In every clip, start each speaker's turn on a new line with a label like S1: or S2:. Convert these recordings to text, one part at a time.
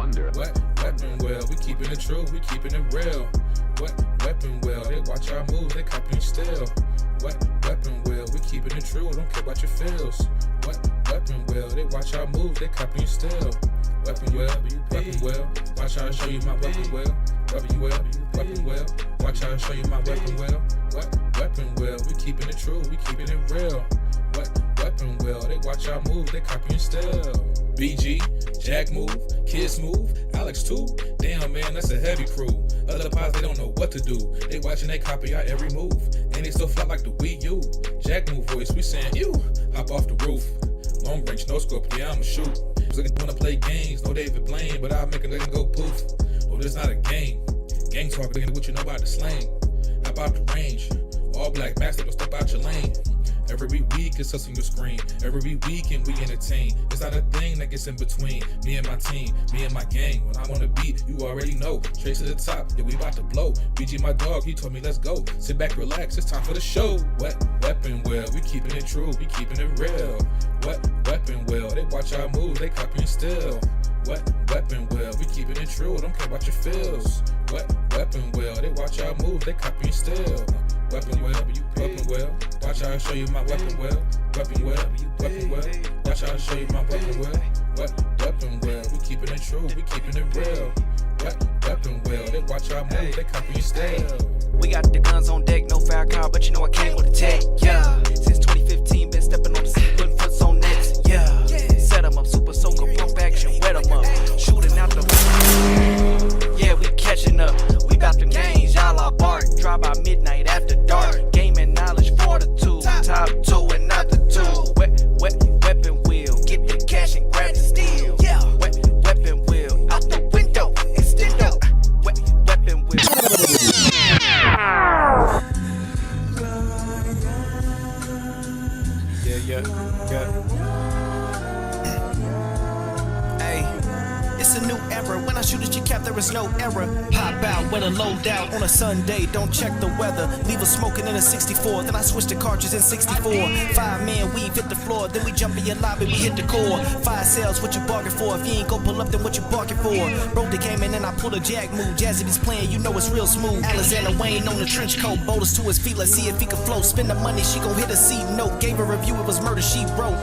S1: wonder.
S2: What weapon will? We keeping it true, we keeping it real. What weapon will? They watch our moves, they copying still. What weapon will? We keeping it true, don't care about your feels. What weapon will? They watch our moves, they copying still. Weapon will, weapon will. Watch how I show you my weapon will. Weapon will, weapon will. Watch how I show you my weapon will. What weapon will? We keeping it true, we keeping it real. What weapon will? They watch our moves, they copying still. BG, Jack move, Kiss move, Alex too. Damn man, that's a heavy crew. Other pods, they don't know what to do. They watching, they copy our every move. And they still fly like the Wii U. Jack move voice, we saying you. Hop off the roof. Long range, no scope, yeah, I'ma shoot. Looking wanna play games, no David Blaine, but I'll make a nigga go poof. Oh, this not a game. Gang talk, nigga, what you know about the slang. Hop out the range. All black master, don't step out your lane. Every week it's us on your screen. Every weekend we entertain. It's not a thing that gets in between me and my team, me and my gang. When I'm on the beat, you already know. Straight to the top, yeah, we about to blow. BG my dog, he told me let's go. Sit back, relax, it's time for the show. What weapon will? We keeping it true, we keeping it real. What weapon will? They watch our moves, they copying still. What weapon will? We keeping it true, don't care about your feels. What weapon will? They watch our moves, they copying still. Weapon will, weapon will. Watch how I show you my weapon will. Weapon will, weapon will. Watch how I show you my weapon will. What weapon will? We keeping it true, we keeping it real. What weapon will? They watch our moves, they copying still.
S3: We got the guns on deck, no fire car, but you know I came with the tech. Yeah, since 2015, been stepping on the scene, putting foots on nets. Yeah, set 'em up, super soaker, pump action, wet 'em up, shooting out the. Yeah, we catching up. We got the games, y'all are bark. Drive by midnight after dark. Gaming knowledge, fortitude. Top two and not the two. Weapon wheel. Get the cash and grab the steel. Yeah. Weapon wheel. Out the window. Extend up. Weapon wheel. Yeah. It's a new era. When I shoot at your cap, there is no error. Pop out with a loadout on a Sunday. Don't check the weather. Leave us smoking in a 64. Then I switch to cartridges in 64. 5-man weave hit the floor. Then we jump in your lobby. We hit the core. 5 sales. What you bargain for? If you ain't go pull up, then what you bargain for? Broke the game and then I pull a jack move. Jazzy is playing, you know it's real smooth. Alexander Wayne on the trench coat. Boulders to his feet. Let's see if he can float. Spend the money, she gon' hit a C note. Gave a review, it was murder she wrote.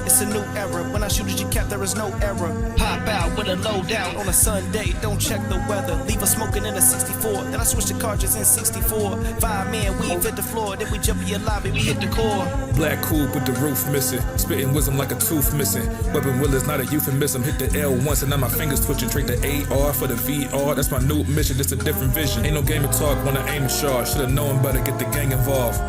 S3: It's a new era. When I shoot at your cap, there is no error. Pop out with a loadout on a Sunday. Don't check the weather. Leave us smoking in a 64. Then I switch to cartridges in 64. 5-man weave hit the floor. Then we jump in your lobby. We hit the core.
S2: Black coupe with the roof missing. Spitting wisdom like a tooth missing. Weapon will is not a euphemism. Hit the L once and now my fingers twitching. Trade the AR for the VR. That's my new mission. It's a different vision. Ain't no game of talk when I aim and charge. Should've known better. Get the gang involved.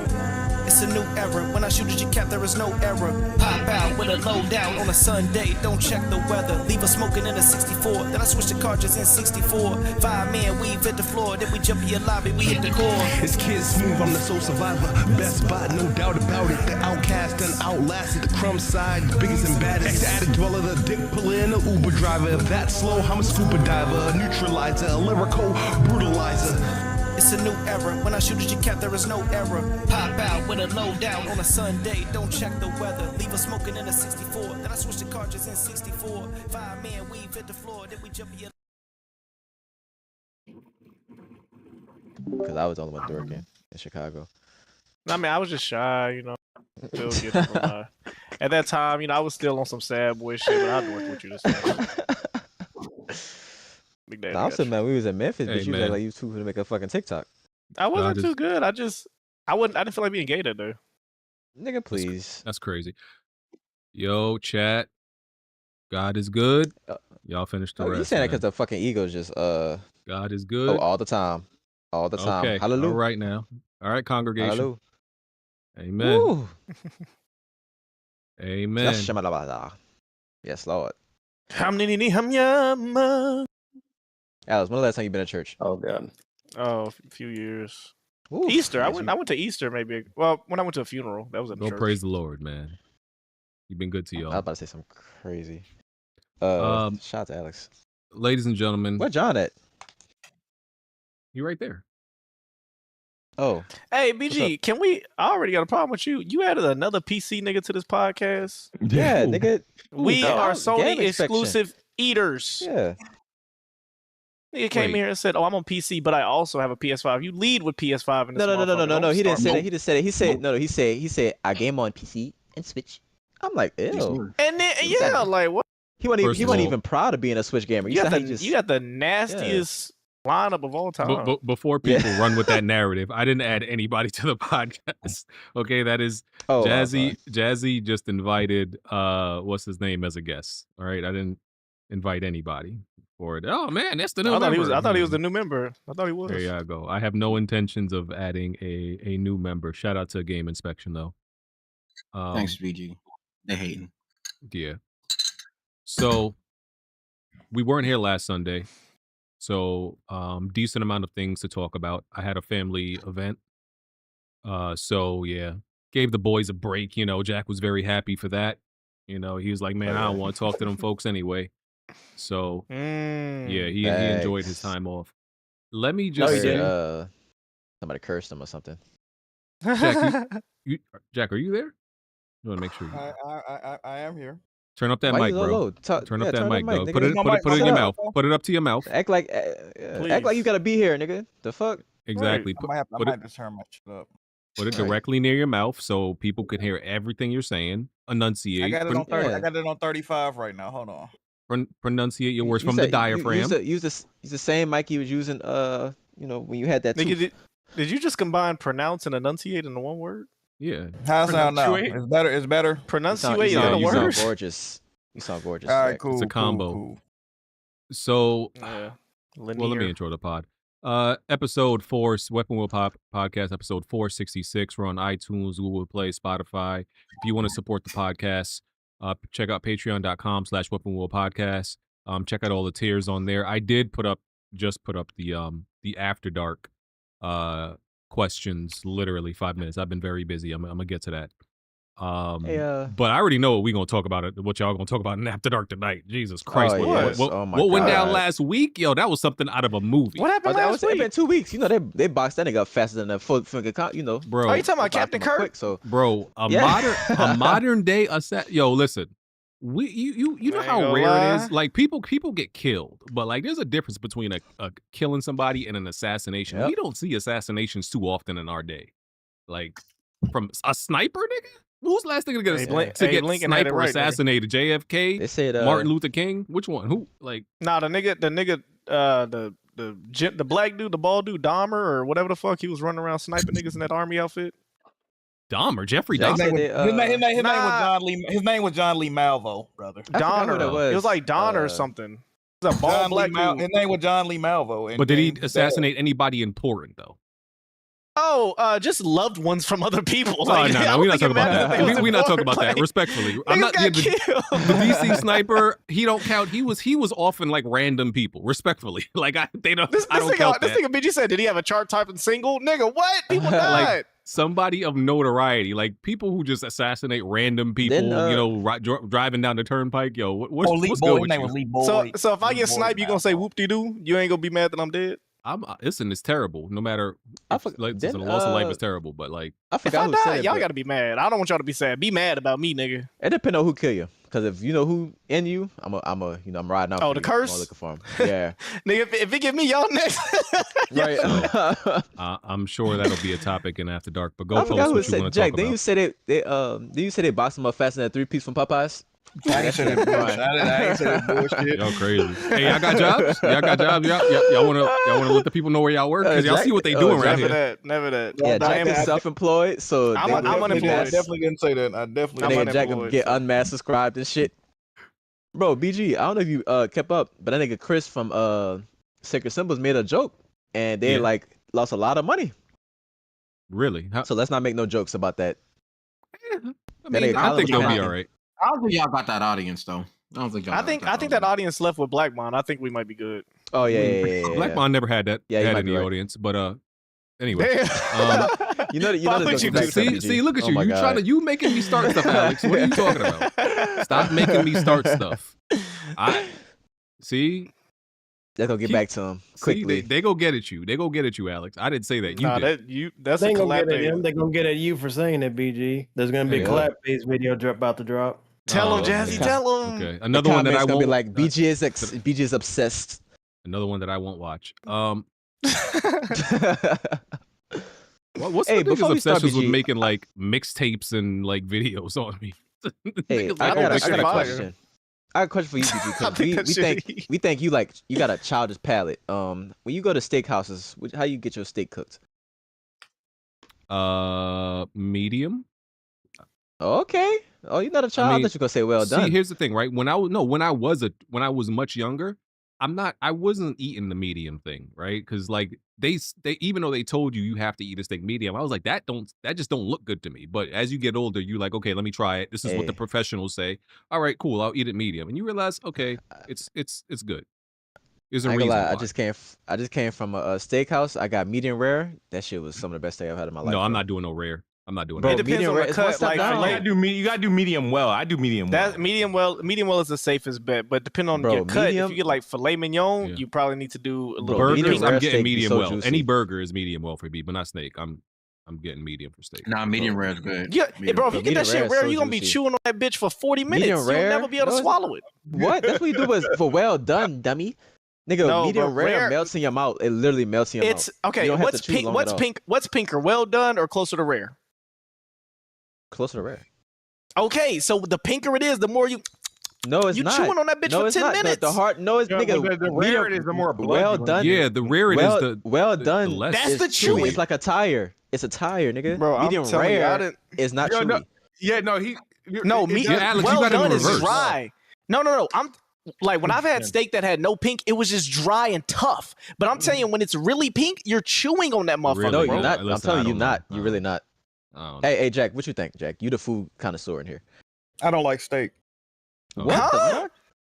S3: It's a new era. When I shoot at your cap, there is no error. Pop out with a loadout on a Sunday. Don't check the weather. Leave us smoking in a 64. Then I switch to cartridges in 64. 5-man weave hit the floor. Then we jump in your lobby. We hit the core.
S4: It's Kid Smooth. I'm the soul survivor. Best buy, no doubt about it. The outcast and outlasted. The crumb side, biggest and baddest. Ex-addict dweller, the dick puller, and the Uber driver. If that's slow, I'm a scuba diver, a neutralizer, a lyrical brutalizer.
S3: It's a new era. When I shoot at your cap, there is no error. Pop out with a loadout on a Sunday. Don't check the weather. Leave us smoking in a 64. Then I switch to cartridges in 64. 5-man weave hit the floor. Then we jump in.
S5: Because I was the only one working in Chicago.
S6: I mean, I was just shy, you know. Still getting from, at that time, you know, I was still on some sad boy shit, but I'd work with you this time.
S5: Nah, I'm saying, man, we was in Memphis, but you was like you was too good to make a fucking TikTok.
S6: I wasn't too good. I didn't feel like being gay that day.
S5: Nigga, please.
S1: That's crazy. Yo, chat. God is good. Y'all finished the rest.
S5: You saying that because the fucking ego's just
S1: God is good.
S5: Oh, all the time. All the time.
S1: Okay.
S5: Hallelujah.
S1: All right now. All right, congregation.
S5: Hallelujah.
S1: Amen.
S5: Woo.
S1: Amen.
S5: Yes, Lord. Alice, when the last time you been to church?
S7: Oh God.
S6: Oh, a few years.
S5: Ooh,
S6: Easter.
S5: yes,
S6: I went to Easter maybe. Well, when I went to a funeral, that was at
S1: Go
S6: church.
S1: praise the Lord, man. You've been good to y'all.
S5: I was about to say something crazy. Shout out to Alex.
S1: Ladies and gentlemen.
S5: Where John at?
S1: You right there.
S5: Oh.
S6: Hey, BG, can we? I already got a problem with you. You added another PC nigga to this podcast.
S5: Yeah, nigga.
S6: We are Sony exclusive eaters.
S5: Yeah.
S6: Nigga came
S1: Wait.
S6: here and said, "Oh, I'm on PC, but I also have a PS5." You lead with PS5 in this
S5: No.
S6: motherfucker. Don't
S5: He didn't
S6: start-
S5: say that. He just said it. He said no. He said I game on PC and Switch. I'm like, ew.
S6: And then
S5: Exactly.
S6: yeah, like what?
S5: He wasn't
S1: First of
S5: even
S1: all-
S5: proud of being a Switch gamer.
S6: You got,
S5: said
S6: the,
S5: he just,
S6: you got the nastiest lineup of all time.
S1: But before people run with that narrative, I didn't add anybody to the podcast. Okay, that is
S5: oh,
S1: Jazzy. Jazzy just invited what's his name as a guest. All right, I didn't invite anybody for it. Oh man, that's the new
S6: I thought
S1: member.
S6: he was the new member. I thought he was.
S1: There you go. I have no intentions of adding a new member. Shout out to Game Inspection though.
S7: Thanks, VG. They hating.
S1: Yeah. So we weren't here last Sunday. So decent amount of things to talk about. I had a family event. So yeah, gave the boys a break. You know, Jack was very happy for that. You know, he was like, man, I don't want to talk to them folks anyway. So yeah, he enjoyed his time off. Let me just say,
S5: somebody cursed him or something.
S1: Jack, are you there? You want to make sure
S8: I am here.
S1: turn up that
S5: Why
S1: mic,
S5: you so
S1: bro.
S5: low?
S1: Turn up that mic,
S5: nigga.
S1: dog. Put it in your mouth. Put it up to your mouth.
S5: Act like you gotta be here, nigga. The fuck?
S1: Exactly.
S8: I might have to turn my shit up.
S1: Put it directly near your mouth so people can hear everything you're saying. Enunciate.
S8: I got it on 30. I got it on 35 right now. Hold on.
S1: Pronunciate your words from the diaphragm.
S5: Use the same mic you was using. You know, when you had that.
S6: Nigga, did you just combine pronounce and enunciate into one word?
S1: Yeah.
S8: How's it sound now? It's better. It's better.
S6: Pronunciate
S5: you
S6: is a
S5: sound
S6: word.
S5: gorgeous. You sound gorgeous.
S8: All right, cool.
S1: It's a combo.
S8: Cool.
S1: So,
S6: Yeah.
S1: well, let me intro the pod. Episode 4, Weapon Wheel Podcast, episode 466. We're on iTunes, Google Play, Spotify. If you want to support the podcast, check out patreon.com/Weapon Wheel Podcast. Check out all the tiers on there. I did put up the After Dark questions literally 5 minutes. I've been very busy. I'm gonna get to that. But I already know what we're gonna talk about. What y'all gonna talk about in After Dark tonight? Jesus Christ! What went down last week? Yo, that was something out of a movie.
S6: What happened last week?
S5: It's been 2 weeks. You know they boxed that nigga up faster than a full finger. You know,
S1: bro.
S6: Are you talking about Captain Kirk?
S5: Quick, so
S1: bro, a modern day Yo, listen. You know how rare it is. Like people get killed, but like there's a difference between a killing somebody and an assassination. We don't see assassinations too often in our day. Like from a sniper, nigga. Who's the last thing to get sniper assassinated? JFK?
S5: They said
S1: Martin Luther King. Which one? Who? Like
S6: the nigga, the black dude, the bald dude, Dahmer or whatever the fuck, he was running around sniping niggas in that army outfit.
S1: Dahmer, Jeffrey
S8: His
S1: Dahmer.
S8: name was John Lee. His name was John Lee Malvo, brother.
S6: Donner. It was like Donner or something. It was a bald black dude.
S8: His name was John Lee Malvo.
S1: But did he assassinate anybody important though?
S6: Oh, just loved ones from other people.
S1: Like, no, we're not talking about that. We're not talking about that. Respectfully, I'm not the DC sniper. He don't count. He was often like random people. Respectfully, like I don't count that.
S6: This nigga BG said, did he have a chart type and single? Nigga, what? People died.
S1: Like somebody of notoriety, like people who just assassinate random people. Driving down the turnpike. Yo, what's good with you?
S6: So if I get sniped, you gonna say whoop de doo? You ain't gonna be mad that I'm dead?
S1: Listen, it's terrible. No matter, the loss of life is terrible. But like,
S5: I forgot who said it.
S6: Y'all gotta be mad. I don't want y'all to be sad. Be mad about me, nigga.
S5: It depends on who kill you. Because if you know who in you, I'm riding out.
S6: Oh, the curse.
S5: I'm looking for him. Yeah,
S6: nigga. If it give me y'all next,
S5: right.
S1: I'm sure that'll be a topic in After Dark. But go
S5: I forgot
S1: post
S5: who
S1: what you want
S5: said
S1: to
S5: Jack.
S1: talk
S5: Then
S1: about.
S5: you said they boxed him up faster than a 3-piece from Popeyes.
S8: I ain't say that bullshit. I ain't say that bullshit.
S1: Y'all crazy. Hey, y'all got jobs? Y'all wanna let the people know where y'all work? Because y'all see what they doing right here.
S6: Never that.
S5: Yeah, Jack is self-employed, so
S6: I'm unemployed.
S8: I definitely didn't say that.
S5: nigga Jack can get unmasked, subscribed and shit. Bro, BG, I don't know if you kept up, but that nigga Chris from Sacred Symbols made a joke, and they like lost a lot of money.
S1: Really?
S5: So let's not make no jokes about that.
S1: I think they'll be all right.
S7: I don't think y'all got that audience though. I think
S6: that audience left with Blackmon. I think we might be good.
S5: Oh yeah.
S1: Blackmon never had that.
S5: Yeah,
S1: had in the audience, but anyway.
S5: you know
S1: see, look at you. You making me start stuff, Alex. What are you talking about? Stop making me start stuff. See.
S5: They're gonna get back to him quickly.
S1: They go get at you. They go get at you, Alex. I didn't say that.
S6: That's
S9: they
S6: a
S9: gonna
S6: collab
S9: get at him. They're gonna get at you for saying it, BG. There's gonna be a collab-based video about to drop.
S6: Tell him, Jazzy. Tell him.
S1: Okay. Another one that I
S5: gonna
S1: won't
S5: be like BG is obsessed.
S1: Another one that I won't watch. What's
S5: Hey,
S1: the
S5: before
S1: niggas'
S5: we start,
S1: obsessions with
S5: BG,
S1: making like mixtapes and like videos on me?
S5: Hey,
S1: Niggas
S5: I
S1: like,
S5: got
S1: this
S5: a
S1: shit fire.
S5: question. I got a question for you, BG,
S6: I think
S5: because
S6: that
S5: we think you like you got a childish palate. When you go to steakhouses, how you get your steak cooked?
S1: Medium.
S5: Okay. Oh, you're not a child.
S1: I mean,
S5: that you gonna say well
S1: see,
S5: done.
S1: here's the thing, right? When I was much younger, I wasn't eating the medium thing, right? Because like they even though they told you have to eat a steak medium, I was like that just don't look good to me. But as you get older, you're like, okay, let me try it. This is what the
S5: Hey.
S1: professionals say. All right, cool, I'll eat it medium, and you realize, okay, it's good. There's a
S5: I ain't gonna
S1: reason
S5: lie.
S1: why.
S5: I just came from a steakhouse. I got medium rare. That shit was some of the best steak I've had in my life.
S1: No, I'm
S5: bro.
S1: not doing no rare. I'm not doing
S5: Bro,
S6: It
S1: that.
S6: depends
S5: medium
S6: on
S5: rare
S6: the
S5: is one
S6: cut.
S5: step
S6: Like,
S5: down.
S10: You gotta do medium well. I do medium well.
S6: that medium well is the safest bet. But depending on
S5: Bro,
S6: your cut,
S5: medium-
S6: if you get like filet mignon,
S1: Yeah.
S6: you probably need to do a little
S5: Bro,
S1: Burgers,
S5: medium
S1: I'm
S5: rare
S1: getting
S5: steak be
S1: medium
S5: so
S1: well.
S5: juicy.
S1: Any burger is medium well for me, but not steak. I'm getting medium for steak.
S7: Nah, medium rare is good.
S6: Yeah,
S7: Medium
S6: bro, if
S7: rare.
S6: you get that
S5: medium rare
S6: shit
S5: is
S6: rare,
S5: so
S6: you're gonna be
S5: juicy.
S6: chewing on that bitch for 40 minutes.
S5: Medium
S6: You'll
S5: rare?
S6: never be able
S5: No,
S6: to
S5: it's-
S6: swallow it.
S5: What? That's what you do for well done, dummy. Nigga,
S6: No,
S5: medium
S6: bro,
S5: rare
S6: rare-
S5: melts in your mouth. It literally melts in your
S6: It's
S5: mouth.
S6: okay.
S5: You don't have
S6: What's
S5: to chew
S6: pink?
S5: long
S6: What's
S5: at all.
S6: pink? What's pinker? Well done or closer to rare?
S5: Closer to rare.
S6: Okay, so the pinker it is, the more you
S5: No, it's
S6: you
S5: not.
S6: chewing on that bitch
S5: no,
S6: for
S5: it's
S6: 10
S5: not.
S6: minutes.
S5: The hard. No, it's
S10: Yeah,
S5: nigga.
S10: but the rarer it is, the more blood
S5: well
S10: you're gonna
S5: done.
S10: get.
S1: Yeah, the rare it is the
S5: well
S1: the
S5: done.
S1: less.
S6: That's
S5: is
S6: the
S5: chewy.
S6: chewy.
S5: It's like a tire. It's a tire, nigga.
S6: Bro, I'm
S5: medium
S6: telling you, I
S5: rare
S6: didn't.
S5: is not
S10: Yo,
S5: chewy.
S10: no, yeah, no,
S6: No,
S10: it
S6: me.
S10: does-
S1: Alex, you
S6: well
S1: got it in
S6: done is
S1: reverse.
S6: dry. No. I'm like when I've had steak that had no pink, it was just dry and tough. But I'm telling you, when it's really pink, you're chewing on that motherfucker.
S1: Really?
S5: No,
S6: bro.
S5: you're not. I'm
S1: Listen,
S5: telling
S1: I
S5: you,
S1: don't
S5: not.
S1: know.
S5: You're really not.
S1: I don't know.
S5: Hey, Jack, what you think, Jack? You the food connoisseur in here.
S8: I don't like steak.
S5: What?
S6: Huh?
S5: the fuck?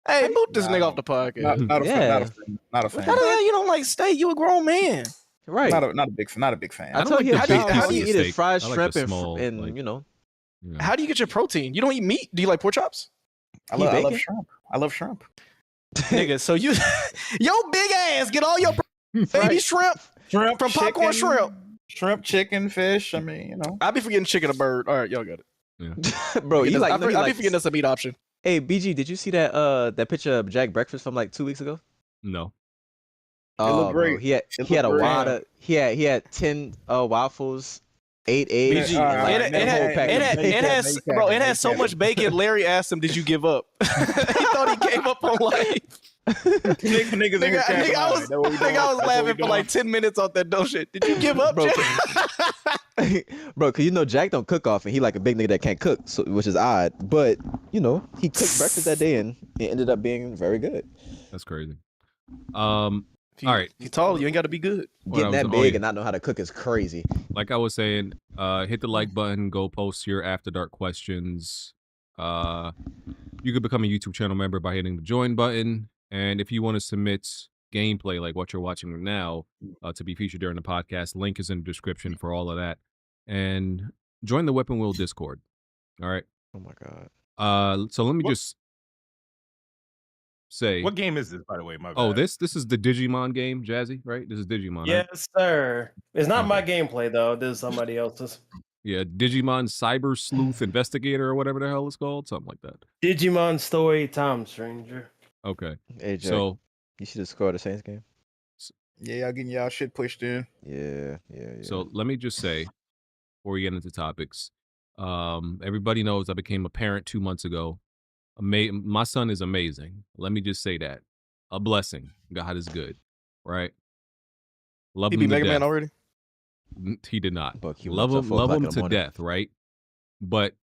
S6: Hey, boot this
S8: Nah,
S6: nigga off the podcast.
S8: Not a
S5: Yeah.
S8: fan. Not a fan. Not a fan.
S6: How the hell you don't like steak? You a grown man.
S5: Right.
S8: Not a big fan. Not a big fan.
S5: I
S1: don't
S5: told
S1: like
S5: you
S1: the
S5: how
S1: big
S5: do
S1: piece
S5: you
S1: of
S5: eat his
S1: steak.
S5: fried
S1: I like
S5: shrimp
S1: the
S5: and
S1: small,
S5: and
S1: like-
S5: you know.
S1: Yeah.
S6: How do you get your protein? You don't eat meat? Do you like pork chops?
S8: I
S5: Eat
S8: love
S5: bacon?
S8: shrimp. I love shrimp.
S6: Nigga, so you your big ass get all your baby
S5: Right.
S6: shrimp
S8: Shrimp
S6: from popcorn
S8: chicken,
S6: shrimp.
S8: Shrimp, chicken, fish. I mean, you know.
S6: I be forgetting chicken or bird. All right, y'all got it.
S5: Bro, you like,
S6: I
S5: let me
S6: be
S5: like
S6: forgetting that's a meat option.
S5: Hey, BG, did you see that that picture of Jack breakfast from like 2 weeks ago?
S1: No.
S5: Oh,
S8: great.
S5: bro, he had
S8: It
S5: a
S8: looked
S5: wad
S8: great.
S5: of he had 10 waffles, 8 eggs,
S1: BG,
S5: and like
S6: It
S5: a whole pack of bacon.
S6: has bro. It has so much bacon. Larry asked him, "Did you give up?" He thought he gave up on life.
S8: Niggas in here
S6: Nigga,
S8: capping
S6: I
S8: on
S6: was
S8: it. That's what we doing.
S6: I was
S8: That's what we
S6: laughing for
S8: doing.
S6: like 10 minutes off that dumb shit. Did you give up,
S5: Bro,
S6: Jack?
S5: Bro, cause you know Jack don't cook often. He like a big nigga that can't cook, so which is odd. But you know he cooked breakfast that day and it ended up being very good.
S1: That's crazy.
S6: All
S1: right.
S6: You tall, you ain't got to be good.
S5: Getting that big and not know how to cook is crazy.
S1: Like I was saying, hit the like button, go post your After Dark questions. You could become a YouTube channel member by hitting the join button. And if you want to submit gameplay like what you're watching now to be featured during the podcast, link is in the description for all of that. And join the Weapon Wheel Discord. All right.
S5: Oh my god.
S1: So let me just say,
S10: What game is this, by the way? My
S1: oh,
S10: bad.
S1: this is the Digimon game, Jazzy, right? This is Digimon. right?
S9: Yes, sir. It's not my
S1: Okay.
S9: gameplay though. This is somebody else's.
S1: Yeah, Digimon Cyber Sleuth Investigator or whatever the hell it's called, something like that.
S9: Digimon Story Time Stranger.
S1: Okay.
S5: Hey, Jack,
S1: So
S5: you should have scored the Saints game.
S8: Yeah, y'all getting y'all shit pushed in.
S5: Yeah.
S1: So let me just say, before we get into topics, everybody knows I became a parent 2 months ago. My son is amazing. Let me just say that. A blessing. God is good. Right? Love
S6: He
S1: him
S6: be
S1: to
S6: Mega Man
S1: death.
S6: already?
S1: He did not.
S5: Buck, he
S1: Love
S5: wakes up
S1: him,
S5: 4
S1: love
S5: o'clock
S1: him
S5: in the
S1: to
S5: morning.
S1: death, right? But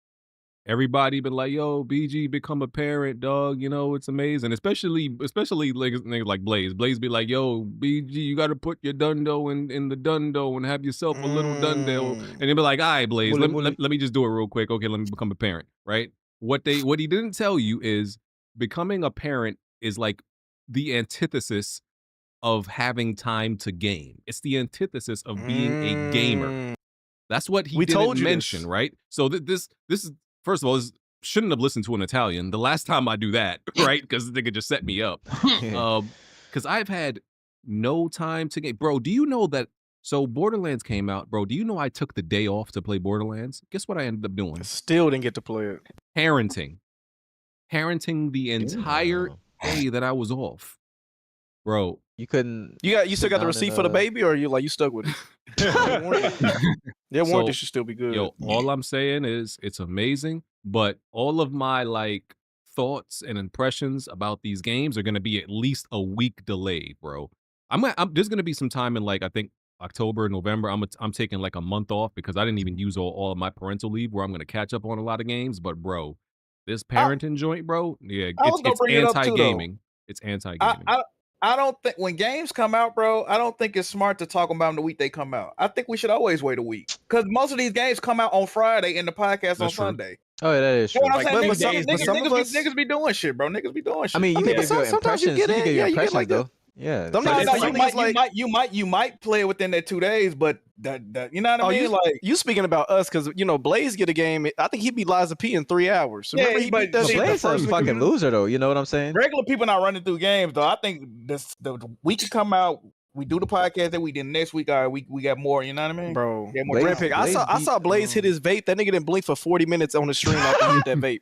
S1: everybody been like, yo, BG become a parent, dog. You know, it's amazing. Especially like niggas like Blaze. Blaze be like, yo, BG, you gotta put your dundo in the dundo and have yourself a little dundo. And they be like, all right, Blaze, let me just do it real quick. Okay, let me become a parent, right? What he didn't tell you is becoming a parent is like the antithesis of having time to game. It's the antithesis of being a gamer. That's what he
S6: We
S1: didn't
S6: told you
S1: mention,
S6: this.
S1: right? So this is, first of all, this shouldn't have listened to an Italian. The last time I do that, right? Because the nigga just set me up. Because I've had no time to game. Bro, do you know that? So Borderlands came out, bro. Do you know I took the day off to play Borderlands? Guess what I ended up doing?
S6: Still didn't get to play it.
S1: Parenting the entire day that I was off. bro.
S5: You couldn't.
S6: You still got the receipt for the baby, or you stuck with it? Their warranty should still be good.
S1: Yo, all I'm saying is it's amazing, but all of my like thoughts and impressions about these games are gonna be at least a week delayed, bro. There's gonna be some time in like I think October, November. I'm taking like a month off because I didn't even use all of my parental leave where I'm gonna catch up on a lot of games. But bro, this parenting joint, bro, yeah, it's anti-gaming. It's anti-gaming.
S8: I don't think when games come out, bro, I don't think it's smart to talk about them the week they come out. I think we should always wait a week because most of these games come out on Friday and the podcast on Sunday.
S5: Oh, yeah, that is true.
S8: You know what I'm saying? Niggas be doing shit, bro. Niggas be doing shit.
S5: I mean, you can give your impressions. You can give your impressions, though. Yeah.
S8: You might play it within that 2 days, but that you know what I mean? Like
S6: you speaking about us because Blaze get a game. I think he beat Liza P in 3 hours. So
S5: yeah, but Blaze is a fucking loser though. You know what I'm saying?
S8: Regular people not running through games though. I think the week can come out. We do the podcast that we did next week. We got more. You know what I mean,
S6: bro?
S8: Yeah, more
S6: I saw Blaze hit his vape. That nigga didn't blink for 40 minutes on the stream after he hit that vape.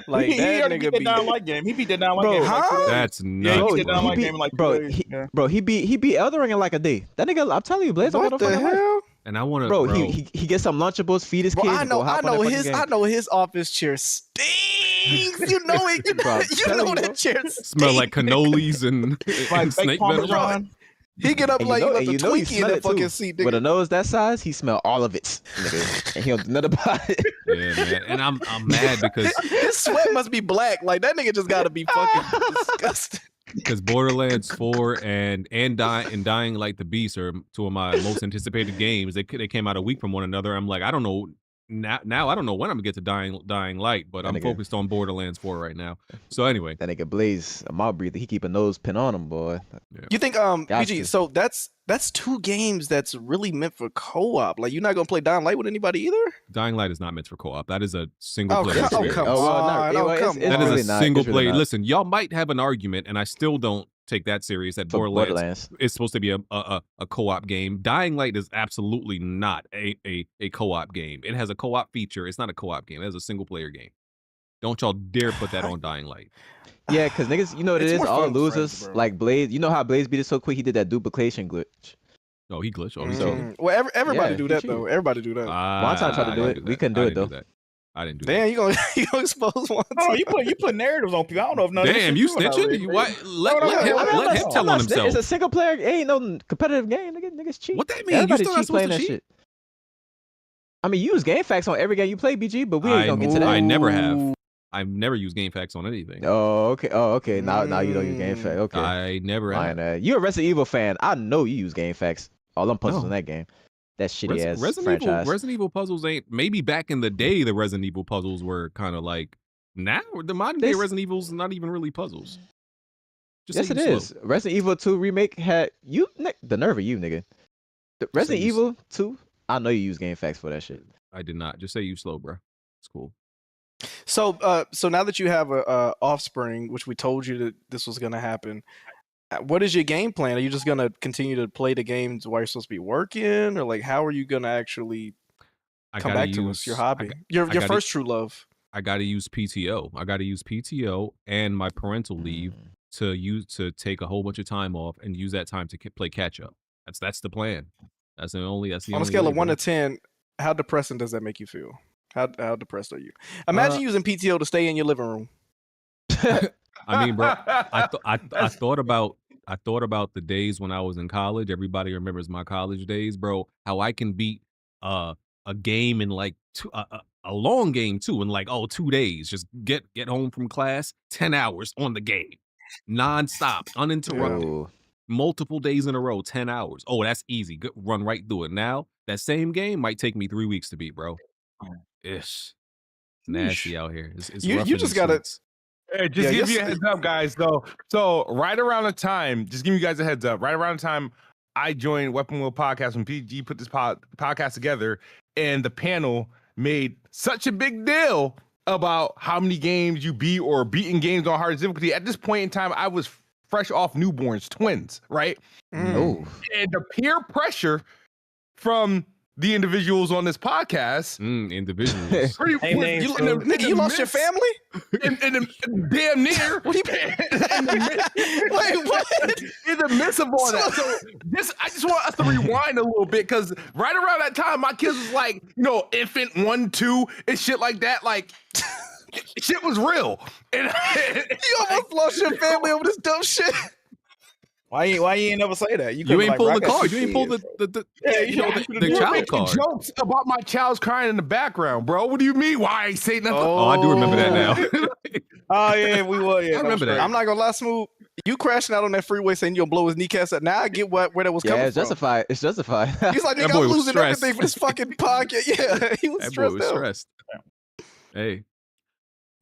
S6: Like
S8: he already beat that down like game. He beat that down like game.
S6: Huh?
S1: That's nuts.
S8: Yeah, he beat that down like game like
S5: bro. He beat Elden Ring in like a day. That nigga, I'm telling you, Blaze.
S6: What the hell?
S1: And I want to,
S5: bro. He gets some Lunchables, feed his kids.
S6: I know his office chair stinks. You know it. You know that chair
S1: smell like cannolis and snake venom.
S6: He get up like the Twinkie in that fucking seat.
S5: With a nose that size, he smell all of it, nigga. And he don't do nothing about it.
S1: Yeah, man. And I'm mad because
S6: his sweat must be black. Like that nigga just gotta be fucking disgusting.
S1: Because Borderlands 4 and Dying Like the Beast are two of my most anticipated games. They came out a week from one another. I'm like, I don't know. Now I don't know when I'm gonna get to Dying Light, but I'm focused on Borderlands 4 right now. So anyway,
S5: that nigga Blaze, a mouth breather. He keep a nose pin on him, boy.
S1: Yeah.
S6: You think BG? So that's 2 games that's really meant for co-op. Like you're not gonna play Dying Light with anybody either.
S1: Dying Light is not meant for co-op. That is a single player.
S5: That
S1: is a single player. Listen, y'all might have an argument, and I still don't take that serious. That Borderlands is supposed to be a co-op game. Dying Light is absolutely not a co-op game. It has a co-op feature. It's not a co-op game. It has a single player game. Don't y'all dare put that on Dying Light.
S5: Yeah, because niggas, you know what it is? All losers, friends, like Blaze. You know how Blaze beat it so quick? He did that duplication glitch.
S1: Oh, he glitched. Oh, so
S6: well, everybody do that though. Everybody do that.
S5: One time tried to do it. We couldn't do it though.
S1: I didn't do
S6: that. Damn, you gonna expose one?
S8: Oh, you put narratives on people. I don't know if none.
S1: Damn, you snitching? Let him tell on himself.
S5: It's a single player. It ain't no competitive game. Niggas cheat.
S1: What that mean?
S5: Everybody
S1: you still
S5: cheat playing that shit. I mean, you use game facts on every game you play, BG, but we ain't gonna get to that.
S1: I never have. I've never used game facts on anything.
S5: Oh, okay. Now you don't use game facts. Okay.
S1: I never have.
S5: You're a Resident Evil fan. I know you use game facts. All them puzzles in that game. That shitty ass franchise.
S1: Resident Evil puzzles ain't. Maybe back in the day, the Resident Evil puzzles were kind of like. Now the modern day Resident Evil's not even really puzzles.
S5: Yes, it is. Resident Evil 2 remake had you the nerve of you, nigga. Resident Evil 2. I know you use game facts for that shit.
S1: I did not. Just say you slow, bro. It's cool.
S6: So, so now that you have a offspring, which we told you that this was going to happen, what is your game plan? Are you just going to continue to play the games while you're supposed to be working, or like how are you going to actually come back to us? Your hobby, your first true love.
S1: I got to use PTO. I got to use PTO and my parental leave to take a whole bunch of time off and use that time to play catch up. That's the plan. That's the only.
S6: On a scale of 1 to 10, how depressing does that make you feel? How depressed are you? Imagine using PTO to stay in your living room.
S1: I mean, bro, I thought about the days when I was in college. Everybody remembers my college days, bro. How I can beat a game in like a long game too in like 2 days. Just get home from class, 10 hours on the game, nonstop, uninterrupted, multiple days in a row, 10 hours. Oh, that's easy. Good, run right through it. Now that same game might take me 3 weeks to beat, bro. Ish. Nasty out here. It's
S6: you just gotta
S10: give you a heads up, guys. So right around the time, just give you guys a heads up. Right around the time I joined Weapon Wheel Podcast when PG put this podcast together, and the panel made such a big deal about how many games you beat or beating games on hardest difficulty. At this point in time, I was fresh off newborns, twins, right?
S5: Oh.
S10: And the peer pressure from the individuals on this podcast.
S1: Individuals.
S10: Pretty,
S9: Hey, man,
S6: Nigga, you lost your family?
S10: Damn near.
S6: What do you Wait, what?
S10: In the midst of all that. So I just want us to rewind a little bit, because right around that time, my kids was like, infant 1, 2, and shit like that. Like, shit was real. And
S6: you almost lost your family over this dumb shit.
S8: Why you ain't never say that?
S1: You ain't pull the card. You ain't pull the child card.
S10: Jokes about my child's crying in the background, bro. What do you mean? Why I ain't say nothing?
S1: Oh, I do remember that now.
S6: Oh yeah, we were. Yeah,
S1: I remember that.
S6: I'm not gonna lie, Smooth. You crashing out on that freeway saying you'll blow his kneecaps out. Now I get where that was coming from.
S5: It's justified. It's justified.
S6: He's like, nigga, I'm losing everything for this fucking podcast. Yeah, he was
S1: That
S6: stressed
S1: boy was
S6: out.
S1: stressed. Hey.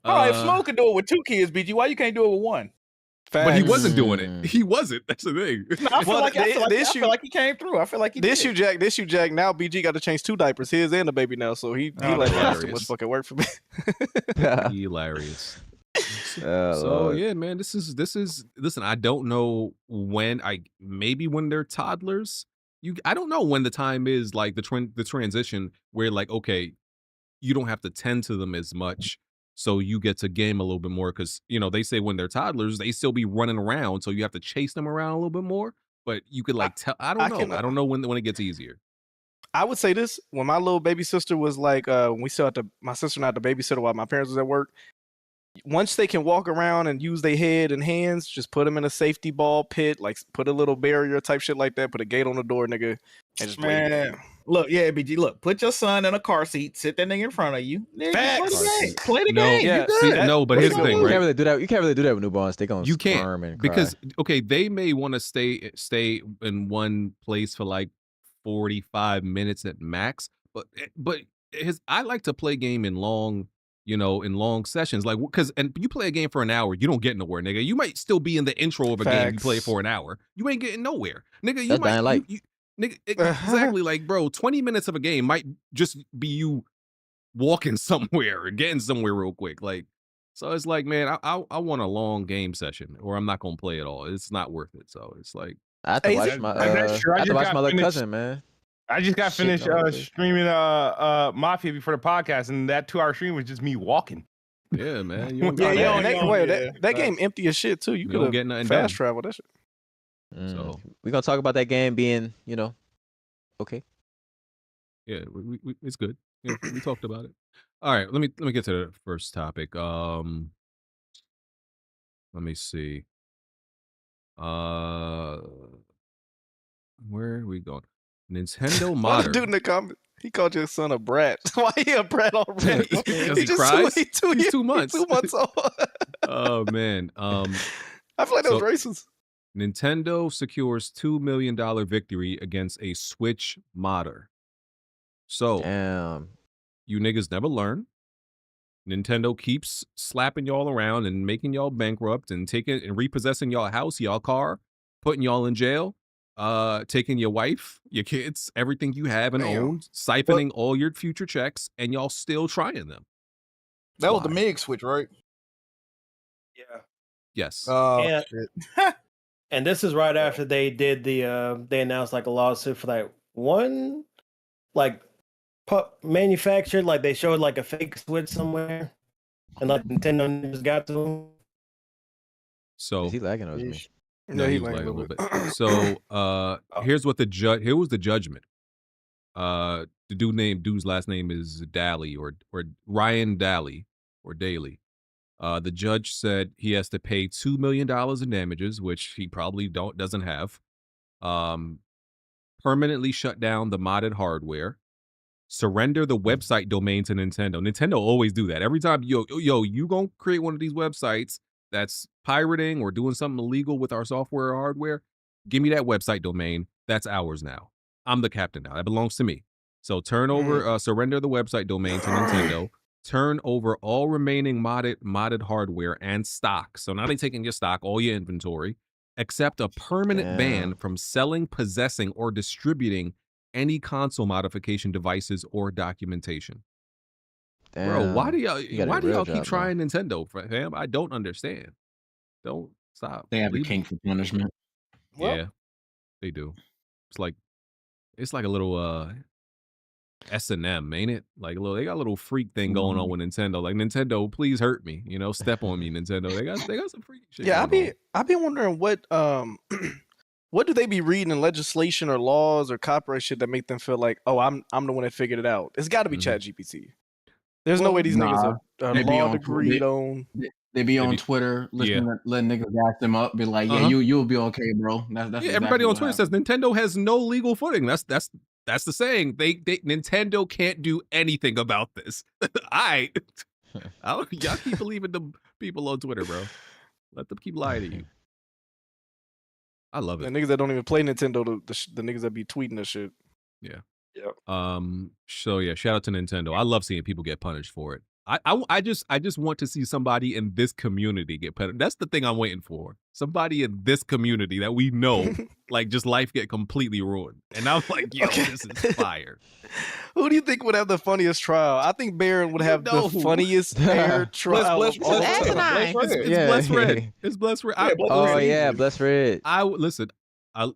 S8: All right, if Smoke can do it with 2 kids, BG, why you can't do it with 1?
S1: But he wasn't doing it. He wasn't. That's the thing.
S8: No, I feel like he came through. I feel like he
S6: This
S8: did.
S6: you, Jack. Now BG got to change 2 diapers, his and the baby now. So he like, that's too much fucking work for me.
S1: Hilarious.
S5: Oh,
S1: So
S5: Lord.
S1: yeah, man, this is listen, I don't know when maybe when they're toddlers. I don't know when the time is, like the transition where, like, okay, you don't have to tend to them as much, so you get to game a little bit more, because they say when they're toddlers they still be running around, so you have to chase them around a little bit more. But you could tell. I don't know. I don't know when it gets easier.
S6: I would say this: when my little baby sister was like, when we still had my sister and I had the babysitter while my parents was at work. Once they can walk around and use their head and hands, just put them in a safety ball pit, like put a little barrier type shit like that, put a gate on the door, nigga, and just play the game.
S8: Look, BG, look, put your son in a car seat, sit that nigga in front of you.
S6: Facts.
S8: Play the
S1: No,
S8: game.
S1: yeah,
S8: You good.
S1: no, but here's the thing,
S5: You
S1: right?
S5: can't really do that. You can't really do that with newborns. They gonna
S1: You
S5: squirm
S1: can't,
S5: and cry.
S1: because okay, they may want to stay in one place for like 45 minutes at max, but I like to play game in long, in long sessions, like, and you play a game for an hour, you don't get nowhere, nigga. You might still be in the intro of a game you play for an hour. You ain't getting nowhere, nigga. You might nigga, exactly. Like, bro, 20 minutes of a game might just be you walking somewhere or getting somewhere real quick, like. So it's like, man, I want a long game session, or I'm not gonna play at all. It's not worth it. So it's like,
S5: I have to watch my little cousin, man.
S10: I just got finished streaming Mafia before the podcast, and that 2-hour stream was just me walking.
S1: Yeah, man.
S6: That game empty as shit too. You could
S1: get nothing
S6: fast
S1: done.
S6: travel that shit.
S1: So
S5: we're gonna talk about that game being, okay.
S1: Yeah, it's good. Yeah, we talked about it. All right, let me get to the first topic. Let me see. Where are we going? Nintendo modder.
S6: Dude in the comment, he called your son a brat. Why he a brat already?
S1: Because he cries. He's 2 months.
S6: He's 2 months old.
S1: Oh man.
S6: I feel like that was racist.
S1: Nintendo secures $2 million victory against a Switch modder. So,
S5: damn.
S1: You niggas never learn. Nintendo keeps slapping y'all around and making y'all bankrupt and taking and repossessing y'all house, y'all car, putting y'all in jail, taking your wife, your kids, everything you have and owned, siphoning all your future checks, and y'all still trying them.
S8: That was the MIG switch, right?
S9: Yeah.
S1: Yes.
S9: And this is right after they did they announced like a lawsuit for like one, like manufactured, like they showed like a fake switch somewhere, and like Nintendo just got to him.
S1: So
S5: is he lagging or me?
S1: No, he was lagging a little bit. So here's what here was the judgment. The dude's last name is Daly or Ryan Daly or Daly. The judge said he has to pay $2 million in damages, which he probably doesn't have. Permanently shut down the modded hardware. Surrender the website domain to Nintendo. Nintendo always do that. Every time, you gonna create one of these websites that's pirating or doing something illegal with our software or hardware, give me that website domain. That's ours now. I'm the captain now. That belongs to me. So surrender the website domain to Nintendo. Turn over all remaining modded hardware and stock. So now they're taking your stock, all your inventory, accept a permanent ban from selling, possessing, or distributing any console modification devices or documentation. Damn. Bro, why do y'all keep trying Nintendo, fam? I don't understand. Don't stop.
S7: They have a king for punishment.
S1: Yeah, they do. It's like a little S&M, ain't it? Like they got a little freak thing going on with Nintendo. Like Nintendo, please hurt me. You know, step on me, Nintendo. They got some freaky shit.
S6: Yeah,
S1: going
S6: I've been wondering what what do they be reading in legislation or laws or copyright shit that make them feel like, oh, I'm the one that figured it out. It's got to be ChatGPT. There's no way these niggas are law degree on.
S7: They be on Twitter, letting niggas gas them up, be like, yeah, you'll be okay, bro. That's
S1: yeah, everybody on Twitter says Nintendo has no legal footing. That's the saying. They Nintendo can't do anything about this. Y'all keep believing the people on Twitter, bro. Let them keep lying to you. I love it.
S6: The niggas that don't even play Nintendo, the niggas that be tweeting this shit.
S1: Yeah.
S6: Yep.
S1: So yeah, shout out to Nintendo. I love seeing people get punished for it. I just want to see somebody in this community get punished. That's the thing I'm waiting for. Somebody in this community that we know, like, just life get completely ruined. And I'm like, yo, this is fire.
S6: Who do you think would have the funniest trial? I think Baron would have the funniest fair trial.
S1: It's Bless Red. It's Bless Red.
S5: Bless Red.
S1: Listen.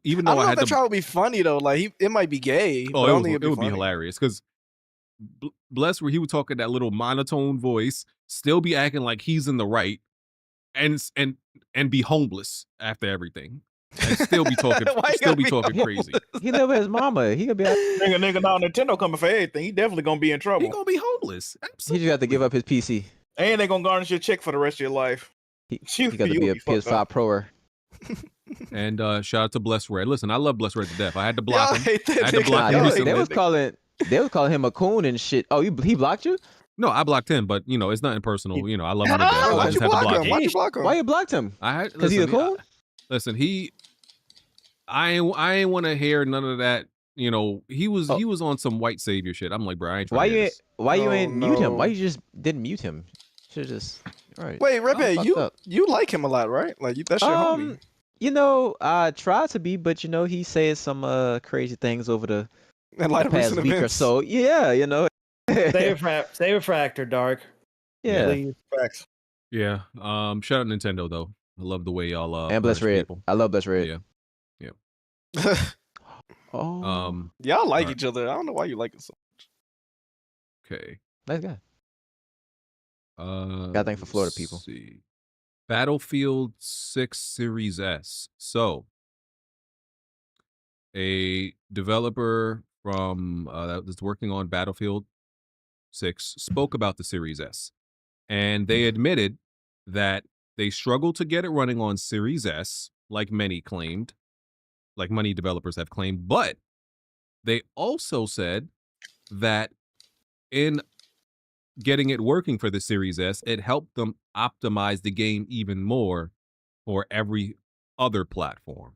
S1: Even though
S6: I don't know
S1: I
S6: if that trial would be funny though. Like it might be gay.
S1: Oh,
S6: but I don't think
S1: it would be hilarious because Bless where he would talk in that little monotone voice, still be acting like he's in the right, and be homeless after everything, and still be talking, crazy.
S5: He live with his mama. He could be
S8: nigga. Now Nintendo coming for everything. He definitely gonna be in trouble.
S1: He gonna be homeless. Absolutely.
S5: He just got to give up his PC.
S8: And they gonna garnish your check for the rest of your life.
S5: He got to be a PS5 Proer.
S1: And shout out to Bless Red. Listen, I love Bless Red to death. I had to block him. I had to block him.
S5: They was calling him a coon and shit. Oh, he blocked you?
S1: No, I blocked him, but you know, it's nothing personal. You know, I love him to death. So I just had to block him.
S6: Why'd you block him?
S5: Why you blocked him? Because he's a coon?
S1: Listen, I ain't want to hear none of that. You know, he was on some white savior shit. I'm like, bro, I ain't trying to
S5: Why you ain't mute him? Why you just didn't mute him? Should just right.
S6: Wait, Redhead, you like him a lot, right? Like that's your homie.
S5: You know, I try to be, but you know, he says some crazy things over the past week or so. Yeah, you know.
S9: Save it for After Dark.
S5: Yeah.
S8: Facts.
S1: Yeah. Shout out Nintendo though. I love the way y'all
S5: and Bless Red. I love Bless Red.
S1: Yeah.
S6: Y'all like each other. I don't know why you like it so much.
S1: Okay.
S5: Nice guy. Got thanks for Florida people.
S1: See. Battlefield 6 Series S. So, a developer from that was working on Battlefield 6 spoke about the Series S, and they admitted that they struggled to get it running on Series S, like many developers have claimed, but they also said that in getting it working for the Series S, it helped them optimize the game even more for every other platform.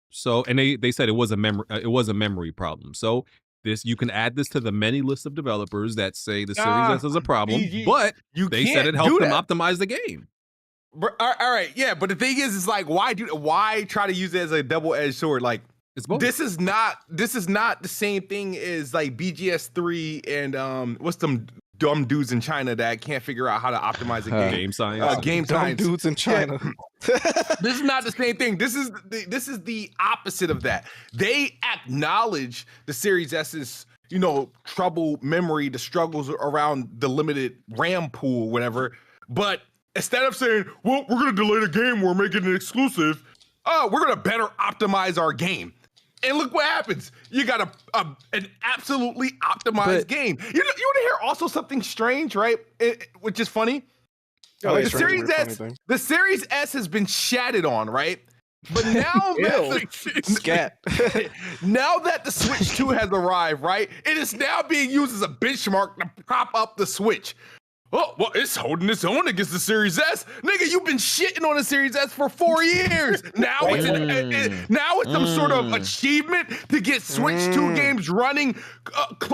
S1: So, and they said it was a memory problem. So you can add this to the many list of developers that say the Series S is a problem, but they said it helped them optimize the game.
S10: All right, yeah, but the thing is, it's like, why try to use it as a double-edged sword? Like,
S1: it's both.
S10: This is not the same thing as like BGS3 and what's them dumb dudes in China that can't figure out how to optimize a game.
S1: Game science.
S10: Game science.
S6: Dumb dudes in China.
S10: This is not the same thing. This is the opposite of that. They acknowledge the Series S's, you know, trouble memory, the struggles around the limited RAM pool, whatever. But instead of saying, well, we're gonna delay the game, we're making it exclusive, we're gonna better optimize our game. And look what happens. You got an absolutely optimized game. You want to hear also something strange, right? Which is funny. The Series S has been shatted on, right? But now now that the Switch 2 has arrived, right? It is now being used as a benchmark to prop up the Switch. Oh, well, it's holding its own against the Series S. Nigga, you've been shitting on the Series S for 4 years. Now it's some sort of achievement to get Switch 2 games running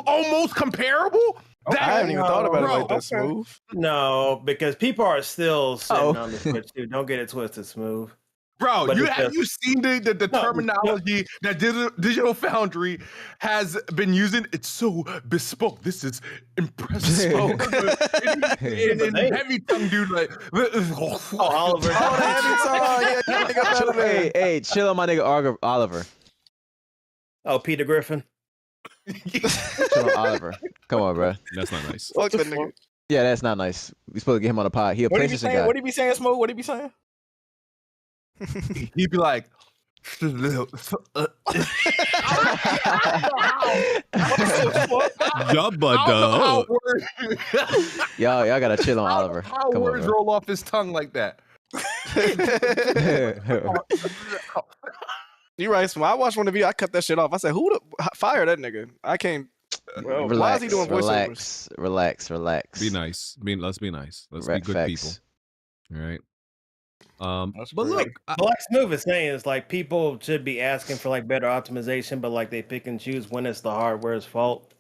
S10: almost comparable.
S6: I haven't even thought about it like that, Smooth.
S9: No, because people are still sitting on the Switch 2. Don't get it twisted, Smooth.
S10: Bro, have you seen the terminology that Digital Foundry has been using? It's so bespoke. This is impressive. and heavy tongue dude like
S9: Oliver.
S5: Hey, chill on my nigga Oliver.
S9: Oh, Peter Griffin.
S5: Chill on Oliver. Come on, bro.
S1: That's not nice.
S6: Fuck that nigga.
S5: Yeah, that's not nice. We supposed to get him on the pod. He a
S8: What do you be
S5: PlayStation
S8: saying?
S5: guy.
S8: What do you be saying, Smoke? What do you be saying?
S10: He'd be like,
S1: Jabba
S5: Y'all gotta chill on Oliver.
S10: How
S5: Come on,
S10: words
S5: bro.
S10: roll off his tongue like that?
S6: You right, Smoke. I watched one of you. I cut that shit off. I said, "Who the fire that nigga?" I can't. Well, why is he doing voiceovers?
S5: Relax.
S1: Be nice. Let's be nice. Let's
S5: Right,
S1: be good
S5: facts.
S1: people. All right.
S8: That's
S1: But
S8: crazy.
S1: look,
S9: Black Smooth is saying is like people should be asking for like better optimization, but like they pick and choose when it's the hardware's fault,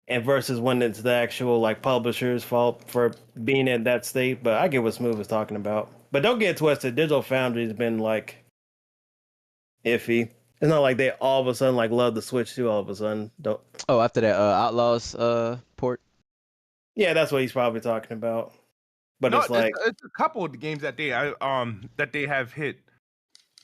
S9: and versus when it's the actual like publisher's fault for being in that state. But I get what Smooth is talking about. But don't get twisted. Digital Foundry's been like iffy. It's not like they all of a sudden like love the Switch too. All of a sudden, don't.
S5: Oh, after that Outlaws port.
S9: Yeah, that's what he's probably talking about. But
S10: No,
S9: it's like
S10: it's a couple of the games that they have hit.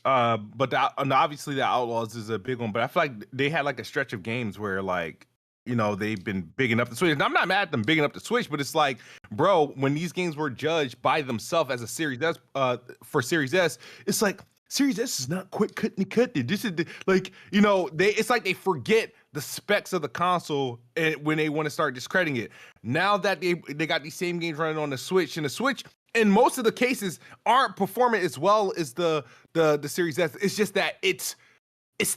S10: But and obviously the Outlaws is a big one. But I feel like they had like a stretch of games where like, you know, they've been bigging up the Switch. And I'm not mad at them bigging up the Switch, but it's like, bro, when these games were judged by themselves as a Series S for Series S, it's like Series S is not quick cutting. This is like, you know, it's like they forget the specs of the console and when they want to start discrediting it. Now that they got these same games running on the Switch, and the Switch in most of the cases aren't performing as well as the Series S. It's just that it's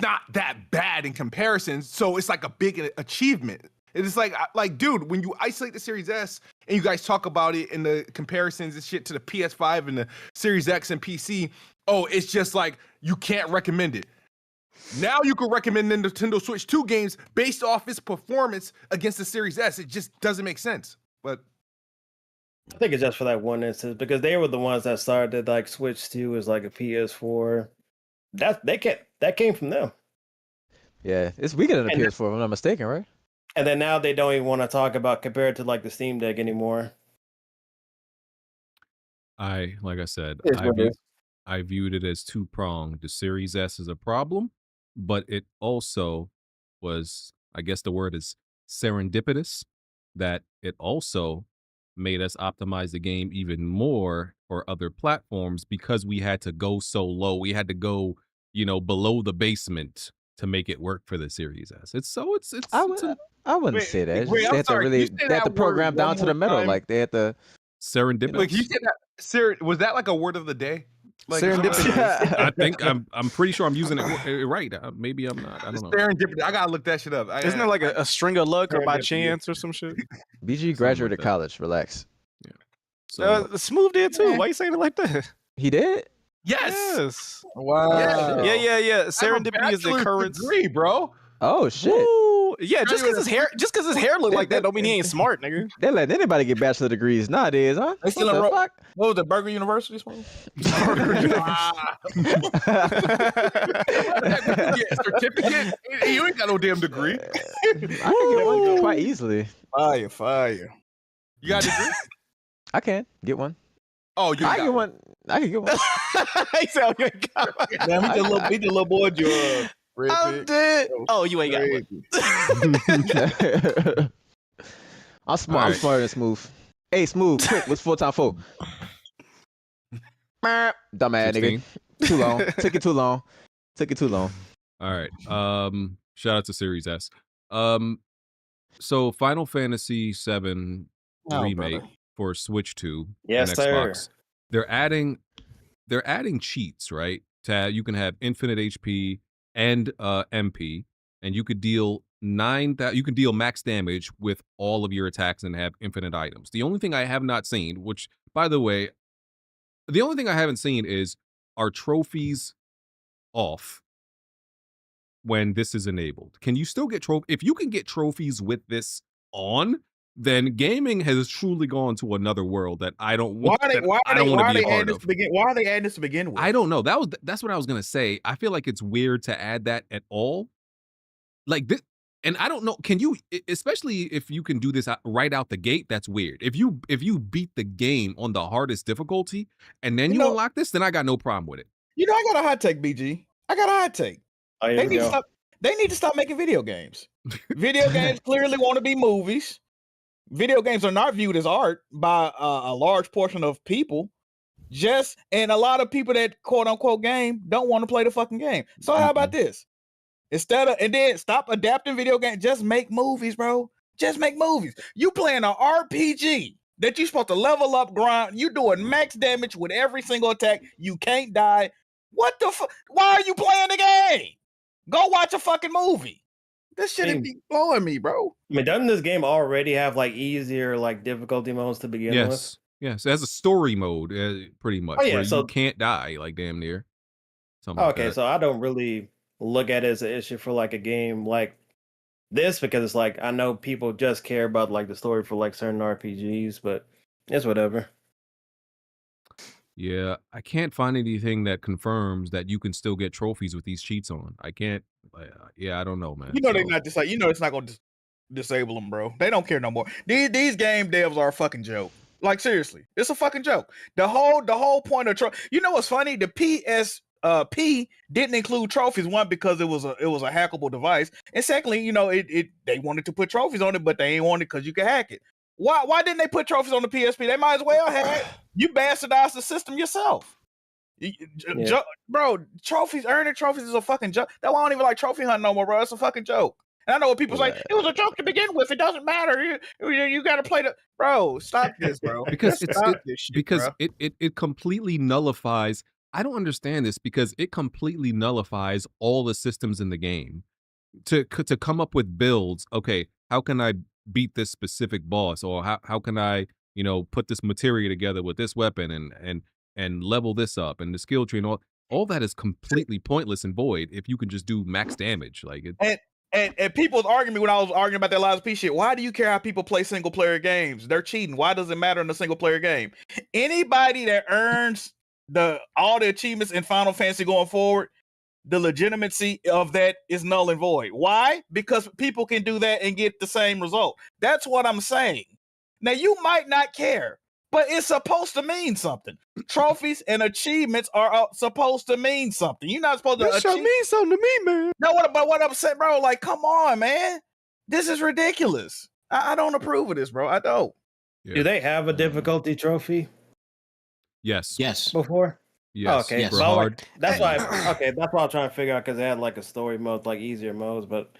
S10: not that bad in comparison. So it's like a big achievement. It's like dude, when you isolate the Series S and you guys talk about it in the comparisons and shit to the PS5 and the Series X and PC, oh, it's just like you can't recommend it. Now you can recommend the Nintendo Switch 2 games based off its performance against the Series S. It just doesn't make sense. But
S9: I think it's just for that one instance because they were the ones that started like Switch 2 as like a PS4. That came from them.
S5: Yeah, it's weaker than the
S9: And-
S5: PS4, if I'm not mistaken, right?
S9: And then now they don't even want to talk about compared to like the Steam Deck anymore.
S1: like I said,
S9: It's what it is.
S1: I viewed it as two-pronged. The Series S is a problem, but it also was, I guess the word is serendipitous, that it also made us optimize the game even more for other platforms because we had to go so low. We had to go, below the basement to make it work for the Series S.
S5: I wouldn't say that.
S10: wait, I'm sorry, can you say
S5: They had to
S10: that
S5: program
S10: word
S5: down
S10: one
S5: to the
S10: more
S5: metal.
S10: time?
S5: Like they had to
S1: serendipitous.
S10: like you said that, was that like a word of the day? Like,
S5: serendipity.
S1: I think I'm pretty sure I'm using it right. Maybe I'm not. I don't know.
S10: Serendipity. I gotta look that shit up.
S6: Isn't there like a string of luck or by
S9: Serendipity.
S6: chance or some shit?
S5: BG graduated
S1: that.
S5: college. Relax.
S1: So
S6: Smooth did too. Why you saying it like that?
S5: He did.
S6: Yes.
S8: Wow.
S6: Yeah. Serendipity is the occurrence.
S10: Degree, bro.
S5: Oh shit.
S6: Woo. Yeah, just because his hair look like that don't mean he ain't smart, nigga.
S5: They let anybody get bachelor degrees nowadays, huh?
S8: They still
S5: What
S8: in
S5: the
S8: ro-
S5: fuck?
S8: What was it, Burger University? Smoke?
S10: Certificate? You ain't got no damn degree.
S5: I can get one quite easily.
S8: Fire.
S10: You got a degree?
S5: I can get one.
S10: Oh, you
S5: I
S10: got
S5: can get one. I can get one.
S6: He said, "Oh, you ain't got one."
S8: Damn, he the little boy Joe.
S6: I'm dead. Oh, you ain't got one.
S5: I'm smart. I'm
S1: Alright.
S5: smarter than Smooth. Hey, Smooth, quick. What's 4 times 4? Dumbass nigga.
S1: 16.
S5: Too long. Took it too long.
S1: All right. Shout out to Series S. So Final Fantasy VII Remake for Switch 2
S9: Yes,
S1: and
S9: sir.
S1: Xbox. They're adding cheats, right? You can have infinite HP and MP, and you could deal you can deal max damage with all of your attacks and have infinite items. The only thing I have not seen, which by the way, the only thing I haven't seen is are trophies off when this is enabled. Can you still get if you can get trophies with this on, then gaming has truly gone to another world that I don't want.
S8: Why
S1: I don't want to be a part
S8: this
S1: of.
S8: to begin? Why are they adding this to begin with?
S1: I don't know. That's what I was gonna say. I feel like it's weird to add that at all. Like this, and I don't know. Can you, especially if you can do this right out the gate? That's weird. If you beat the game on the hardest difficulty and then you unlock this, then I got no problem with it.
S8: I got a hot take, BG. I got a hot take.
S9: Oh, here
S8: They
S9: we
S8: need to
S9: go.
S8: stop. They need to stop making video games. Video games clearly want to be movies. Video games are not viewed as art by a large portion of people. And a lot of people that quote unquote game don't want to play the fucking game. So how about this? And then stop adapting video games. Just make movies, bro. Just make movies. You playing an RPG that you're supposed to level up, grind. You doing max damage with every single attack. You can't die. What the fuck? Why are you playing the game? Go watch a fucking movie. This shit be blowing me, bro.
S9: I mean, doesn't this game already have like easier like difficulty modes to begin with?
S1: Yes, it has a story mode, pretty much.
S9: Oh, yeah,
S1: where
S9: so
S1: you can't die, like damn near. Something
S9: okay,
S1: like that.
S9: so I don't really look at it as an issue for like a game like this because it's like I know people just care about like the story for like certain RPGs, but it's whatever.
S1: Yeah, I can't find anything that confirms that you can still get trophies with these cheats on. I can't. Yeah, I don't know, man.
S8: You know they're not just like it's not going to disable them, bro. They don't care no more. These game devs are a fucking joke. Like seriously, it's a fucking joke. The whole point of you know what's funny? The PSP didn't include trophies. One, because it was a hackable device, and secondly, they wanted to put trophies on it, but they ain't want it because you can hack it. Why didn't they put trophies on the PSP? They might as well have. You bastardized the system yourself. Bro, earning trophies is a fucking joke. That's why I don't even like trophy hunting no more, bro. It's a fucking joke. And I know what people say, it was a joke to begin with. It doesn't matter. You got to play the... Bro, stop this, bro.
S1: Because it completely nullifies... I don't understand this because it completely nullifies all the systems in the game. To come up with builds, okay, how can I beat this specific boss? Or how can I, put this materia together with this weapon and level this up and the skill tree and all that is completely pointless and void if you can just do max damage. Like it.
S8: And people's argument when I was arguing about that Lies P shit, why do you care how people play single player games? They're cheating. Why does it matter in a single player game? Anybody that earns all the achievements in Final Fantasy going forward, the legitimacy of that is null and void. Why? Because people can do that and get the same result. That's what I'm saying. Now you might not care, but it's supposed to mean something. Trophies and achievements are supposed to mean something. You're not supposed to.
S6: That should mean something to me, man.
S8: No, what I'm saying, bro? Like, come on, man. This is ridiculous. I don't approve of this, bro. I don't.
S1: Yeah.
S9: Do they have a difficulty trophy?
S1: Yes.
S9: Before?
S1: Yes.
S9: Oh, okay.
S1: Yes.
S9: So hard. That's why. That's why I'm trying to figure out because they had like a story mode, like easier modes, but.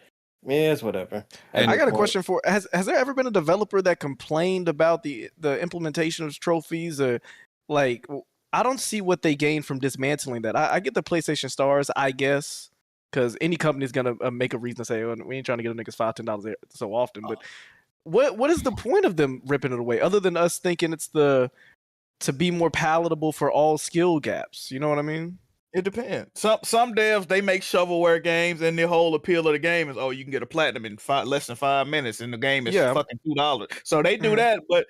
S9: Yeah, it's whatever.
S6: And I got a question for has there ever been a developer that complained about the implementation of trophies or like I don't see what they gain from dismantling that. I get the PlayStation Stars, I guess, because any company's gonna make a reason to say, we ain't trying to get them niggas $5-10 so often. But what is the point of them ripping it away other than us thinking it's to be more palatable for all skill gaps? You know what I mean?
S8: It depends. Some devs, they make shovelware games, and the whole appeal of the game is, you can get a platinum in less than 5 minutes, and the game is fucking $2. So they do that, but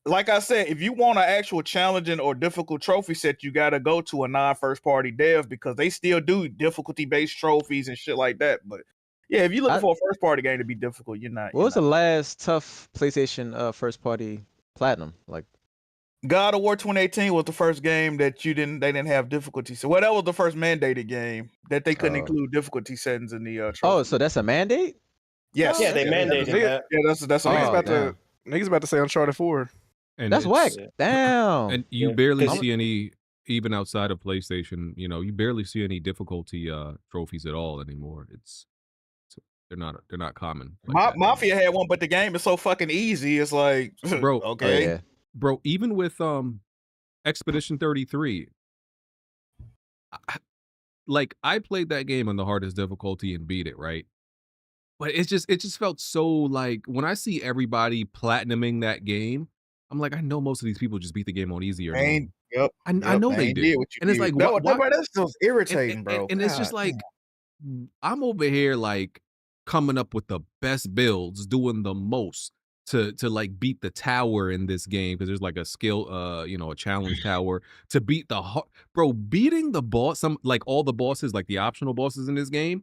S8: like I said, if you want an actual challenging or difficult trophy set, you got to go to a non-first party dev because they still do difficulty-based trophies and shit like that. But yeah, if you're looking for a first party game to be difficult, you're not.
S5: What was the last tough PlayStation first party platinum? Like
S8: God of War 2018 was the first game that they didn't have difficulty. So that was the first mandated game that they couldn't include difficulty settings in the trophy.
S5: Oh, so that's a mandate?
S8: Yes.
S9: Yeah, they mandated that.
S8: Yeah, that's
S6: niggas about to say Uncharted 4.
S1: And
S5: that's whack. Damn.
S1: And you barely see any, even outside of PlayStation, you barely see any difficulty trophies at all anymore. They're not common. Like
S8: Mafia had one, but the game is so fucking easy. It's like,
S1: bro,
S8: okay.
S5: Yeah.
S1: Bro, even with Expedition 33, I played that game on the hardest difficulty and beat it, right? But it just felt so like when I see everybody platinuming that game, I'm like, I know most of these people just beat the game on easier.
S8: Yep.
S1: I know they do. And it's like,
S8: that's just irritating, bro.
S1: And it's just like, I'm over here like coming up with the best builds, doing the most to like beat the tower in this game because there's like a skill, a challenge tower to beat beating the boss. All the bosses, like the optional bosses in this game,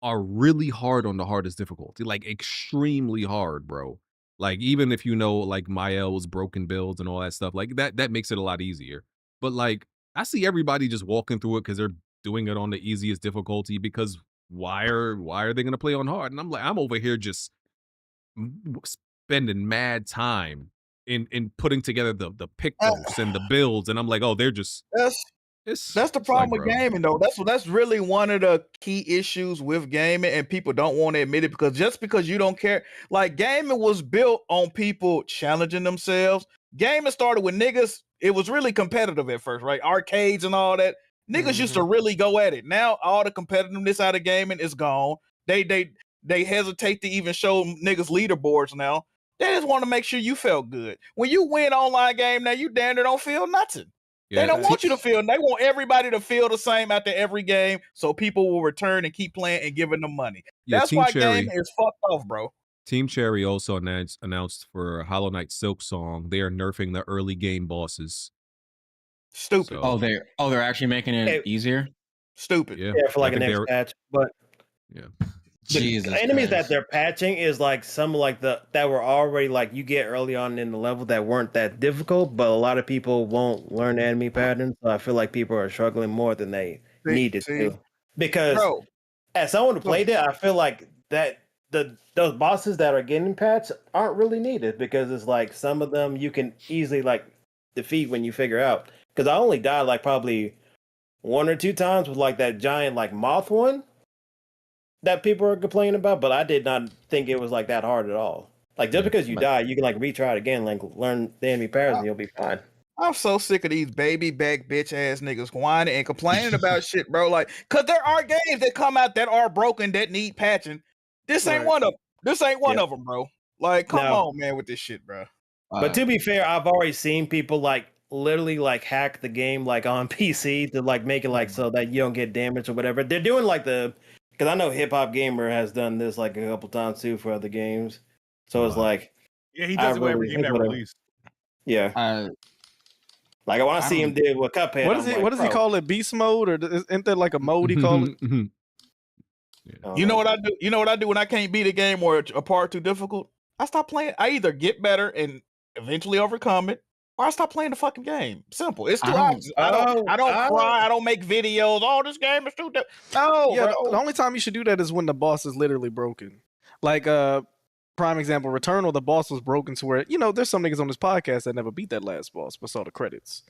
S1: are really hard on the hardest difficulty, like extremely hard, bro. Like even if like Mael's broken builds and all that stuff, like that makes it a lot easier. But like I see everybody just walking through it because they're doing it on the easiest difficulty because why are they gonna play on hard? And I'm like, I'm over here just spending mad time in putting together the pictos and the builds, and I'm like, oh, they're just
S8: That's the problem with gaming, though. That's really one of the key issues with gaming, and people don't want to admit it because just because you don't care, like gaming was built on people challenging themselves. Gaming started with niggas. It was really competitive at first, right? Arcades and all that. Niggas used to really go at it. Now all the competitiveness out of gaming is gone. They hesitate to even show niggas leaderboards now. They just want to make sure you felt good. When you win online game, now you damn near don't feel nothing.
S1: Yeah.
S8: They don't want you to feel. They want everybody to feel the same after every game, so people will return and keep playing and giving them money.
S1: Yeah,
S8: That's
S1: Team
S8: why
S1: Cherry-
S8: gaming is fucked off, bro.
S1: Team Cherry also announced for Hollow Knight Silk Song, they are nerfing the early game bosses.
S8: Stupid.
S1: So,
S7: they're actually making it easier.
S8: Stupid.
S1: yeah,
S9: Yeah, for like
S1: I
S9: a
S1: think
S9: next
S1: they're-
S9: patch. But
S1: yeah.
S7: Jesus
S9: the enemies
S7: Christ.
S9: that they're patching is like some like that were already like you get early on in the level that weren't that difficult, but a lot of people won't learn the enemy patterns. So I feel like people are struggling more than they needed to. Because
S8: Bro.
S9: as someone who played it, I feel like that those bosses that are getting patched aren't really needed because it's like some of them you can easily like defeat when you figure out. Because I only died like probably 1 or 2 times with like that giant like moth one that people are complaining about, but I did not think it was like that hard at all. Like just because you die, you can like retry it again, like learn the enemy patterns, and you'll be fine.
S8: I'm so sick of these baby back bitch ass niggas whining and complaining about shit, bro. Like, cause there are games that come out that are broken that need patching. This ain't one of them. This ain't one of them, bro. Like, come on, man, with this shit, bro.
S9: But to be fair, I've already seen people like literally like hack the game like on PC to like make it like so that you don't get damaged or whatever. They're doing like because I know Hip Hop Gamer has done this like a couple times too for other games. So it's like,
S10: yeah, he does it with every game that released.
S9: Yeah. Like I want to see him do with Cuphead.
S6: What does he call it? Beast mode, or isn't there like a mode he call it?
S8: You know what I do? You know what I do when I can't beat a game or a part too difficult? I stop playing. I either get better and eventually overcome it, or I stop playing the fucking game. Simple. It's too obvious. I don't cry. I don't make videos. Oh, this game is too. No,
S6: Yeah,
S8: bro.
S6: the only time you should do that is when the boss is literally broken. Like prime example, Returnal, the boss was broken to where, there's some niggas on this podcast that never beat that last boss but saw the credits.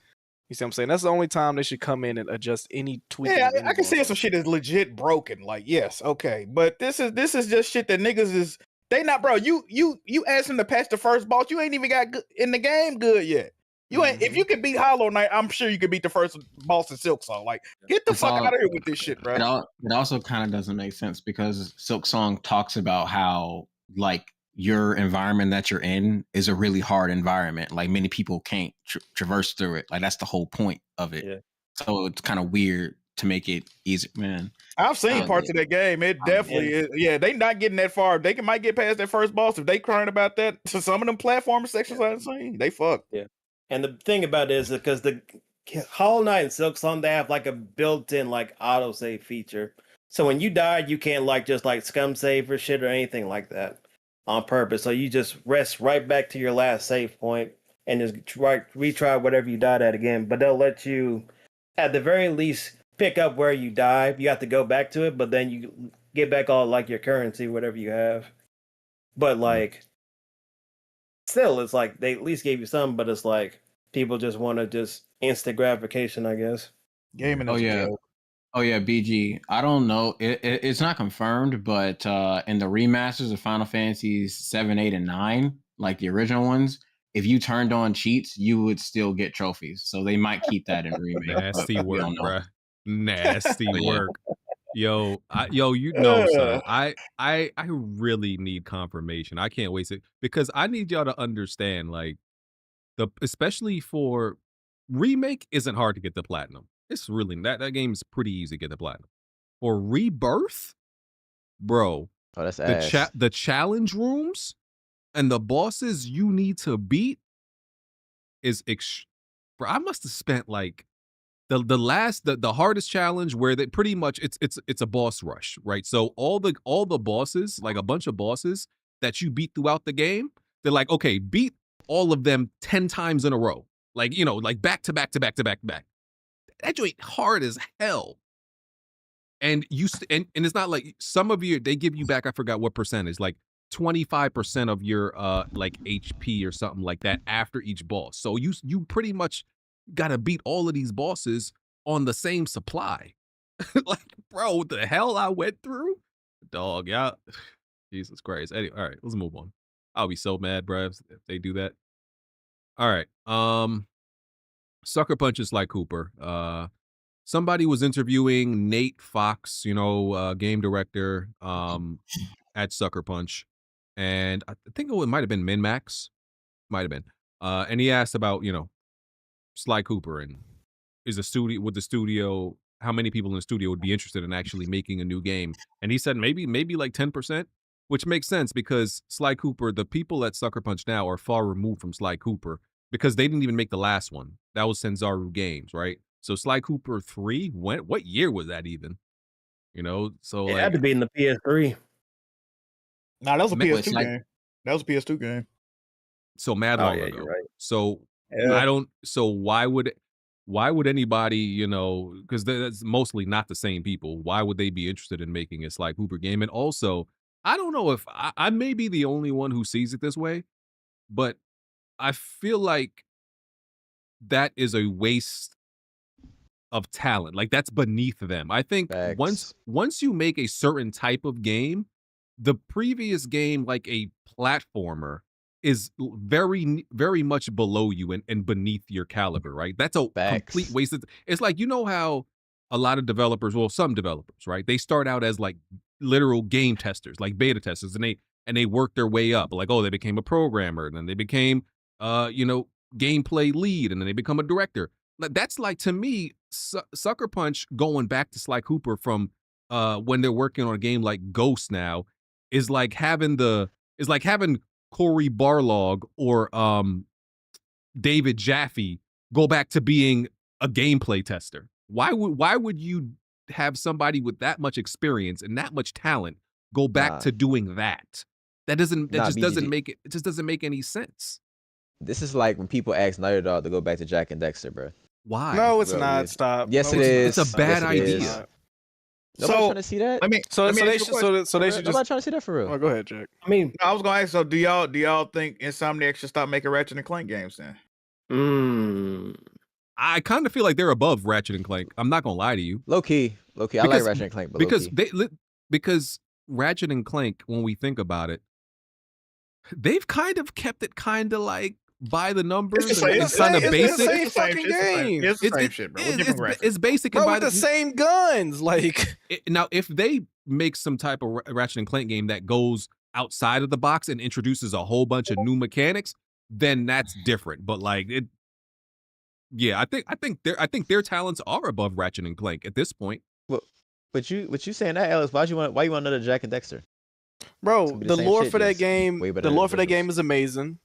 S6: You see what I'm saying? That's the only time they should come in and adjust any tweak.
S8: Yeah, I can see some shit is legit broken. Like, yes, okay, but this is just shit that niggas is. They not, bro. You asked them to patch the first boss. You ain't even got in the game good yet. You ain't. If you can beat Hollow Knight, I'm sure you could beat the first boss in Silk Song. Like, get the fuck out of here with this shit, bro.
S7: It also kind of doesn't make sense because Silk Song talks about how like your environment that you're in is a really hard environment. Like many people can't traverse through it. Like that's the whole point of it.
S9: Yeah.
S7: So it's kind of weird to make it easy, man.
S8: I've seen parts of that game. It definitely is. Yeah, they not getting that far. They might get past that first boss if they crying about that. To some of them platform sections I've seen, they fucked.
S9: Yeah. And the thing about it is because the Hollow Knight and Silk Song, they have like a built-in like autosave feature. So when you die, you can't like just like scum save or shit or anything like that on purpose. So you just rest right back to your last save point and just retry whatever you died at again. But they'll let you, at the very least, pick up where you died. You have to go back to it, but then you get back all like your currency, whatever you have. But like, still, it's like they at least gave you some, but it's like people just want to just instant gratification, I guess.
S8: Gaming.
S7: Oh yeah, BG. I don't know. It's not confirmed, but in the remasters of Final Fantasies 7, 8, and 9, like the original ones, if you turned on cheats, you would still get trophies. So they might keep that in remake.
S1: Nasty work, bruh. Nasty work. Yo, son. I really need confirmation. I can't waste it because I need y'all to understand, like, especially for Remake isn't hard to get the platinum. It's really that game is pretty easy to get the platinum. For Rebirth, bro,
S5: that's
S1: the challenge rooms and the bosses you need to beat is bro, I must have spent like the hardest challenge where they pretty much it's a boss rush, right? So all the bosses, like a bunch of bosses that you beat throughout the game, they're like, okay, beat all of them 10 times in a row. Like, like back to back to back to back to back. That joint hard as hell. And and it's not like some of you, they give you back, I forgot what percentage, like 25% of your like HP or something like that after each boss. So you pretty much gotta beat all of these bosses on the same supply. Like, bro, what the hell I went through? Dog, yeah. Jesus Christ. Anyway, all right, let's move on. I'll be so mad, bro, if they do that. All right. Sucker Punch is like Cooper. Somebody was interviewing Nate Fox, game director, at Sucker Punch, and I think it might have been MinMax, might have been. And he asked about, Sly Cooper and would the studio, how many people in the studio would be interested in actually making a new game? And he said maybe like 10%, which makes sense because Sly Cooper, the people at Sucker Punch now are far removed from Sly Cooper because they didn't even make the last one. That was Senzaru Games, right? So Sly Cooper 3, what year was that even? So
S9: It had to be in the PS3.
S8: Nah, that was a PS2
S7: like-
S8: game. That was a PS2 game.
S1: So mad long ago.
S9: You're right.
S1: So
S8: Yeah.
S1: So why would anybody, because that's mostly not the same people. Why would they be interested in making a Sly Cooper game? And also, I don't know if I may be the only one who sees it this way, but I feel like that is a waste of talent. Like that's beneath them. I think
S5: Facts.
S1: once you make a certain type of game, the previous game, like a platformer, is very, very much below you and beneath your caliber, right? That's a complete
S5: Facts.
S1: waste of, it's like, how a lot of developers, well, some developers, right? They start out as like literal game testers, like beta testers, and they work their way up. Like, oh, they became a programmer, and then they became gameplay lead, and then they become a director. That's like, to me, Sucker Punch, going back to Sly Cooper from when they're working on a game like Ghost now, is like having Corey Barlog or David Jaffe go back to being a gameplay tester. Why would you have somebody with that much experience and that much talent go back to doing that? That just doesn't make any sense.
S5: This is like when people ask Naughty Dog to go back to Jack and Dexter, bro.
S1: Why?
S6: No, it's
S5: Bro,
S6: not.
S5: yeah.
S6: Stop.
S5: Yes,
S6: No,
S5: it
S6: it's
S5: is.
S1: It's a bad
S5: Yes, it is.
S1: idea.
S5: Nobody trying to see that.
S8: I mean,
S6: So
S8: let me
S6: they
S8: ask you a
S6: should.
S8: question.
S6: So they should
S5: Nobody
S6: just.
S5: trying to see that for real.
S6: Oh, go ahead, Jack.
S9: I mean,
S8: I was gonna ask. So, do y'all think Insomniac should stop making Ratchet and Clank games then?
S1: I kind of feel like they're above Ratchet and Clank. I'm not gonna lie to you.
S5: Low key. I like
S1: Because-
S5: Ratchet and Clank, but
S1: because Ratchet and Clank, when we think about it, they've kind of kept it kind of like by the numbers.
S8: It's the same-
S1: and
S8: it's
S1: kind of
S8: the
S1: basic.
S8: same
S6: It's the same
S8: shit, it's the same-
S6: game.
S8: It's the same shit, bro. With different graphics.
S1: It's basic.
S6: Bro,
S1: and
S6: with the same guns, like.
S1: Now, if they make some type of Ratchet and Clank game that goes outside of the box and introduces a whole bunch of new mechanics, then that's different. But like it, yeah, I think their talents are above Ratchet and Clank at this point.
S5: But you saying that, Alex? Why you want another Jack and Dexter?
S6: Bro,
S5: It's gonna be
S6: the
S5: the same
S6: lore
S5: shit,
S6: for that
S5: just
S6: game,
S5: way better
S6: the
S5: than
S6: lore
S5: the
S6: for that game
S5: visuals.
S6: is amazing.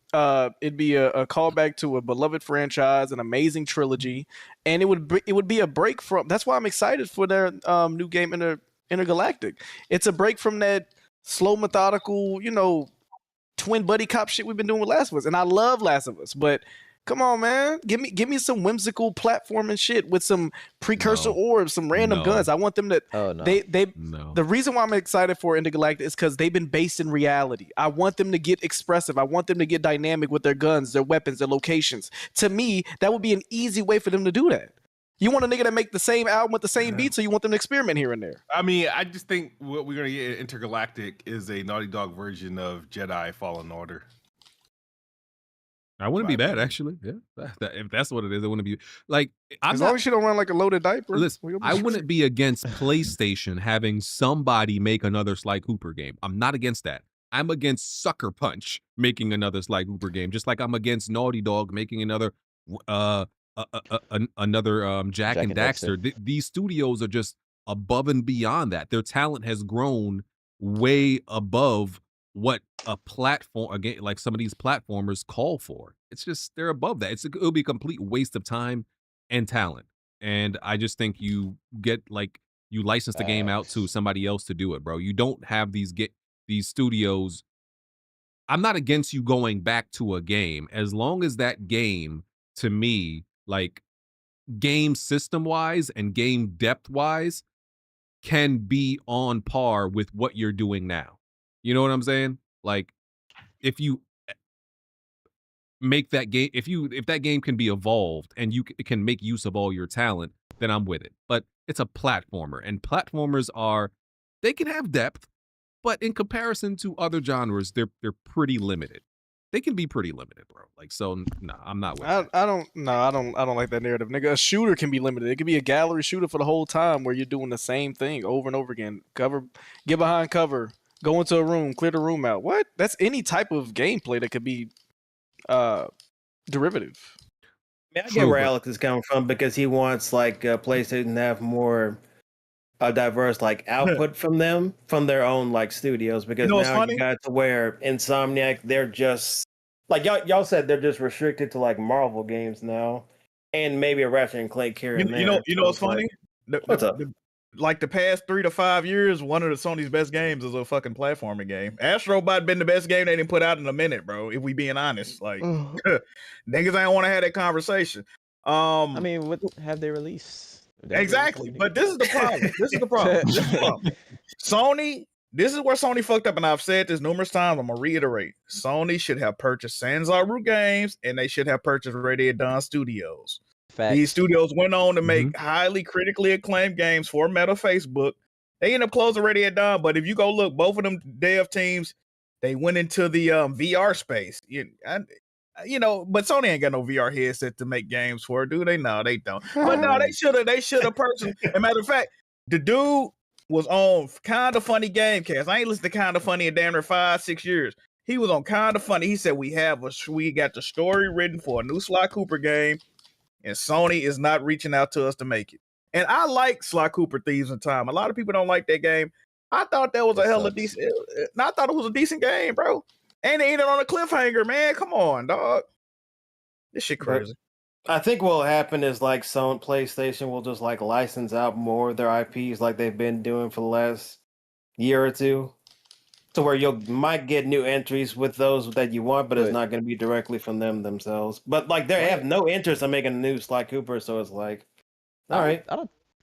S6: It'd be a callback to a beloved franchise, an amazing trilogy, and it would be a break from. That's why I'm excited for their new game, Intergalactic. It's a break from that slow, methodical, twin buddy cop shit we've been doing with Last of Us, and I love Last of Us, but. Come on, man. Give me some whimsical platforming shit with some precursor
S1: No.
S6: orbs, some random
S1: No.
S6: guns. I want them to.
S5: Oh no.
S1: No.
S6: The reason why I'm excited for Intergalactic is because they've been based in reality. I want them to get expressive. I want them to get dynamic with their guns, their weapons, their locations. To me, that would be an easy way for them to do that. You want a nigga to make the same album with the same beats, so you want them to experiment here and there.
S10: I mean, I just think what we're gonna get in Intergalactic is a Naughty Dog version of Jedi Fallen Order.
S1: I wouldn't be bad, actually. Yeah, if that's what it is, it wouldn't be like.
S6: As long as you don't run like a loaded diaper.
S1: Listen, I wouldn't be against PlayStation having somebody make another Sly Cooper game. I'm not against that. I'm against Sucker Punch making another Sly Cooper game, just like I'm against Naughty Dog making another Jack and Daxter. These studios are just above and beyond that. Their talent has grown way above what a platform, again, like some of these platformers call for. It's just, they're above that. It'll be a complete waste of time and talent. And I just think you license the game out to somebody else to do it, bro. You don't have these studios. I'm not against you going back to a game as long as that game, to me, like game system wise and game depth wise, can be on par with what you're doing now. You know what I'm saying? Like, if you make that game, if that game can be evolved and you can make use of all your talent, then I'm with it. But it's a platformer, and platformers they can have depth, but in comparison to other genres, they're pretty limited. They can be pretty limited, bro. Like, so no, I'm not with that.
S6: I don't like that narrative, nigga. A shooter can be limited. It can be a gallery shooter for the whole time where you're doing the same thing over and over again. Cover, get behind cover, go into a room, clear the room out. What? That's any type of gameplay that could be derivative.
S9: I get where Alex is coming from because he wants like PlayStation to have more diverse like output from their own like studios, because now you got to where Insomniac, they're just like y'all said, they're just restricted to like Marvel games now, and maybe a Ratchet and Clank here and there.
S8: You know what's funny?
S9: What's up?
S8: Like the past 3 to 5 years, one of the Sony's best games is a fucking platforming game. Astro Bot been the best game they didn't put out in a minute, bro. If we being honest, like niggas ain't want to have that conversation.
S5: I mean, what have they released?
S8: Exactly, but this is the problem. This is the problem. Sony, this is where Sony fucked up, and I've said this numerous times. I'm gonna reiterate: Sony should have purchased Sanzaru Games, and they should have purchased Red Dead Dawn Studios.
S5: Facts.
S8: These studios went on to make highly critically acclaimed games for Meta Facebook. They ended up closing Red Dead Dawn, but if you go look, both of them dev teams, they went into the VR space. But Sony ain't got no VR headset to make games for, do they? No, they don't. But no, they should have purchased. As a matter of fact, the dude was on Kind of Funny Gamecast. I ain't listened to Kind of Funny in damn near 5-6 years. He was on Kind of Funny. He said we got the story written for a new Sly Cooper game, and Sony is not reaching out to us to make it. And I like Sly Cooper Thieves in Time. A lot of people don't like that game. I thought that was a decent. I thought it was a decent game, bro. And they ended on a cliffhanger, man. Come on, dog. This shit crazy.
S9: I think what will happen is like PlayStation will just like license out more of their IPs like they've been doing for the last year or two, to where you might get new entries with those that you want, but it's not going to be directly from them themselves. But like they have no interest in making a new Sly Cooper, so it's like, all right.
S5: I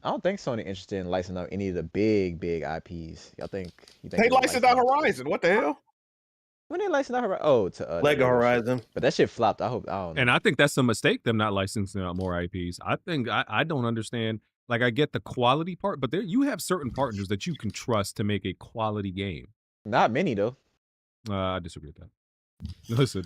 S5: don't think Sony interested in licensing out any of the big IPs. Y'all think?
S8: They licensed out Horizon. What the hell?
S5: When they licensed out Horizon? To
S9: Lego Horizon.
S5: But that shit flopped. I don't know.
S1: And I think that's a mistake, them not licensing out more IPs. I think I don't understand. Like, I get the quality part, but you have certain partners that you can trust to make a quality game.
S5: Not many though.
S1: I disagree with that. Listen,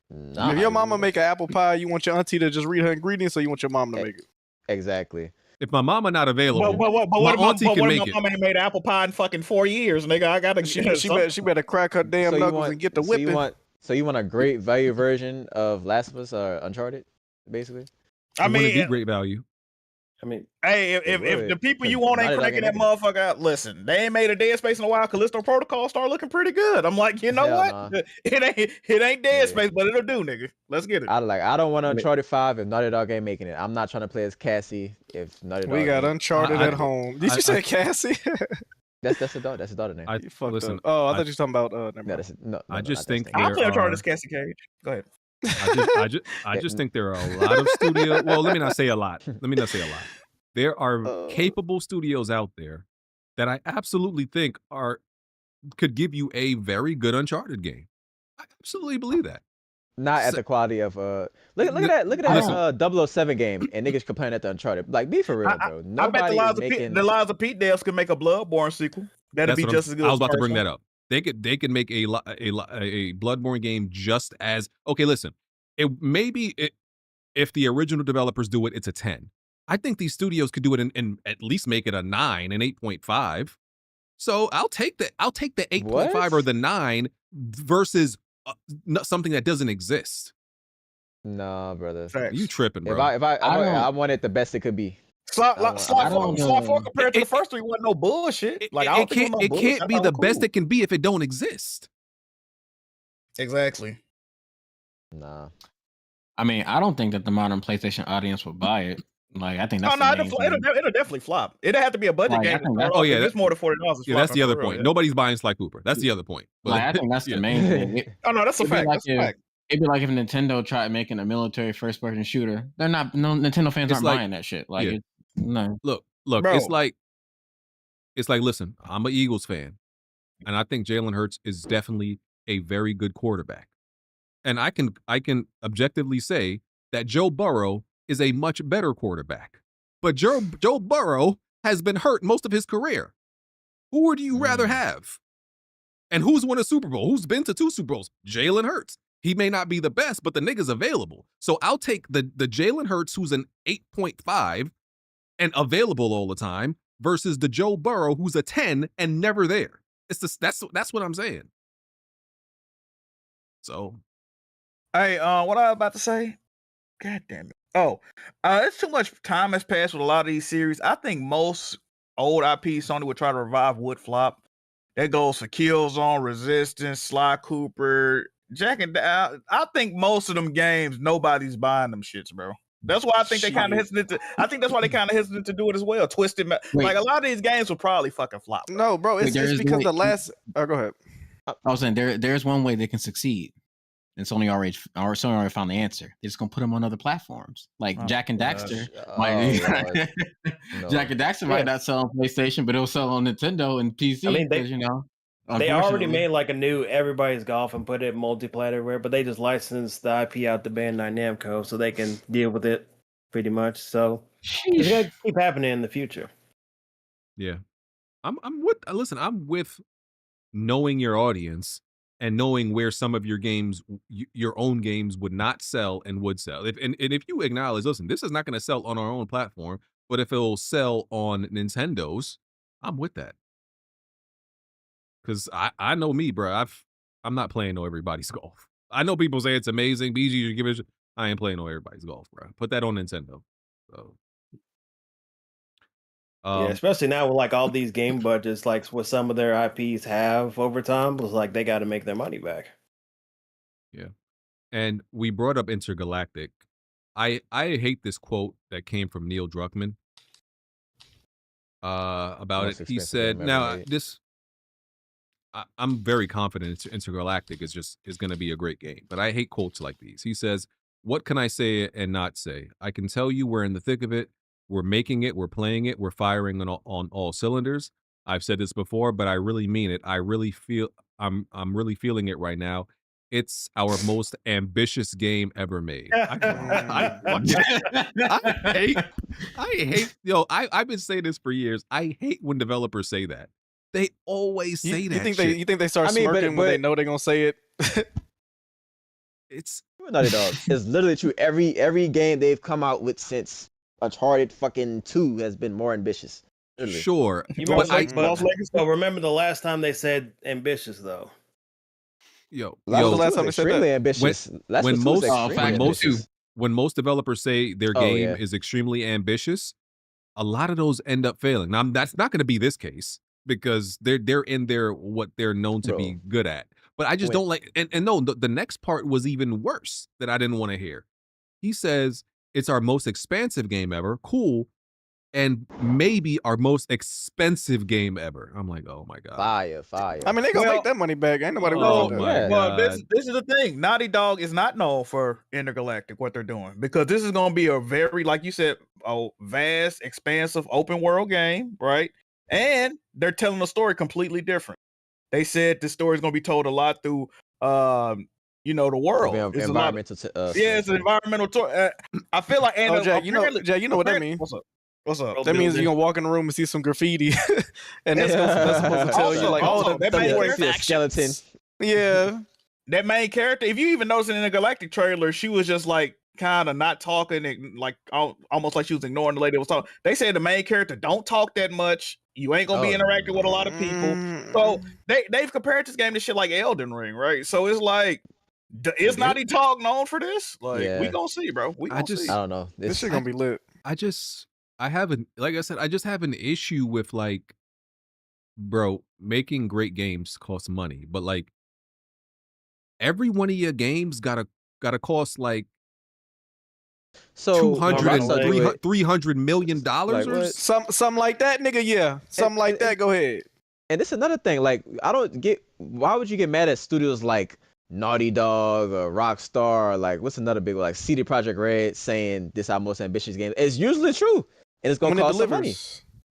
S6: if your mama make an apple pie, you want your auntie to just read her ingredients, or you want your mom to make it?
S5: Exactly.
S1: If my mama not available,
S8: but
S1: my auntie can make
S8: it. My mama ain't made apple pie in fucking 4 years, nigga. I gotta.
S6: She better crack her damn knuckles and get the whipping.
S5: So you want a great value version of Last of Us or Uncharted, basically?
S8: I mean,
S1: it'd be great value.
S9: I mean,
S8: hey, if the people you want ain't cranking that motherfucker out, listen, they ain't made a Dead Space in a while. Callisto Protocol start looking pretty good. I'm like, you know what? Nah. It ain't Dead Space, but it'll do, nigga. Let's get it.
S5: I don't want Uncharted 5 if Naughty Dog ain't making it. I'm not trying to play as Cassie if Naughty Dog.
S6: We got Uncharted at home. Did you say Cassie?
S5: That's the daughter. That's the daughter name.
S1: Listen.
S6: Oh, I thought you were talking about.
S5: No,
S1: I just think
S8: I'll play Uncharted as Cassie Cage. Go ahead.
S1: I just think there are a lot of studios. Well, let me not say a lot. There are capable studios out there that I absolutely think could give you a very good Uncharted game. I absolutely believe that.
S5: Not at the quality of look at that 007 game, and niggas complaining at the Uncharted. Like, be for real, bro.
S8: I bet the Lies of Pete devs could make a Bloodborne sequel. That'd be just as good.
S1: I was about to bring that up. They could make a Bloodborne game just as okay. Listen, if the original developers do it, it's a 10. I think these studios could do it and at least make it a 9, an 8.5. So I'll take the 8.5 or the 9 versus something that doesn't exist.
S5: Nah, brother.
S1: You tripping, bro?
S5: If I want it the best it could be.
S8: Slot 4 compared to the first 3 wasn't no bullshit. Like,
S1: it can't be the best it can be if it don't exist.
S8: Exactly.
S5: Nah.
S7: I mean, I don't think that the modern PlayStation audience would buy it. Like, I think that's
S8: it'll definitely flop. It'll have to be a budget game. It's more than $40.
S1: Yeah, that's the other point. Nobody's buying Sly Cooper. That's the other point. But
S7: I think that's the main thing.
S8: That's a fact.
S7: It'd be like if Nintendo tried making a military first-person shooter. No Nintendo fans aren't buying that shit. Like, no.
S1: Look, bro, it's like It's like, listen, I'm an Eagles fan, and I think Jalen Hurts is definitely a very good quarterback. And I can objectively say that Joe Burrow is a much better quarterback. But Joe Burrow has been hurt most of his career. Who would you rather have? And who's won a Super Bowl? Who's been to 2 Super Bowls? Jalen Hurts. He may not be the best, but the nigga's available. So I'll take the Jalen Hurts, who's an 8.5 and available all the time, versus the Joe Burrow, who's a 10 and never there. It's just, that's what I'm saying. So,
S8: hey, what I was about to say? God damn it! Oh, it's too much time has passed with a lot of these series. I think most old IP Sony would try to revive would flop. That goes for Killzone, Resistance, Sly Cooper, Jack and I think most of them games nobody's buying them shits, bro. That's why I think they kind of hesitant to. I think that's why they kind of hesitant to do it as well. Twisted, like a lot of these games will probably fucking flop. Bro.
S6: No, bro, it's because the last. Oh, go ahead.
S7: I was saying there's one way they can succeed. And Sony already found the answer. They're just gonna put them on other platforms, like Jack and Daxter. Jack and Daxter might not sell on PlayStation, but it'll sell on Nintendo and PC. I mean,
S9: they already made like a new Everybody's Golf and put it multi-platter everywhere, but they just licensed the IP out to Bandai Namco so they can deal with it pretty much. So it's gonna keep happening in the future.
S1: Yeah, I'm with knowing your audience and knowing where some of your games, your own games, would not sell and would sell. If you acknowledge, listen, this is not going to sell on our own platform, but if it'll sell on Nintendo's, I'm with that. Because I know me, bro. I'm not playing no Everybody's Golf. I know people say it's amazing. BG, you give it. I ain't playing no Everybody's Golf, bro. Put that on Nintendo. So.
S9: Yeah, especially now with like all these game budgets, like what some of their IPs have over time, was like they got to make their money back.
S1: Yeah, and we brought up Intergalactic. I hate this quote that came from Neil Druckmann about it. He said, "Now this, I'm very confident Intergalactic is going to be a great game, but I hate quotes like these." He says, "What can I say and not say? I can tell you we're in the thick of it. We're making it, we're playing it, we're firing on all cylinders. I've said this before, but I really mean it. I really feel I'm really feeling it right now. It's our most ambitious game ever made." I hate, I've been saying this for years. I hate when developers say that. They always say that.
S6: You think they start smirking when they know they're gonna say it?
S1: It's
S5: Naughty Dog. It's literally true. Every game they've come out with since Uncharted fucking 2 has been more ambitious. Literally.
S1: Sure.
S9: So remember the last time they said ambitious though?
S5: The last time they said that? Ambitious.
S1: When most developers say their game is extremely ambitious, a lot of those end up failing. Now that's not going to be this case because they're in their what they're known to be good at. But I just don't like and no, the next part was even worse that I didn't want to hear. He says it's our most expansive game ever. Cool. And maybe our most expensive game ever. I'm like, oh my God.
S5: Fire.
S6: I mean, they gonna make that money back. Ain't nobody
S1: worried about that.
S8: Well, this is the thing. Naughty Dog is not known for Intergalactic, what they're doing. Because this is gonna be a very, like you said, a vast, expansive, open world game, right? And they're telling a story completely different. They said the story is gonna be told a lot through the world. It's
S5: environmental.
S8: It's an environmental tour. I feel like
S6: Jack, you know what that means?
S8: What's up?
S6: That means you're gonna walk in the room and see some graffiti, and that's supposed to tell you like,
S8: that main
S5: skeleton.
S6: Yeah,
S8: that main character. If you even notice in the Galactic trailer, she was just like kind of not talking, and like almost like she was ignoring the lady that was talking. They said the main character don't talk that much. You ain't gonna be interacting with a lot of people. So they've compared this game to shit like Elden Ring, right? So it's like. Is Naughty Dog known for this? Like we gonna see, bro. I
S5: don't know.
S6: This shit gonna be lit.
S1: I have I just have an issue with like, bro, making great games costs money, but like every one of your games gotta cost like $200-300 million or
S6: something like that, nigga. Yeah, something like that. Go ahead.
S5: And this is another thing. Like, I don't get why would you get mad at studios like Naughty Dog or Rockstar, or like what's another big one, like CD Projekt Red saying this our most ambitious game? It's usually true, and it's gonna cost some money.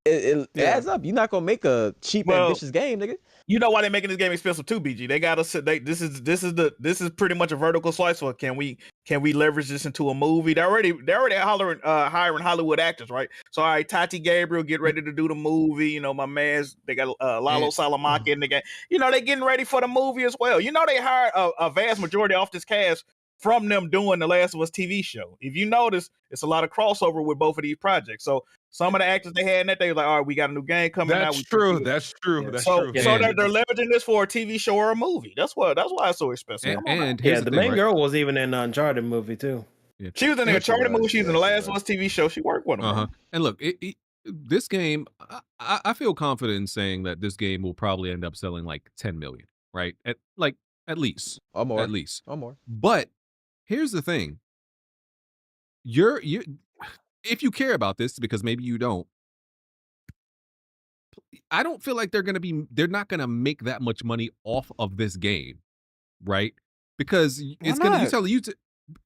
S5: it adds up. You're not gonna make a cheap, ambitious game, nigga.
S8: You know why they're making this game expensive too, BG? They gotta sit. This is pretty much a vertical slice. For can we leverage this into a movie? They're already hiring Hollywood actors, right? So all right, Tati Gabriel get ready to do the movie. You know, my man's they got Lalo Salamanca in the game. You know, they getting ready for the movie as well. You know, they hired a vast majority off this cast from them doing the Last of Us TV show. If you notice, it's a lot of crossover with both of these projects. So some of the actors they had in that, they were like, all right, we got a new game coming out.
S10: That's true. That's true.
S8: So they're leveraging this for a TV show or a movie. That's why it's so expensive.
S1: And
S9: the main girl was even in the Uncharted movie too.
S1: Yeah.
S8: She was in the Uncharted movie. She was in the Last of Us TV show. She worked with them.
S1: And look, this game, I feel confident in saying that this game will probably end up selling like 10 million, right? At least
S5: or more.
S1: At least
S5: or more.
S1: But here's the thing: you if you care about this, because maybe you don't, I don't feel like they're not gonna make that much money off of this game, right? Because it's gonna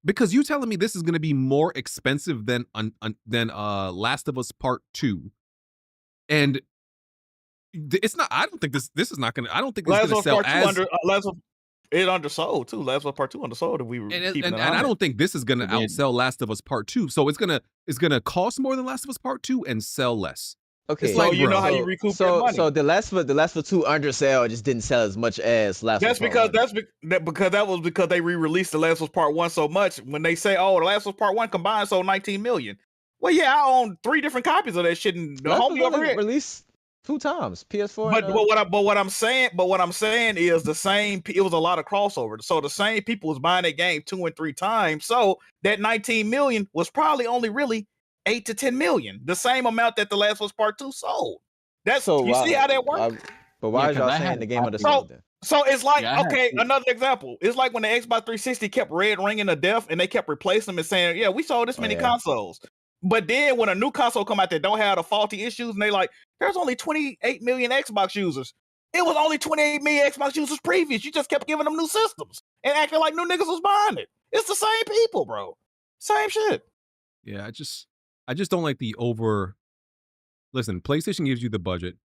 S1: because you telling me this is gonna be more expensive than Last of Us Part 2, and it's not. I don't think this is not gonna. I don't think it's gonna sell as.
S8: It undersold too. Last of Us Part 2 undersold. If we were
S1: and I don't think this is gonna outsell Last of Us Part 2. So it's gonna cost more than Last of Us Part 2 and sell less.
S5: Okay,
S8: so you know how you recoup your money.
S5: So the Last of Us 2 undersell just didn't sell as much as Last of Us Part 1.
S8: Because they re-released the Last of Us Part 1 so much. When they say, oh, the Last of Us Part 1 combined sold 19 million. Well, yeah, I own 3 different copies of that shit, and the homie over here
S5: released 2 times, PS4.
S8: But what I'm saying is the same. It was a lot of crossover. So the same people was buying that game 2 and 3 times. So that 19 million was probably only really 8 to 10 million, the same amount that the Last of Us Part 2 sold. That's so you see how that works.
S5: But why is y'all saying the game undersold then?
S8: So it's like, another example. It's like when the Xbox 360 kept red ringing to death, and they kept replacing them and saying, "Yeah, we sold this many consoles." But then when a new console come out that don't have the faulty issues, and they like, there's only 28 million Xbox users. It was only 28 million Xbox users previous. You just kept giving them new systems and acting like new niggas was buying it. It's the same people, bro. Same shit.
S1: Yeah, I just don't like the over. Listen, PlayStation gives you the budget,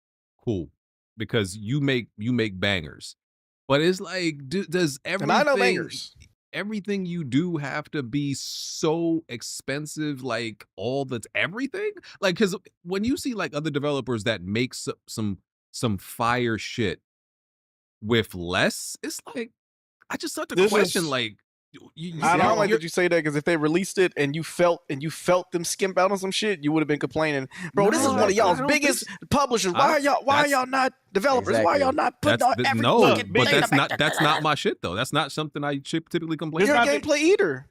S1: cool, because you make bangers. But it's like, does everything? And I know bangers. Everything you do have to be so expensive, like everything? Like, because when you see like other developers that make some fire shit with less, it's like, I just start to question, like,
S6: I don't like that you say that, because if they released it and you felt them skimp out on some shit, you would have been complaining, bro. This is one of y'all's biggest publishers. Why are y'all not developers?
S5: Exactly.
S6: Why are y'all not putting on every fucking
S1: but that's not my shit though. That's not something I typically complain
S6: You're
S1: about.
S6: a gameplay eater.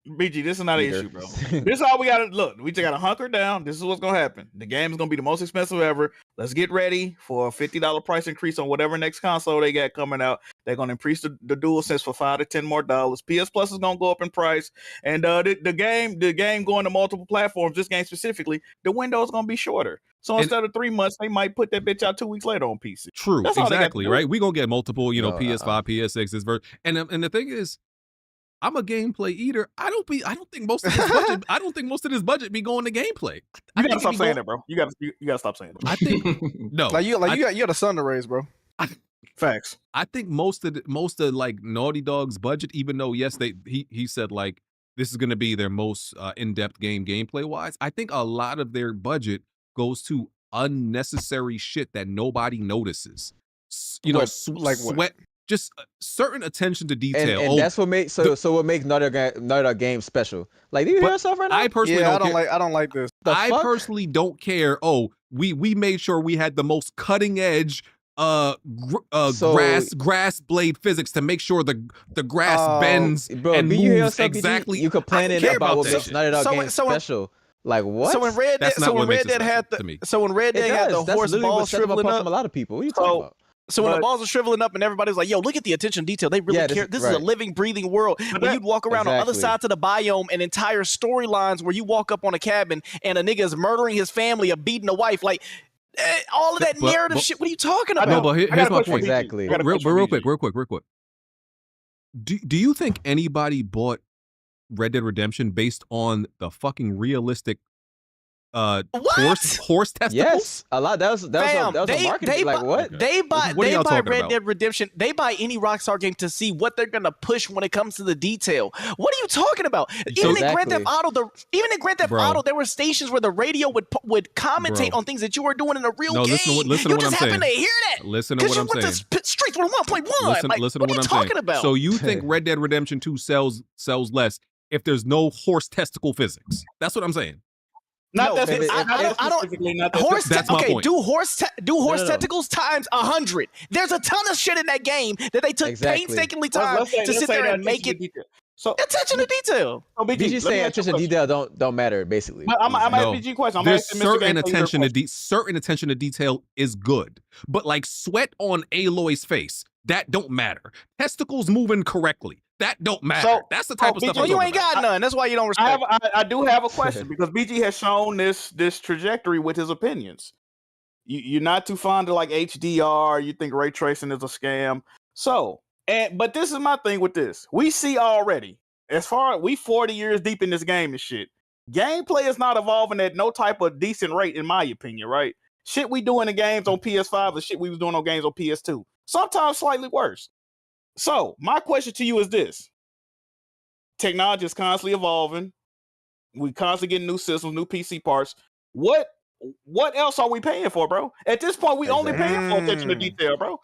S8: BG, this is not an issue, bro. This is all we gotta look. We just gotta hunker down. This is what's gonna happen. The game is gonna be the most expensive ever. Let's get ready for a $50 price increase on whatever next console they got coming out. They're gonna increase the DualSense for $5 to $10 more. PS Plus is gonna go up in price, and the game going to multiple platforms. This game specifically, the window is gonna be shorter. So instead of 3 months, they might put that bitch out 2 weeks later on PC.
S1: True, exactly, right? We gonna get multiple, PS5, PS6, and the thing is, I'm a gameplay eater. I don't think most of this budget. I don't think most of this budget be going to gameplay.
S8: You gotta stop saying that, bro. You gotta stop saying that.
S1: I think no.
S6: You got a son to raise, bro.
S8: Facts.
S1: I think most of like Naughty Dog's budget, even though yes, he said like this is gonna be their most in-depth gameplay wise. I think a lot of their budget goes to unnecessary shit that nobody notices. Sweat. Just certain attention to detail,
S5: and that's what makes what makes Naughty Dog games special. Like, do you hear yourself right now?
S1: I personally
S6: I don't like this.
S1: Personally don't care. Oh, we made sure we had the most cutting edge grass blade physics to make sure the grass bends and moves exactly.
S5: You complaining about what makes Naughty Dog games special. Like what?
S6: So when Red Dead had the horse balls shriveling up
S5: from a lot of people. What are you talking about?
S6: So when the balls are shriveling up and everybody's like, yo, look at the attention to detail. They really care. This is a living, breathing world. When you'd walk around on other sides of the biome and entire storylines where you walk up on a cabin and a nigga is murdering his family or beating a wife, like all of that narrative shit. What are you talking about?
S1: No, but here's my point.
S5: Exactly.
S1: Real quick. Do you think anybody bought Red Dead Redemption based on the fucking realistic horse testicles?
S5: Yes, a lot. That was a marketing. Like what?
S3: They buy
S1: What are y'all talking
S3: Red
S1: about?
S3: Dead Redemption. They buy any Rockstar game to see what they're gonna push when it comes to the detail. What are you talking about? Even in Grand Theft Auto, there were stations where the radio would commentate on things that you were doing in a real game.
S1: Listen
S3: you
S1: to what
S3: just
S1: I'm
S3: happened
S1: saying.
S3: to hear that.
S1: Listen to what I'm saying.
S3: Streets with 1.1.
S1: Listen
S3: What
S1: to
S3: are
S1: what
S3: you
S1: I'm
S3: talking
S1: saying.
S3: about?
S1: So you think Red Dead Redemption 2 sells less if there's no horse testicle physics? That's what I'm saying.
S8: Not
S3: No,
S8: that
S3: I
S8: specifically. Not that
S3: horse.
S1: That's my point.
S3: Do horse testicles times 100. There's a ton of shit in that game that they took painstakingly time to sit there and make it.
S8: So
S3: attention to detail.
S8: So
S5: BG say attention to detail don't matter basically.
S8: I'm asking BG question.
S1: There's certain attention to detail is good, but like sweat on Aloy's face, that don't matter. Testicles moving correctly, that don't matter.
S8: So-
S1: That's the type of stuff.
S3: So you ain't got none. That's why you don't respect.
S8: I do have a question because BG has shown this trajectory with his opinions. You're not too fond of like HDR. You think ray tracing is a scam. So, but this is my thing with this. We see already, as far as we 40 years deep in this game and shit, gameplay is not evolving at no type of decent rate, in my opinion, right? Shit we do in the games on PS5 is shit we was doing on games on PS2. Sometimes slightly worse. So, my question to you is this. Technology is constantly evolving. We constantly getting new systems, new PC parts. What else are we paying for, bro? At this point, we only paying for attention to detail, bro.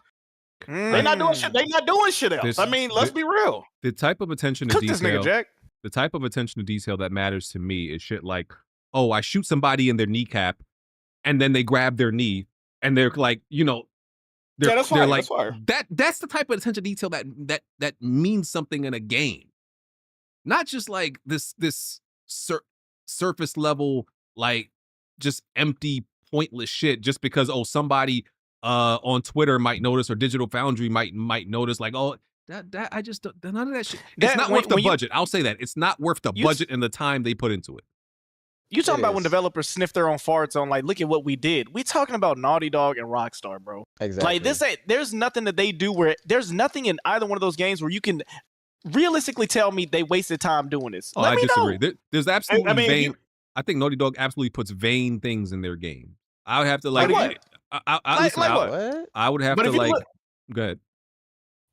S8: They're not doing shit. They're not doing shit else. Let's be real.
S1: The type of attention to
S3: Cook this
S1: detail.
S3: nigga, Jack.
S1: The type of attention to detail that matters to me is shit like, oh, I shoot somebody in their kneecap, and then they grab their knee, and they're like,
S8: that's
S1: they're
S8: fire.
S1: like
S8: That's fire.
S1: that's the type of attention to detail that means something in a game, not just like this surface level, like just empty, pointless shit. Just because somebody on Twitter might notice or Digital Foundry might notice, like, that I just none of that shit. It's not worth the budget. I'll say that it's not worth the budget and the time they put into it.
S3: You talking about when developers sniff their own farts on, like, look at what we did. We talking about Naughty Dog and Rockstar, bro.
S5: Exactly.
S3: Like, there's nothing that they do where there's nothing in either one of those games where you can realistically tell me they wasted time doing this.
S1: I disagree.
S3: Know.
S1: There's absolutely vain. I think Naughty Dog absolutely puts vain things in their game. I would have to like.
S3: Like
S5: what?
S1: I would have to like. Go ahead.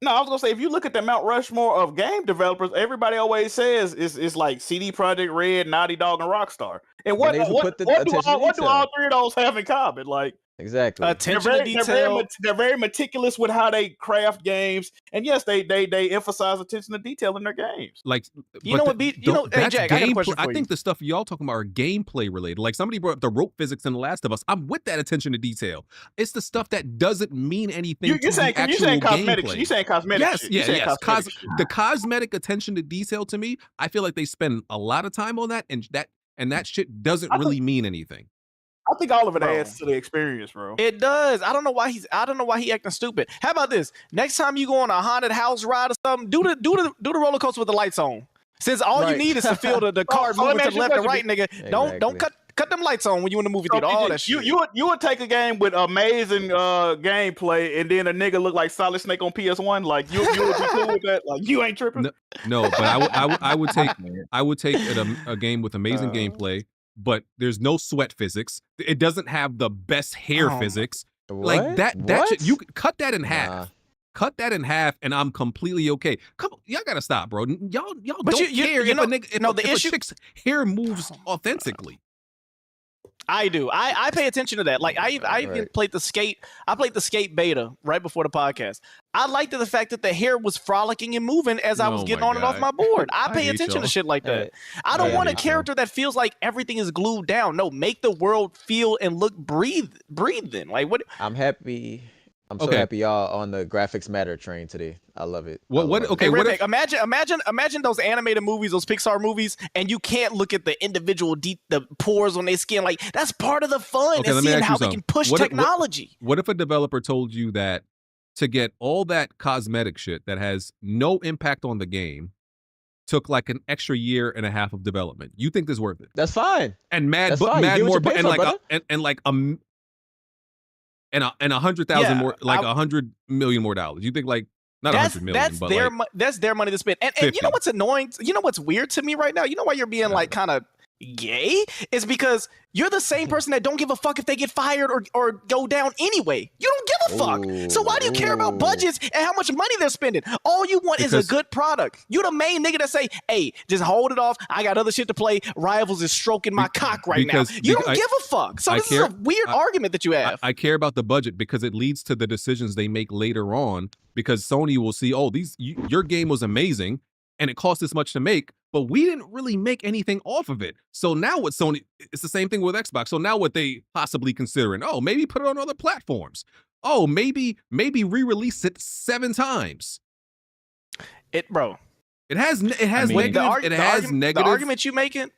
S8: No, I was gonna say, if you look at the Mount Rushmore of game developers, everybody always says it's like CD Projekt Red, Naughty Dog, and Rockstar. And what do all three of those have in common? Like,
S5: exactly.
S3: Attention to detail.
S8: They're very meticulous with how they craft games, and yes, they emphasize attention to detail in their games.
S1: Like,
S3: hey, Jack, I got a question for you.
S1: I think the stuff y'all talking about are gameplay related. Like somebody brought up the rope physics in The Last of Us. I'm with that attention to detail. It's the stuff that doesn't mean anything.
S8: You're saying cosmetic.
S1: Gameplay.
S8: You're saying cosmetic.
S1: Yes,
S8: yes.
S1: The cosmetic attention to detail to me, I feel like they spend a lot of time on that, and that shit doesn't really mean anything.
S8: I think all of it adds to the experience, bro.
S3: It does. I don't know why he acting stupid. How about this? Next time you go on a haunted house ride or something, do the roller coaster with the lights on. Since all you need is to feel the car moving to the left and right, nigga.
S5: Exactly.
S3: Don't cut them lights on when you in the movie theater. All that shit.
S8: You would take a game with amazing gameplay and then a nigga look like Solid Snake on PS1. Like you would be cool with that. Like you ain't tripping.
S1: No, but I would take a game with amazing gameplay, but there's no sweat physics. It doesn't have the best hair physics. Like that shit, you cut that in half. Cut that in half, and I'm completely okay. Come on, y'all gotta stop, bro. Y'all
S3: but
S1: don't care if a chick's hair moves authentically.
S3: I do. I pay attention to that. Like I even played the skate. I played the skate beta right before the podcast. I liked the fact that the hair was frolicking and moving as I was getting on and off my board. I pay attention to shit like that. I don't want a character that feels like everything is glued down. No, make the world feel and look breathing. Like what?
S5: I'm happy. I'm so happy y'all on the graphics matter train today. I love it.
S3: Imagine those animated movies, those Pixar movies, and you can't look at the individual the pores on their skin. Like that's part of the fun. And seeing how they can push technology.
S1: What if a developer told you that to get all that cosmetic shit that has no impact on the game took like an extra year and a half of development? You think this is worth it?
S5: That's fine.
S1: And mad more, and like and 100,000 more, like 100 million more dollars. You think like not 100 million, but
S3: that's their money to spend. And you know what's annoying? You know what's weird to me right now? You know why you're being like kind of
S6: gay is because you're the same person that don't give a fuck if they get fired or go down anyway. You don't give a fuck. So why do you care about budgets and how much money they're spending? All you want is a good product. You the main nigga that say, hey, just hold it off. I got other shit to play. Rivals is stroking my cock right now. You don't give a fuck. So this is a weird argument that you have.
S1: I care about the budget because it leads to the decisions they make later on, because Sony will see, oh, your game was amazing and it cost this much to make, but we didn't really make anything off of it. So now what Sony, it's the same thing with Xbox. So now what they possibly considering, oh, maybe put it on other platforms. Oh, maybe re-release it 7 times. It has negative.
S6: The argument you making,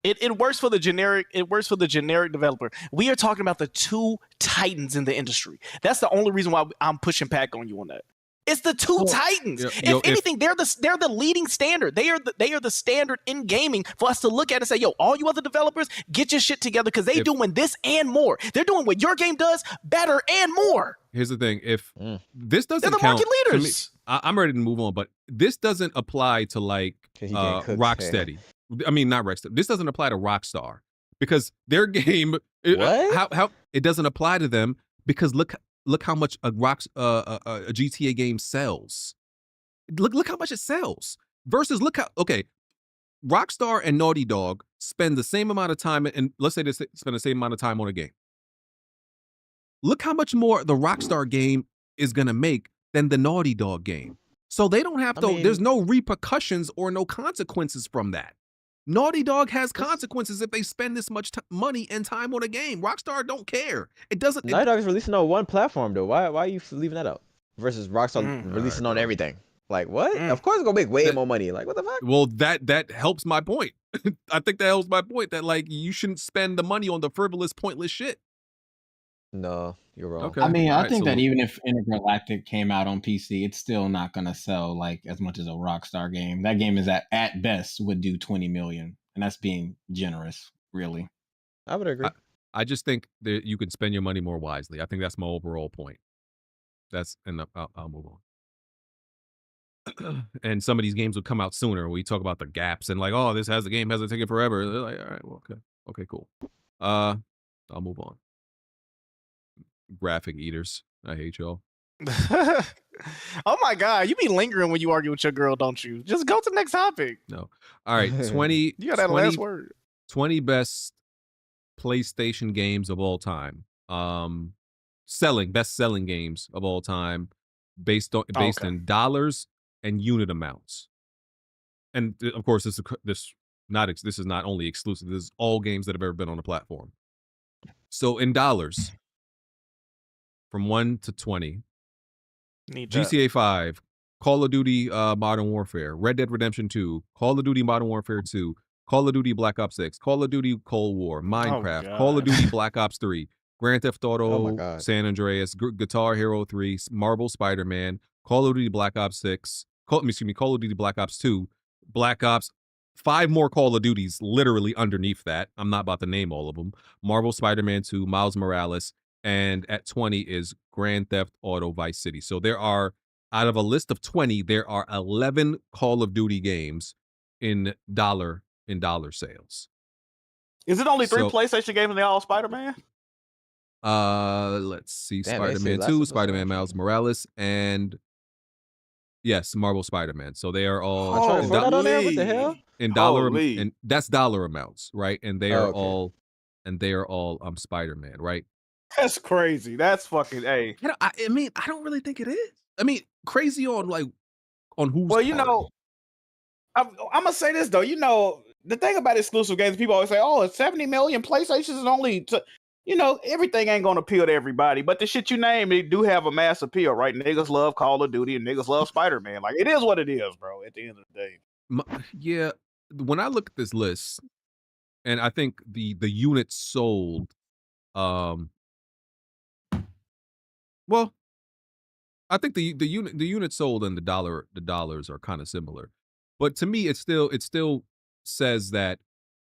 S6: it works for the generic. It works for the generic developer. We are talking about the 2 titans in the industry. That's the only reason why I'm pushing back on you on that. It's the 2 titans. If anything, they're the leading standard. They are the standard in gaming for us to look at and say, yo, all you other developers, get your shit together because they doing this and more. They're doing what your game does better and more.
S1: Here's the thing: if this doesn't
S6: they're the
S1: count,
S6: market leaders.
S1: I'm ready to move on, but this doesn't apply to like Rocksteady. I mean, not Rockstar. This doesn't apply to Rockstar because their game. How it doesn't apply to them because look how much a GTA game sells. Look how much it sells versus Rockstar and Naughty Dog spend the same amount of time, and let's say they spend the same amount of time on a game. Look how much more the Rockstar game is gonna make than the Naughty Dog game. So they don't have to. There's no repercussions or no consequences from that. Naughty Dog has consequences if they spend this much money and time on a game. Rockstar don't care. It doesn't.
S5: Naughty Dog is releasing on one platform though. Why are you leaving that out? Versus Rockstar releasing on everything. Like what? Of course, it's gonna make way more money. Like what the fuck?
S1: Well, that helps my point. I think that helps my point that like you shouldn't spend the money on the frivolous, pointless shit.
S5: No, you're wrong.
S7: Okay. I mean, I think that even if Intergalactic came out on PC, it's still not gonna sell like as much as a Rockstar game. That game is at best would do 20 million, and that's being generous, really.
S5: I would agree.
S1: I just think that you can spend your money more wisely. I think that's my overall point. And I'll move on. And some of these games would come out sooner. We talk about the gaps and like, oh, the game hasn't taken forever. They're like, all right, well, okay, cool. I'll move on. Graphic eaters. I hate y'all.
S6: Oh my god, you be lingering when you argue with your girl, don't you? Just go to the next topic.
S1: No. All right, 20.
S6: You got that last word.
S1: 20 best PlayStation games of all time. Best selling games of all time, based in dollars and unit amounts. And of course, this is not only exclusive. This is all games that have ever been on the platform. So in dollars. From 1 to 20, GTA 5, Call of Duty Modern Warfare, Red Dead Redemption 2, Call of Duty Modern Warfare 2, Call of Duty Black Ops 6, Call of Duty Cold War, Minecraft, Call of Duty Black Ops 3, Grand Theft Auto San Andreas, Guitar Hero 3, Marvel Spider-Man, Call of Duty Black Ops 6, Call of Duty Black Ops 2, Black Ops, 5 more Call of Duties literally underneath that. I'm not about to name all of them. Marvel Spider-Man 2, Miles Morales, and at 20 is Grand Theft Auto Vice City. So there are, out of a list of 20, there are 11 Call of Duty games in dollar sales.
S8: Is it only 3 PlayStation games and they all Spider-Man?
S1: Let's see. Spider-Man 2, Spider-Man Miles Morales, and yes, Marvel Spider-Man. So they are all
S5: what the hell?
S1: In dollar, and that's dollar amounts, right? And they are all Spider-Man, right?
S8: That's crazy. That's fucking A.
S1: I mean, I don't really think it is. I mean, crazy on who's.
S8: Well, you know, I'm gonna say this though. You know, the thing about exclusive games, people always say, "Oh, it's 70 million PlayStations is only." You know, everything ain't gonna appeal to everybody, but the shit you name, it do have a mass appeal, right? Niggas love Call of Duty and niggas love Spider-Man. Like it is what it is, bro. At the end of the day.
S1: Yeah, when I look at this list, and I think the units sold, well, I think the units sold and the dollars are kind of similar, but to me, it still says that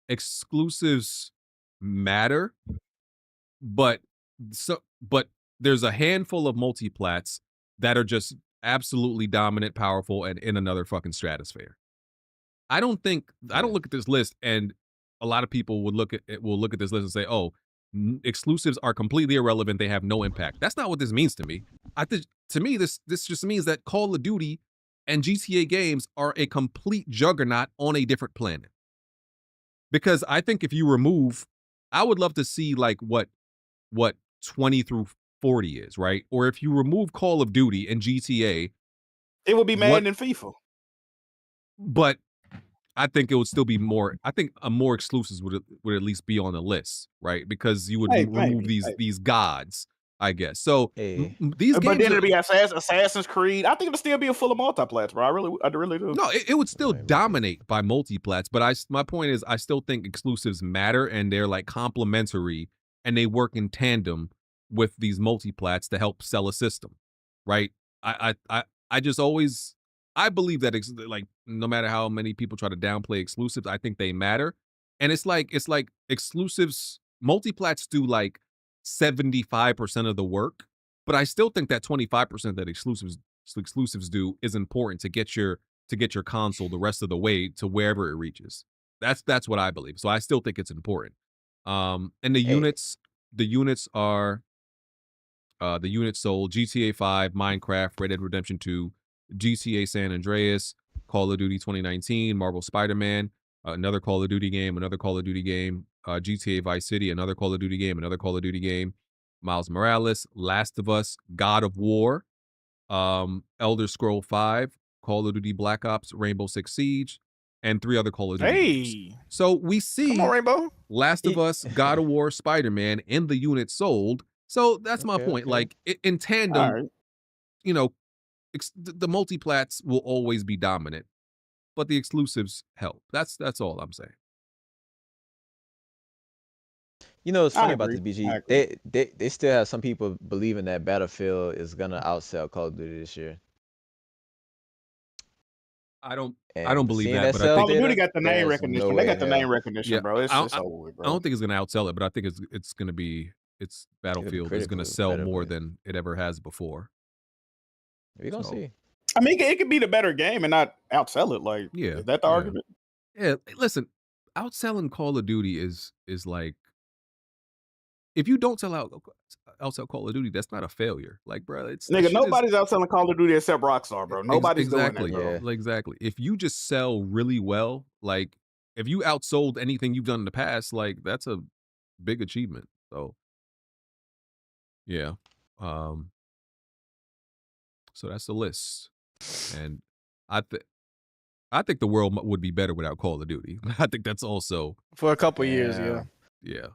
S1: exclusives matter, but there's a handful of multiplats that are just absolutely dominant, powerful, and in another fucking stratosphere. I don't look at this list and a lot of people will look at this list and say, "Oh, exclusives are completely irrelevant. They have no impact." That's not what this means to me. To me, this just means that Call of Duty and GTA games are a complete juggernaut on a different planet. Because I think if you remove, I would love to see like what 20 through 40 is, right? Or if you remove Call of Duty and GTA,
S8: it would be Madden and FIFA.
S1: But I think it would still be more. I think more exclusives would at least be on the list, right? Because you would remove these gods, I guess. So these games,
S8: but then it'd be Assassin's Creed. I think it'll still be a full of multiplats, bro. I really do.
S1: No, it would still dominate by multiplats. But my point is, I still think exclusives matter, and they're like complementary, and they work in tandem with these multiplats to help sell a system, right? I just always. I believe that like no matter how many people try to downplay exclusives, I think they matter. And it's like exclusives, multiplats do like 75% of the work, but I still think that 25% that exclusives do is important to get your console the rest of the way to wherever it reaches. That's what I believe. So I still think it's important. And the units are the units sold: GTA 5, Minecraft, Red Dead Redemption 2, GTA San Andreas, Call of Duty 2019, Marvel Spider-Man, another Call of Duty game, another Call of Duty game, GTA Vice City, another Call of Duty game, another Call of Duty game, Miles Morales, Last of Us, God of War, Elder Scroll 5, Call of Duty Black Ops, Rainbow Six Siege, and 3 other Call of Duty games. So we see Last of Us, God of War, Spider-Man in the units sold. So that's my point. Like in tandem, you know, the multiplats will always be dominant, but the exclusives help. That's all I'm saying.
S5: You know, it's funny about this, BG. They still have some people believing that Battlefield is gonna outsell Call of Duty this year.
S1: I don't believe that, but I think
S8: Call of Duty got the name recognition. They got the name recognition, bro. It's over with, bro.
S1: I don't think it's gonna outsell it, but I think it's gonna be Battlefield is gonna sell more than it ever has before.
S5: We're gonna see.
S8: I mean, it could be the better game and not outsell it. Like, is that the argument?
S1: Yeah, listen, outselling Call of Duty is like, if you don't outsell Call of Duty, that's not a failure. Like, bro,
S8: nobody's outselling Call of Duty except Rockstar, bro. Nobody's doing that, bro.
S1: Exactly. If you just sell really well, like if you outsold anything you've done in the past, like that's a big achievement. So, yeah. So that's the list, and I think the world would be better without Call of Duty. I think that's also
S6: for a couple years,
S1: yeah.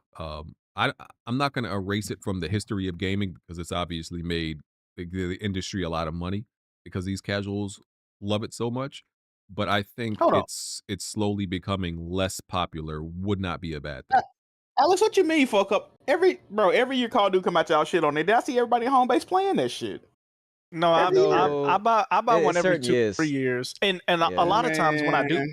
S1: I'm not going to erase it from the history of gaming because it's obviously made the industry a lot of money because these casuals love it so much. But I think it's slowly becoming less popular. Would not be a bad thing.
S8: Alex, what you mean, fuck up? Every year Call of Duty come out, y'all shit on it. Did I see everybody at home base playing that shit?
S6: No, I buy one every 2-3 years, and a lot of times when I do,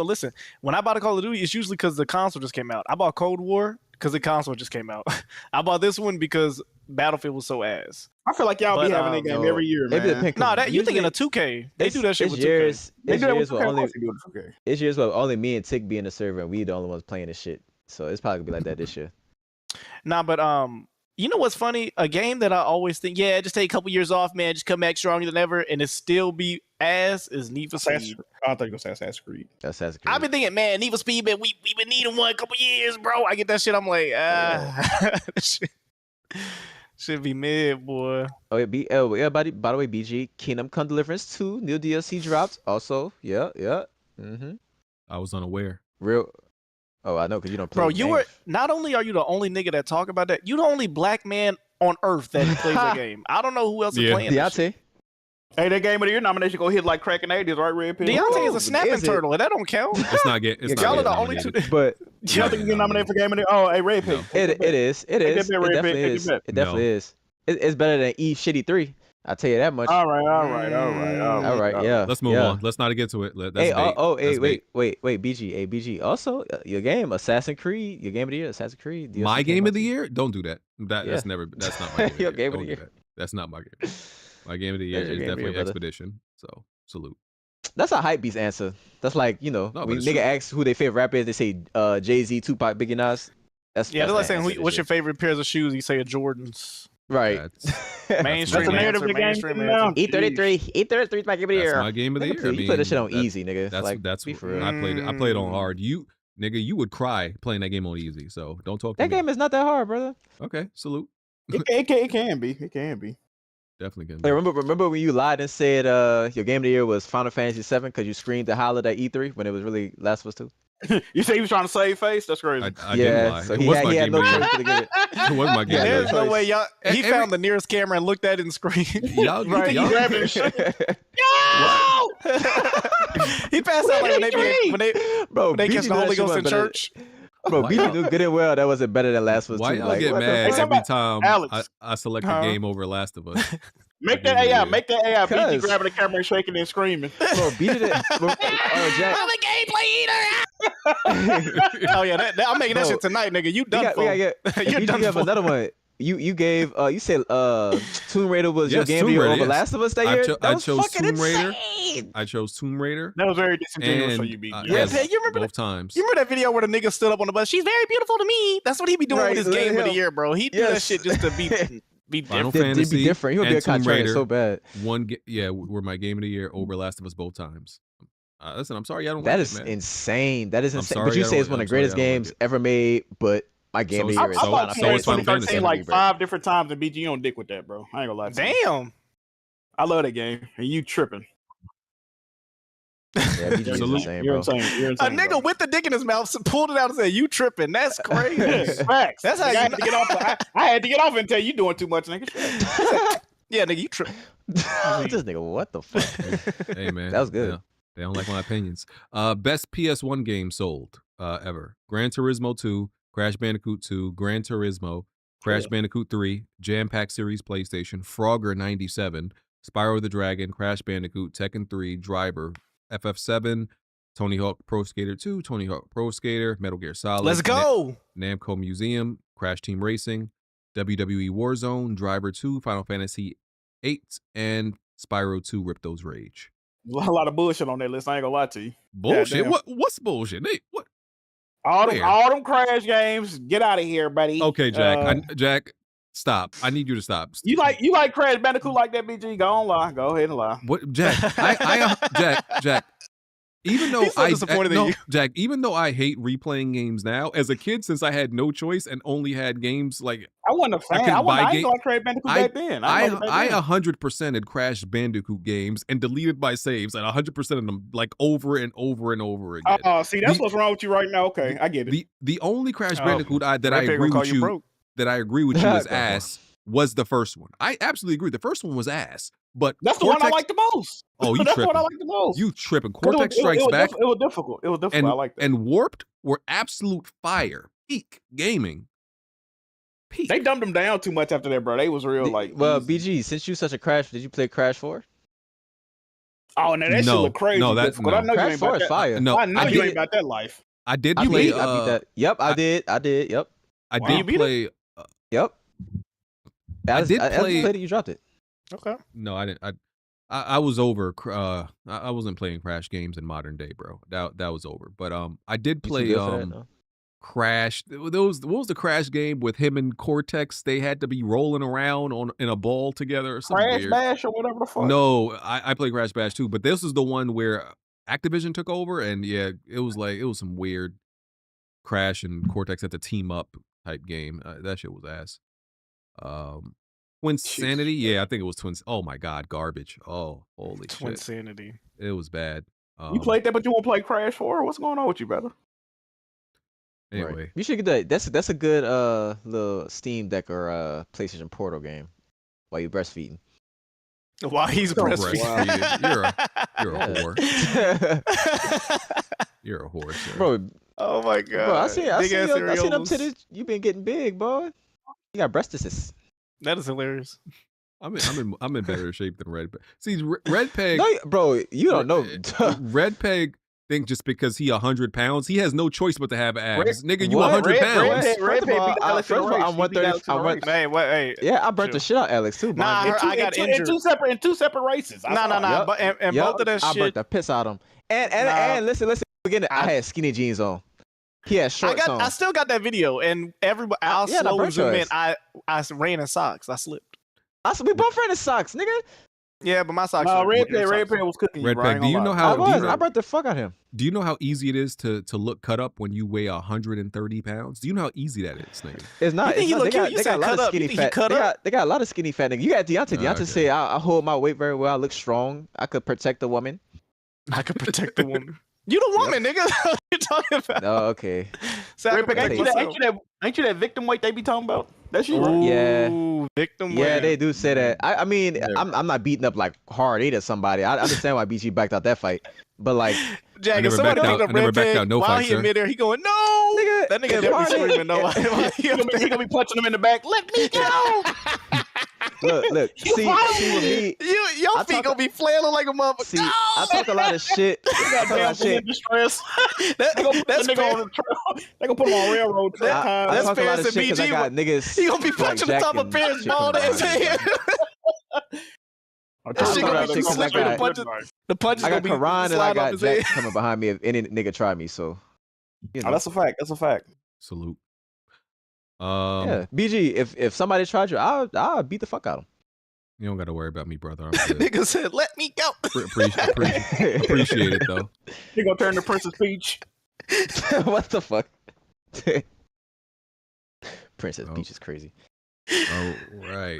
S6: listen, when I buy the Call of Duty, it's usually because the console just came out. I bought Cold War because the console just came out. I bought this one because Battlefield was so ass.
S8: I feel like y'all be having that game every year, man.
S6: No, you thinking of 2K? They do that shit with
S5: 2K.
S6: It's
S5: years where only me and Tick be in the server, and we the only ones playing this shit. So it's probably gonna be like that this year.
S6: Nah, but you know what's funny? A game that I always think, just take a couple years off, man, just come back stronger than ever, and it still be ass is Need for Speed.
S8: I thought you were saying Assassin's Creed.
S6: I've been thinking, man, Need for Speed, man, we been needing one a couple years, bro. I get that shit. I'm like, should be mid, boy.
S5: Everybody, by the way, BG, Kingdom Come Deliverance 2, new DLC dropped. Also,
S1: I was unaware.
S5: Oh, I know, because you don't play.
S6: Bro, not only are you the only nigga that talk about that, you the only black man on earth that plays the game. I don't know who else is playing that shit.
S8: Hey, that Game of the Year nomination go hit like cracking 80s, right, Red Pill?
S6: Deontay is a snapping turtle, and that don't count.
S1: It's not getting.
S6: Y'all are the only two.
S5: But
S8: y'all think you get nominated for Game of the Year? Oh, hey, Red Pill.
S5: It is. It definitely is. It's better than E Shitty 3. I'll tell you that much.
S8: All right.
S5: Yeah.
S1: Let's move on. Let's not get to it.
S5: Wait, BG. Also, your game, Assassin's Creed, your game of the year, Assassin's Creed. DLC
S1: my game of the year? Don't do that. That's not my game.
S5: Your game of the year.
S1: That's not my game. My game of the year is definitely Expedition. So salute.
S5: That's a hype beast answer. That's like, you know,
S1: No, but
S5: when
S1: it's
S5: nigga
S1: true.
S5: asks who their favorite rapper is, they say Jay-Z, Tupac, Biggie, Nas. That's
S6: Yeah,
S5: that's
S6: they're like
S5: the
S6: saying,
S5: answer to
S6: what's your
S5: shit.
S6: favorite pairs of shoes? You say a Jordans.
S5: Right.
S6: Mainstream
S8: That's a narrative
S6: answer,
S8: of the game
S6: mainstream
S8: now.
S6: answer.
S5: E33 is my game of the
S1: That's
S5: year.
S1: my game of the
S5: Nigga,
S1: year. I
S5: you put that shit
S1: mean,
S5: on easy, nigga.
S1: That's
S5: be for real.
S1: I played it on hard. You would cry playing that game on easy. So don't talk to
S5: That
S1: me.
S5: game is not that hard, brother.
S1: Okay, salute.
S8: It can be. It can be.
S1: Definitely can.
S5: Hey, remember when you lied and said your game of the year was Final Fantasy VII because you screamed and hollered at E3 when it was really Last of Us 2?
S8: You say he was trying to save face? That's crazy.
S1: I didn't lie.
S5: So
S1: It
S5: he
S1: was
S5: had,
S1: my
S5: he had
S1: game
S5: no
S1: of the
S5: choice
S1: year.
S5: but to give it.
S1: It was my game
S5: Yeah,
S1: of the
S6: There's
S1: year.
S6: no way y'all. He
S1: Every-
S6: found the nearest camera and looked at it and screamed.
S1: Y'all,
S8: Right,
S1: y'all,
S8: he grabbed it and shook it. No!
S6: He passed out like when they
S5: Bro,
S6: when they
S5: BG
S6: catch the
S5: knew that
S6: Holy
S5: shit
S6: Ghost in
S5: wasn't better-
S6: church.
S5: Bro,
S1: Why
S5: BG
S1: y'all-
S5: knew good and well that wasn't better than Last of Us 2.
S1: Why y'all
S5: Like,
S1: get
S5: what the
S1: mad
S5: fuck?
S1: every time
S8: Alex.
S1: I select
S6: Huh?
S1: a game over Last of Us?
S8: Make that AI. Make that AI. BG
S5: Cuz.
S8: grabbing the camera and shaking and screaming.
S5: Bro, BG did. Jack.
S3: I'm a gameplay eater.
S6: Oh yeah, I'm making that
S5: Bro,
S6: shit tonight, nigga. You
S5: We
S6: done
S5: got,
S6: for.
S5: we gotta get.
S6: You're
S5: BG,
S6: done
S5: you have
S6: for.
S5: another one. You gave you said Tomb Raider was your
S1: Yes,
S5: game of the
S1: Tomb
S5: year
S1: Raider,
S5: over
S1: yes.
S5: Last of Us that
S1: I
S5: year.
S1: cho-
S5: That
S1: I
S5: was
S1: chose
S5: fucking
S1: Tomb Raider.
S5: insane.
S1: I chose Tomb Raider.
S8: That was very disingenuous
S1: And
S8: for you, BG.
S6: Yeah, Peg, you remember
S1: both times.
S6: You remember that video where the nigga stood up on the bus? She's very beautiful to me. That's what he be doing
S5: Right,
S6: with his
S5: let
S6: game of the
S5: him-
S6: year, bro. He do that
S5: Yes.
S6: shit just to be
S1: Final
S6: different.
S5: They'd
S1: Fantasy
S5: be different. He would be a
S1: and Tomb
S5: contrarian
S1: Raider
S5: so bad.
S1: were my game of the year over Last of Us both times. Listen, I'm sorry I don't
S5: That
S1: like
S5: is
S1: it, man.
S5: insane. That is
S1: I'm
S5: insane.
S1: sorry
S5: But you
S1: I
S5: say it's
S1: don't-
S5: one of
S1: I'm
S5: the
S1: sorry
S5: greatest
S1: I don't like
S5: games
S1: it.
S5: ever made, but my game of the
S1: So-
S5: year
S8: I
S5: is
S8: bought
S5: Final
S8: Tomb
S1: so
S8: Raider
S1: it's Final Fantasy.
S8: 2013 like 5 different times, and BG you on dick with that, bro. I ain't gonna lie to you.
S6: Damn.
S8: I love that game, and you tripping.
S5: Yeah, BG is
S1: Salute.
S5: insane,
S8: You're
S5: bro.
S8: insane. You're
S6: A
S8: insane.
S6: nigga
S8: bro.
S6: with the dick in his mouth pulled it out and said, "You tripping? That's crazy."
S8: Yes, facts.
S6: That's how
S8: Nigga,
S6: you
S8: I had to get off. I had to get off and tell you doing too much, nigga.
S6: Yeah, nigga, you tripping.
S5: This nigga, what the fuck?
S1: Hey man,
S5: That was good.
S1: yeah, they don't like my opinions. Best PS1 game sold ever: Gran Turismo 2, Crash Bandicoot 2, Gran Turismo, Crash Bandicoot 3, Jam Pack Series PlayStation, Frogger 97, Spyro the Dragon, Crash Bandicoot, Tekken 3, Driver, FF7, Tony Hawk Pro Skater 2, Tony Hawk Pro Skater, Metal Gear Solid.
S6: Let's go.
S1: Namco Museum, Crash Team Racing, WWE Warzone, Driver 2, Final Fantasy 8, and Spyro 2 Ripto's Rage.
S8: A lot of bullshit on that list. I ain't gonna lie to you.
S1: Bullshit?
S8: Goddamn.
S1: What's bullshit? Nate, what? Where?
S8: All them Crash games. Get out of here, buddy.
S1: Okay, Jack. Jack, stop. I need you to stop.
S8: You like Crash Bandicoot like that, BG? Go on, lie. Go ahead and lie.
S1: What, Jack? Jack. Even though
S6: He's so disappointed in you.
S1: Jack, even though I hate replaying games now, as a kid, since I had no choice and only had games like
S8: I wasn't a fan. I ain't like Crash Bandicoot back then.
S1: I
S8: liked it back then.
S1: 100% had Crash Bandicoot games and deleted my saves and 100% of them like over and over and over again.
S8: Oh, see, that's what's wrong with you right now. Okay, I get it.
S1: The only Crash
S6: Oh,
S1: Bandicoot that I
S6: Red Pig
S1: agree
S6: will call
S1: with
S6: you
S1: you
S6: broke.
S1: that I agree with you is ass was the first one. I absolutely agree. The first one was ass, but
S8: That's the one I like the most.
S1: Oh, you
S8: That's
S1: tripping?
S8: what I like the most.
S1: You tripping?
S8: 'Cause
S1: Cortex Strikes Back.
S8: It was difficult. It was difficult.
S1: And,
S8: I like that.
S1: and Warped were absolute fire. Peak gaming. Peak.
S8: They dumbed them down too much after that, bro. They was real like.
S5: Well,
S8: easy.
S5: BG, since you such a Crash, did you play Crash 4?
S8: Oh, now that shit
S1: No,
S8: look crazy.
S1: no, that-
S8: difficult.
S1: no.
S8: I know you
S5: Crash
S8: ain't
S5: 4
S8: about
S5: is
S8: that.
S5: fire.
S1: No,
S8: I know
S1: I
S8: you
S1: did-
S8: ain't about that life.
S1: I did
S5: I
S1: play.
S5: beat that. Yep, I did. Yep.
S1: I
S8: Wow. You
S1: did
S8: beat it?
S1: play.
S5: Yep.
S1: I did
S5: As
S1: play-
S5: you played it, you dropped it.
S8: Okay.
S1: No, I didn't. I was over. I wasn't playing Crash games in modern day, bro. That was over. But I did
S5: You too
S1: play
S5: good for that, no?
S1: Crash. What was the Crash game with him and Cortex? They had to be rolling around in a ball together or something
S8: Crash
S1: weird.
S8: Bash or whatever the fuck.
S1: No, I played Crash Bash too, but this is the one where Activision took over, and yeah, it was some weird Crash and Cortex had to team up type game. That shit was ass. Twin Sanity, yeah, I think it was Twins. Oh my god, garbage. Oh, holy
S6: Twin
S1: shit,
S6: Sanity.
S1: it was bad.
S8: You played that, but you won't play Crash 4? What's going on with you, brother?
S1: Anyway,
S5: Right. You should get that. That's a good little Steam Deck or PlayStation Portal game while you breastfeeding.
S6: While he's
S1: Don't
S6: breastfeeding.
S1: breastfeed. You're a
S5: Yeah.
S1: whore. You're a whore, sir.
S5: Bro,
S6: Oh my god.
S5: I see
S6: Big ass
S5: them
S6: areolas.
S5: titties. You been getting big, boy. You got breastises.
S6: That is hilarious.
S1: I'm in better shape than Red Peg. See, Red Peg.
S5: No, bro, you don't know.
S1: Red Peg think just because he 100 pounds, he has no choice but to have abs. Nigga, you
S5: What?
S1: 100 pounds.
S8: Red Pit beat Alex in the race.
S5: I'm 130.
S6: Hey, what? Hey,
S5: Yeah, I burnt the shit out Alex too.
S6: Nah,
S5: mind you.
S6: I got
S8: in
S6: injured.
S8: two separate races.
S6: Nah. But and both of that
S5: I
S6: shit.
S5: burnt the piss out of him. And listen. Again, I had skinny jeans on. He had shorts on.
S6: I still got that video, and everybody. I'll slowly zoom in. I ran in socks. I slipped.
S5: We both ran in socks, nigga.
S6: Yeah, but my socks.
S8: Red Pit was cooking.
S1: Red Pit, do you know how?
S5: I burnt the fuck out of him.
S1: Do you know how easy it is to look cut up when you weigh 130 pounds? Do you know how easy that is, nigga?
S5: It's not.
S6: You think he look cute? You said cut up. You think he cut up?
S5: They got a lot of skinny fat niggas. You got Deontay. Deontay say I hold my weight very well. I look strong. I could protect the woman.
S6: I could protect the woman. You the woman, nigga. What you talking about?
S5: Oh, okay.
S8: Ain't you that victim weight they be talking about? That's you,
S6: right?
S5: Yeah.
S6: Victim weight.
S5: Yeah, they do say that. I mean, I'm not beating up like hard eight at somebody. I understand why BG backed out that fight, but like,
S6: Jack, if somebody beat up Red Pit while he in midair, he going no.
S5: Nigga,
S6: that nigga never screaming no.
S8: He gonna be punching him in the back. Let me go.
S5: Look. See with me,
S6: your feet gonna be flailing like a motherfucker.
S5: See, I talk a lot of shit.
S8: That's fair. They gonna put him on railroad.
S5: I talk a lot of shit because I got niggas.
S6: He gonna be punching the top of Bear's bald ass head. The punches
S5: I got
S6: gonna be
S5: Karan and I
S6: sliding off
S5: got
S6: his
S5: Jack
S6: head.
S5: coming behind me if any nigga try me. So, you know.
S8: That's a fact. That's a fact.
S1: Salute.
S5: Yeah, BG. If somebody tried you, I'll beat the fuck out of them.
S1: You don't got to worry about me, brother. I'm good.
S6: Nigga said, "Let me go."
S1: Appreciate it though.
S8: He gonna turn to Princess Peach.
S5: What the fuck? Princess Peach is crazy.
S1: Oh right.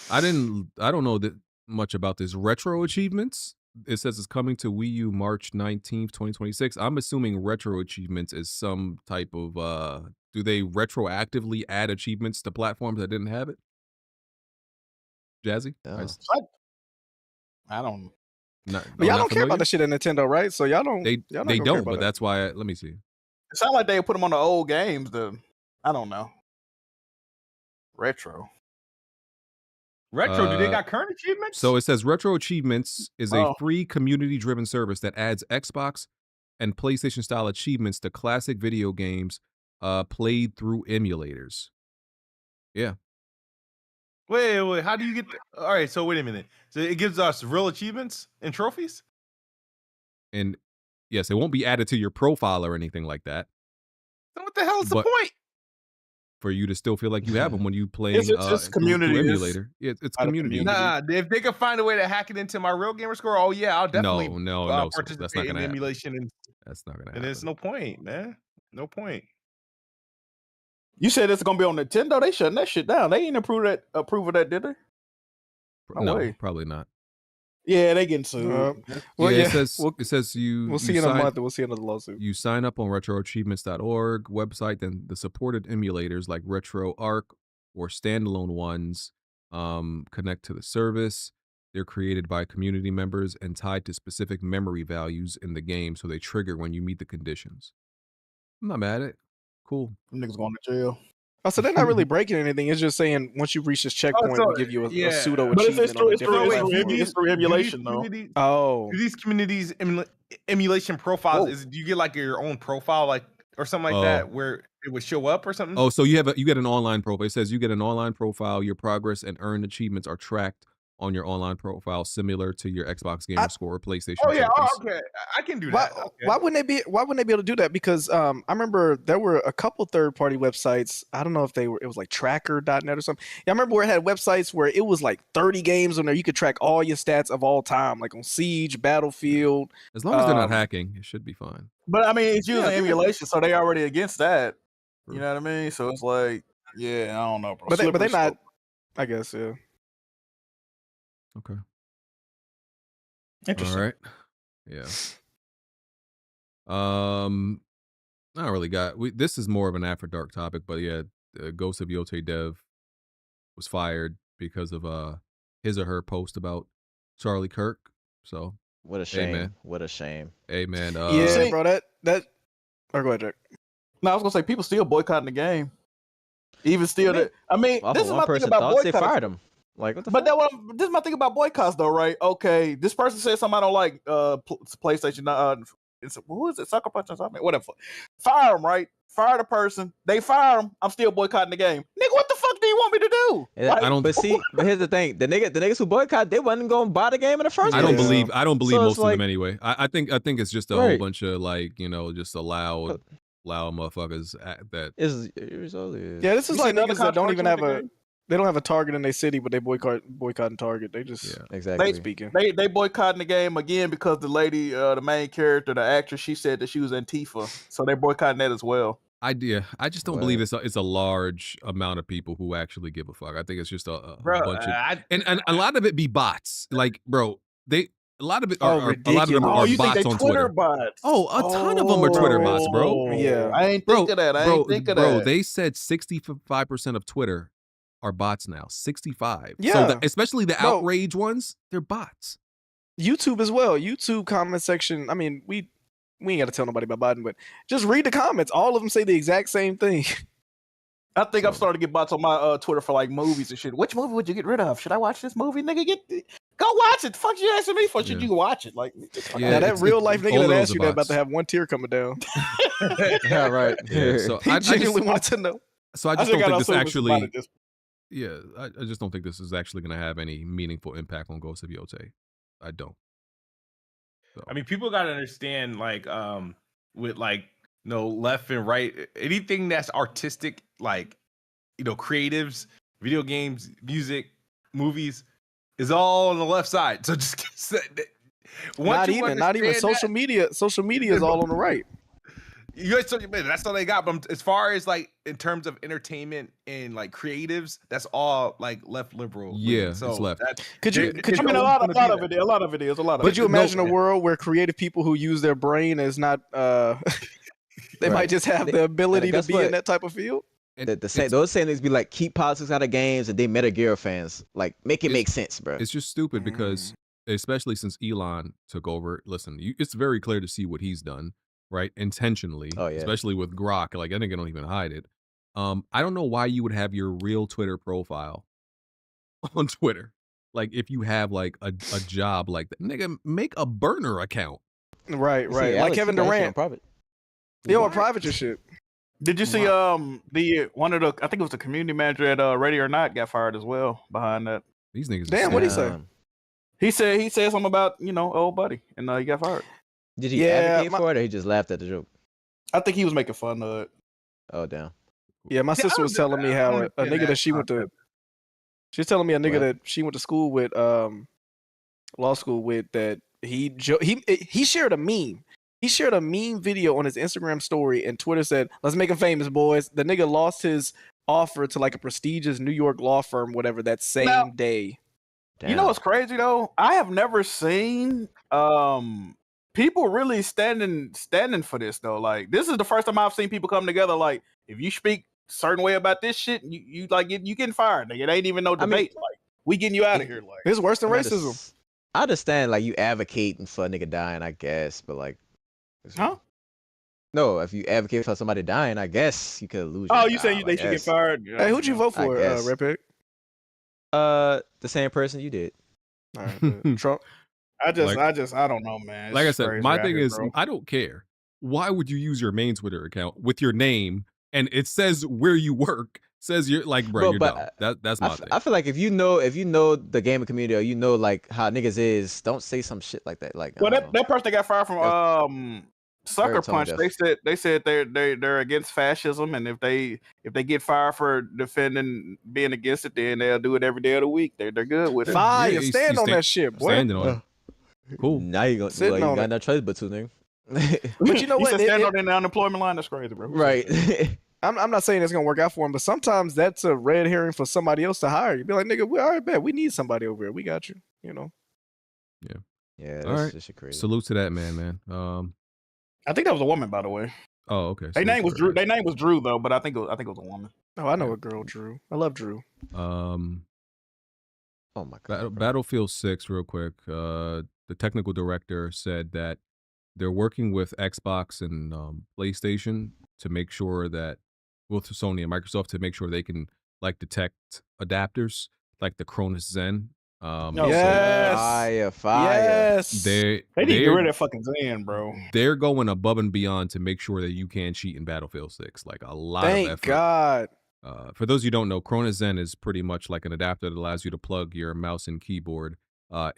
S1: I don't know that much about this retro achievements. It says it's coming to Wii U March 19th, 2026. I'm assuming retro achievements is some type of do they retroactively add achievements to platforms that didn't have it? Jazzy?
S5: Oh.
S8: I don't.
S6: But y'all don't care about the shit at Nintendo, right? So y'all don't.
S1: They don't, but
S6: that.
S1: that's why. Let me see.
S8: It sounds like they put them on the old games. I don't know. Retro.
S10: Do they got current achievements?
S1: So it says Retro Achievements is a free community-driven service that adds Xbox and PlayStation style achievements to classic video games played through emulators. Yeah.
S10: Wait. How do you get? All right. So wait a minute. So it gives us real achievements and trophies.
S1: And yes, it won't be added to your profile or anything like that.
S10: Then what the hell is the point?
S1: For you to still feel like you have them when you play
S8: just community
S1: emulator. Yeah, it's community.
S10: Nah, if they can find a way to hack it into my real gamer score, oh yeah, I'll definitely
S1: no,
S10: participate
S1: that's not
S10: in
S1: gonna
S10: emulation. And
S1: that's not gonna happen.
S10: And there's no point, man. No point.
S8: You said it's gonna be on Nintendo. They shutting that shit down. They ain't approve of that, did they?
S1: No, probably not.
S8: Yeah, they getting sued.
S1: It says you.
S6: We'll see in a month. We'll see another lawsuit.
S1: You sign up on retroachievements.org website, then the supported emulators like RetroArch or standalone ones connect to the service. They're created by community members and tied to specific memory values in the game, so they trigger when you meet the conditions. I'm not mad at it. Cool.
S8: Them niggas going to jail.
S6: Oh, so they're not really breaking anything. It's just saying once you reach this checkpoint, we give you a pseudo achievement.
S8: It's through emulation, though.
S10: Do these communities emulation profiles? Do you get like your own profile, like or something like that, where it would show up or something?
S1: Oh, so you get an online profile. It says you get an online profile. Your progress and earned achievements are tracked on your online profile, similar to your Xbox gamer score or PlayStation.
S10: Oh yeah, okay, I can do that.
S6: Why wouldn't they be able to do that? Because I remember there were a couple third-party websites. I don't know if it was like tracker.net or something. Yeah, I remember where it had websites where it was like 30 games on there. You could track all your stats of all time, like on Siege, Battlefield.
S1: As long as they're not hacking, it should be fine.
S8: But I mean, it's using emulation, so they already against that. You know what I mean? So it's like, I don't know, bro.
S6: But they're not. I guess, yeah.
S1: Okay.
S8: Interesting.
S1: All right. Yeah. I really got. This is more of an After Dark topic, but yeah, Ghost of Yōtei dev was fired because of his or her post about Charlie Kirk. So
S5: what a shame.
S1: Hey, man.
S5: What a shame.
S1: Hey man.
S6: Yeah, bro. That. Oh, go ahead, Jack.
S8: No, I was gonna say people still boycotting the game. Even still, this is my thing about boycotting.
S5: They fired him. Like what the
S8: But
S5: fuck?
S8: this is my thing about boycotts, though, right? Okay, this person said something I don't like. PlayStation. Who is it? Sucker Punch or something? Whatever. Fire them, right? Fire the person. They fire them. I'm still boycotting the game. Nigga, what the fuck do you want me to do?
S5: I don't. But here's the thing: the niggas who boycott, they wasn't gonna buy the game in the first place.
S1: I don't believe
S5: So
S1: most
S5: it's
S1: of
S5: like-
S1: them anyway. I think it's just a whole bunch of like just loud motherfuckers that
S5: It's all
S6: Yeah, this is like niggas that don't even have a. They don't have a Target in their city, but they boycotting Target. They just
S5: exactly
S6: speaking.
S8: They boycotting the game again because the lady, the main character, the actress, she said that she was Antifa, so they're boycotting that as well.
S1: I just don't believe it's a large amount of people who actually give a fuck. I think it's just a bunch of and a lot of it be bots. Like, bro, a lot of it are a lot of them are
S8: you
S1: bots
S8: think they
S1: on
S8: Twitter
S1: Twitter.
S8: bots?
S1: Oh, a ton of them are Twitter bots, bro.
S6: Yeah,
S8: I ain't think of that. I ain't think of
S1: bro,
S8: that.
S1: they said 65% of Twitter are bots now. 65.
S6: Yeah.
S1: So especially the outrage ones, they're bots.
S6: YouTube as well. YouTube comment section. I mean, we ain't got to tell nobody about Biden, but just read the comments. All of them say the exact same thing.
S8: I think I'm starting to get bots on my Twitter for like movies and shit. Which movie would you get rid of? Should I watch this movie, nigga? Go watch it. The fuck you asking me for? Should you watch it? Like,
S6: now that real life nigga
S1: all
S6: that
S1: those
S6: asked
S1: are
S6: you that about
S1: bots.
S6: to have one tear coming down.
S5: Yeah, right.
S1: Yeah, so
S6: He genuinely wants to know.
S1: So I
S8: I
S1: just
S8: think
S1: don't
S8: I
S1: think this
S8: know something about
S1: actually.
S8: it, just-
S1: Yeah, I just don't think this is actually going to have any meaningful impact on Ghost of Yōtei. I don't. So.
S10: I mean, people got to understand, like, with like, left and right, anything that's artistic, like, creatives, video games, music, movies, is all on the left side. So just
S6: Not even social media. Social media is all on the right.
S10: That's all they got. But as far as like in terms of entertainment and like creatives, that's all like left liberal.
S1: Yeah,
S10: so
S1: it's left.
S6: Could you?
S8: I mean, a lot of it is. A lot of it is.
S6: Would you imagine a world where creative people who use their brain is not? They might just have the ability to be in that type of field.
S5: Those sayings be like, keep politics out of games, and they Metal Gear fans. Like, make it make sense, bro.
S1: It's just stupid because, especially since Elon took over, listen, it's very clear to see what he's done, right? Intentionally, especially with Grok. Like, I think I don't even hide it. I don't know why you would have your real Twitter profile on Twitter. Like, if you have like a job like that, nigga, make a burner account.
S6: Right. Like Kevin Durant. They on private your shit.
S8: Did you see the one of the I think it was the community manager at Ready or Not got fired as well behind that.
S1: These niggas.
S6: Damn, what did he say?
S8: He said something about old buddy and he got fired.
S5: Did he advocate for it or he just laughed at the joke?
S8: I think he was making fun of it.
S5: Oh damn.
S6: Yeah, my sister was telling me how a nigga that she went to. She's telling me a nigga that she went to school with, law school with, that he shared a meme. He shared a meme video on his Instagram story, and Twitter said, "Let's make him famous, boys." The nigga lost his offer to like a prestigious New York law firm, whatever, that same day.
S8: You know what's crazy though? I have never seen people really standing for this though. Like, this is the first time I've seen people come together. Like, if you speak a certain way about this shit, you getting fired. Nigga, it ain't even no debate. Like, we getting you out of here. Like,
S6: it's worse than racism.
S5: I understand, like, you advocating for a nigga dying, I guess, but like,
S8: huh?
S5: No, if you advocate for somebody dying, I guess you could lose.
S8: Oh, you saying they should get fired?
S6: Hey, who'd you vote for, Red Pick?
S5: The same person you did.
S6: All right, Trump.
S8: I don't know, man.
S1: Like I said, my thing is, I don't care. Why would you use your main Twitter account with your name and it says where you work? Says you're like, bro, you're dumb. That's my thing.
S5: I feel like if you know the gaming community, or you know like how niggas is, don't say some shit like that. Like,
S8: well, that person got fired from Sucker Punch. They said they're against fascism, and if they get fired for being against it, then they'll do it every day of the week. They're good with it.
S6: Fire, stand on that shit, boy.
S1: Standing on it. Cool.
S5: Now you got no choice but to, nigga.
S6: But you know what?
S8: Stand on the unemployment line. That's crazy, bro.
S5: Right.
S6: I'm not saying it's gonna work out for him, but sometimes that's a red herring for somebody else to hire. You be like, nigga, we all right, bet we need somebody over here. We got you. You know.
S1: Yeah.
S5: Yeah.
S1: All right.
S5: That's shit crazy.
S1: Salute to that man.
S8: I think that was a woman, by the way.
S1: Oh, okay.
S8: Their name was Drew. Their name was Drew, though, but I think it was a woman.
S6: Oh, I know a girl, Drew. I love Drew.
S5: Oh my god.
S1: Battlefield 6, real quick. The technical director said that they're working with Xbox and PlayStation to make sure that, with Sony and Microsoft, to make sure they can like detect adapters. like the Cronus Zen.
S8: Oh,
S6: Yes.
S5: Fire.
S6: Yes.
S1: They
S8: They need to get rid of that fucking Zen, bro.
S1: They're going above and beyond to make sure that you can cheat in Battlefield 6. Like a lot of
S6: Thank
S1: effort.
S6: God.
S1: For those of you who don't know, Cronus Zen is pretty much like an adapter that allows you to plug your mouse and keyboard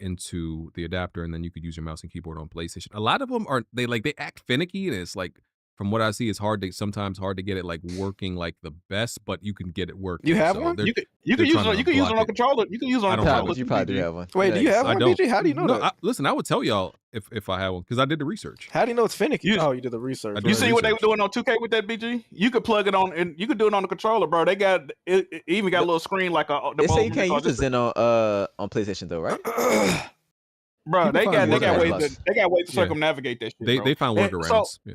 S1: into the adapter, and then you could use your mouse and keyboard on PlayStation. A lot of them they act finicky, and it's like, from what I see, it's sometimes hard to get it like working like the best, but you can get it working.
S8: You have
S1: So
S8: one?
S1: they're-
S8: You can
S1: they're
S8: use
S1: trying
S8: it.
S1: to
S8: You can use it
S1: block
S8: on a controller. You can use it on
S1: I
S8: a
S1: don't
S8: controller.
S1: have
S5: You probably do have one.
S6: Wait, do you have
S1: I
S6: one,
S1: don't.
S6: BG? How do you know that?
S1: Listen, I would tell y'all if I had one because I did the research.
S6: How do you know it's finicky?
S8: You-
S6: Oh, you did the research.
S1: I did
S8: You
S1: the
S8: see what they were
S1: research.
S8: doing on 2K with that, BG? You could plug it on, and you could do it on the controller, bro. They got it even got a little screen like the
S5: They say you
S8: mode
S5: can't use the
S8: control.
S5: Zen on PlayStation though, right?
S8: Bro,
S1: People
S8: they
S1: find
S8: got ways
S1: workarounds.
S8: to
S1: Yeah.
S8: circumnavigate that shit.
S1: They found
S8: And
S1: workarounds.
S8: so-
S1: Yeah.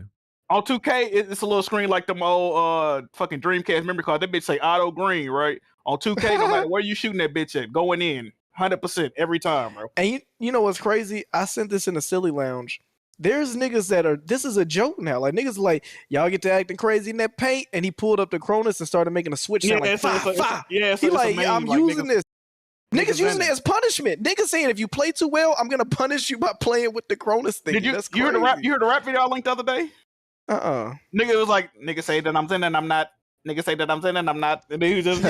S8: On 2K, it's a little screen like them old fucking Dreamcast memory card. That bitch say auto green, right? On 2K, no matter where you shooting that bitch at, going in 100% every time, bro.
S6: And you know what's crazy? I sent this in a silly lounge. There's niggas this is a joke now. Like niggas like, y'all get to acting crazy in that paint, and he pulled up the Cronus and started making a switch sound like fire. He like, I'm using this. Niggas using it as punishment. Niggas saying if you play too well, I'm gonna punish you by playing with the Cronus thing.
S8: Did you
S6: That's
S8: you heard the rap?
S6: crazy.
S8: You heard the rap video I linked the other day?
S6: Nigga
S8: Nigga was like, nigga say that I'm Zen and I'm not. Nigga say that I'm Zen and I'm not. And then he was just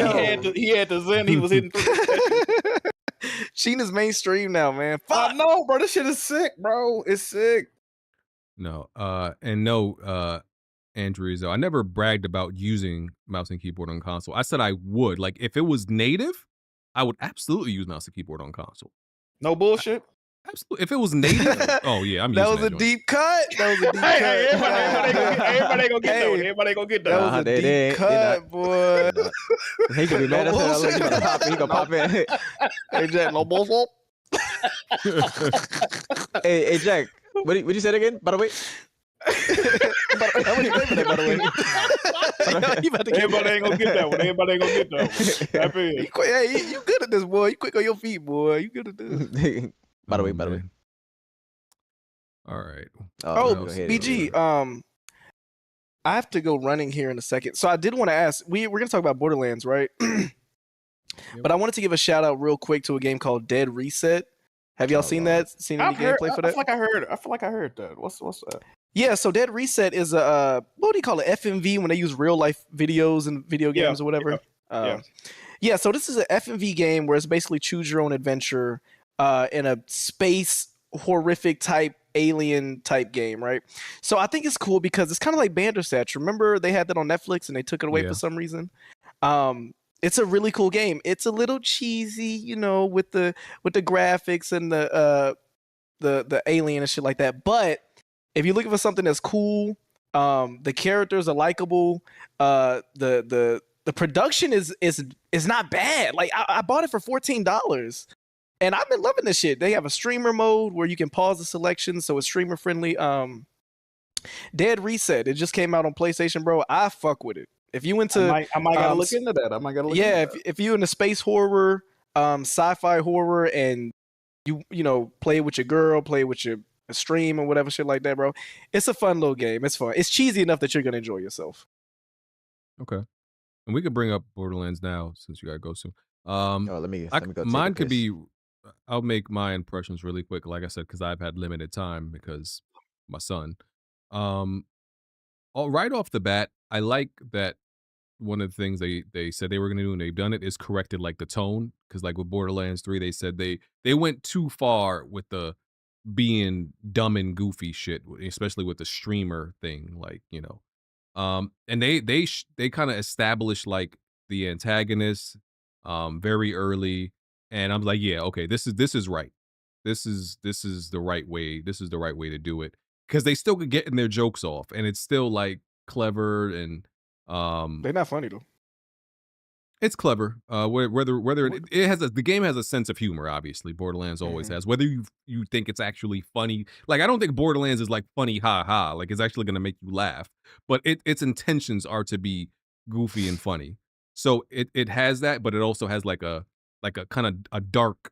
S8: he had the Zen. He was hitting through.
S6: Sheena's mainstream now, man.
S8: I know, bro. This shit is sick, bro. It's sick.
S1: No, Andrew Rizzo. I never bragged about using mouse and keyboard on console. I said I would. Like if it was native, I would absolutely use mouse and keyboard on console.
S8: No bullshit.
S1: Absolutely. If it was native, oh yeah, I'm
S6: That
S1: using
S6: was a
S1: joint.
S6: deep cut. That was a deep cut.
S8: Everybody gonna get that one. Everybody gonna get that
S6: That
S8: one.
S6: was a
S5: they
S6: deep cut, boy.
S5: He could be mad as hell. Look, he gonna pop in. He gonna pop in.
S6: Hey, Jack, no bullshit.
S5: Hey, Jack. What you said again? By the way. How many play for that, by the way?
S8: Everybody ain't gonna get that one. Everybody ain't gonna get that one. Tap in.
S6: Hey, you good at this, boy. You quick on your feet, boy. You good at this.
S5: By the way.
S1: Man. All right.
S6: Oh,
S5: go ahead.
S6: BG, I have to go running here in a second. So I did want to ask, we're gonna talk about Borderlands, right? But I wanted to give a shout out real quick to a game called Dead Reset. Have y'all seen that? Seen any gameplay for that?
S8: I feel like I heard that. What's that?
S6: Yeah, so Dead Reset is a what do you call it? FMV when they use real life videos and video games or whatever. Yeah, so this is an FMV game where it's basically choose your own adventure in a space horrific type alien type game, right? So I think it's cool because it's kind of like Bandersnatch. Remember they had that on Netflix and they took it away for some reason. It's a really cool game. It's a little cheesy, you know, with the graphics and the alien and shit like that. But if you're looking for something that's cool, the characters are likable, the production is not bad. Like I bought it for $14. And I've been loving this shit. They have a streamer mode where you can pause the selection, so it's streamer friendly. Dead Reset. It just came out on PlayStation, bro. I fuck with it. If you into,
S8: I might gotta look into that. I might gotta look.
S6: Yeah,
S8: into that.
S6: if you into space horror, sci-fi horror, and you know play with your girl, play with your stream or whatever shit like that, bro. It's a fun little game. It's fun. It's cheesy enough that you're gonna enjoy yourself.
S1: Okay. And we could bring up Borderlands now since you gotta go soon.
S5: let me go.
S1: Mine could be. I'll make my impressions really quick, like I said, because I've had limited time because my son. Right off the bat, I like that one of the things they said they were gonna do and they've done it is corrected like the tone, because like with Borderlands 3, they said they went too far with the being dumb and goofy shit, especially with the streamer thing, like, you know. And they kind of established like the antagonist very early, and I'm like, yeah, okay, this is right. This is the right way. This is the right way to do it, because they still could get in their jokes off, and it's still like clever and
S6: they're not funny though.
S1: It's clever. Whether it has the game has a sense of humor. Obviously, Borderlands always has. Whether you think it's actually funny, like I don't think Borderlands is like funny, ha ha. Like it's actually gonna make you laugh. But its intentions are to be goofy and funny. So it has that, but it also has like a kind of a dark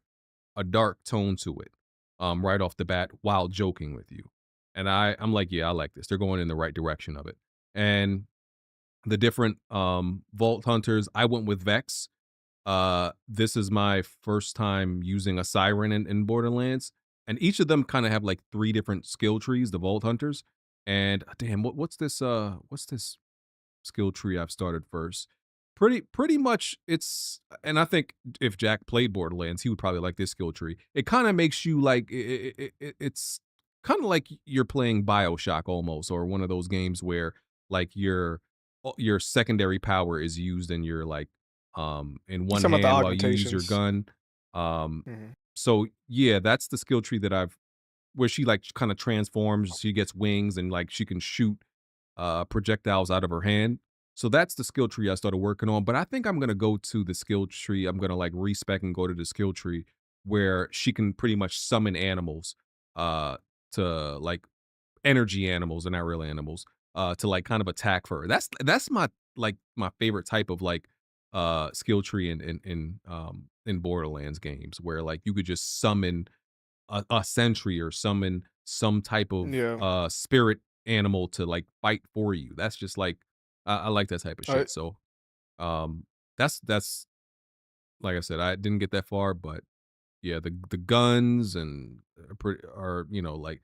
S1: tone to it, right off the bat, while joking with you. And I'm like, yeah, I like this. They're going in the right direction of it. And the different vault hunters, I went with Vex. This is my first time using a siren in Borderlands, and each of them kind of have like 3 different skill trees, the Vault Hunters. And damn, what's this skill tree I've started first? Pretty much it's, and I think if Jack played Borderlands, he would probably like this skill tree. It kind of makes you like it's kind of like you're playing BioShock almost, or one of those games where like your secondary power is used in your like in one
S6: Some of the
S1: hand while you use your
S6: augmentations.
S1: gun. So yeah, that's the skill tree that I've, where she like kind of transforms, she gets wings and like she can shoot projectiles out of her hand. So that's the skill tree I started working on. But I think I'm gonna go to the skill tree. I'm gonna like respec and go to the skill tree where she can pretty much summon animals to like energy animals and not real animals to like kind of attack her. That's my like my favorite type of like skill tree in Borderlands games, where like you could just summon a sentry or summon some type of
S6: Yeah.
S1: spirit animal to like fight for you. That's just like I like that type of
S6: I,
S1: shit. So that's like I said, I didn't get that far, but yeah, the guns and are you know like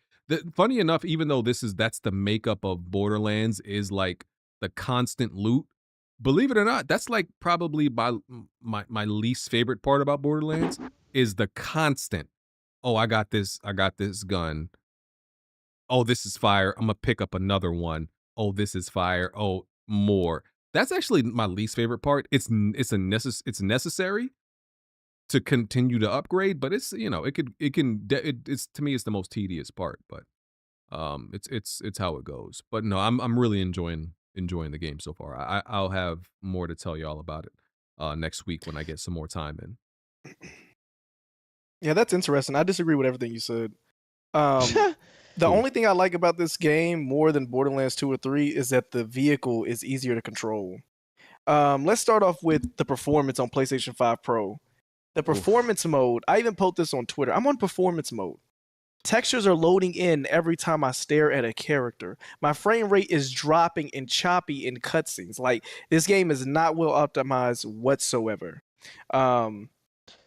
S1: funny enough, even though that's the makeup of Borderlands is like the constant loot. Believe it or not, that's like probably my least favorite part about Borderlands is the constant. Oh, I got this gun. Oh, this is fire. I'm gonna pick up another one. Oh, this is fire. Oh, more. That's actually my least favorite part. It's necessary to continue to upgrade, but it's you know it's to me it's the most tedious part, but it's how it goes. But no, I'm really enjoying the game so far. I'll have more to tell y'all about it next week when I get some more time in.
S6: yeah, that's interesting. I disagree with everything you said. The
S1: Cool.
S6: only thing I like about this game more than Borderlands 2 or 3 is that the vehicle is easier to control. Let's start off with the performance on PlayStation 5 Pro. The performance mode, I even posted this on Twitter. I'm on performance mode. Textures are loading in every time I stare at a character. My frame rate is dropping and choppy in cutscenes. Like, this game is not well optimized whatsoever.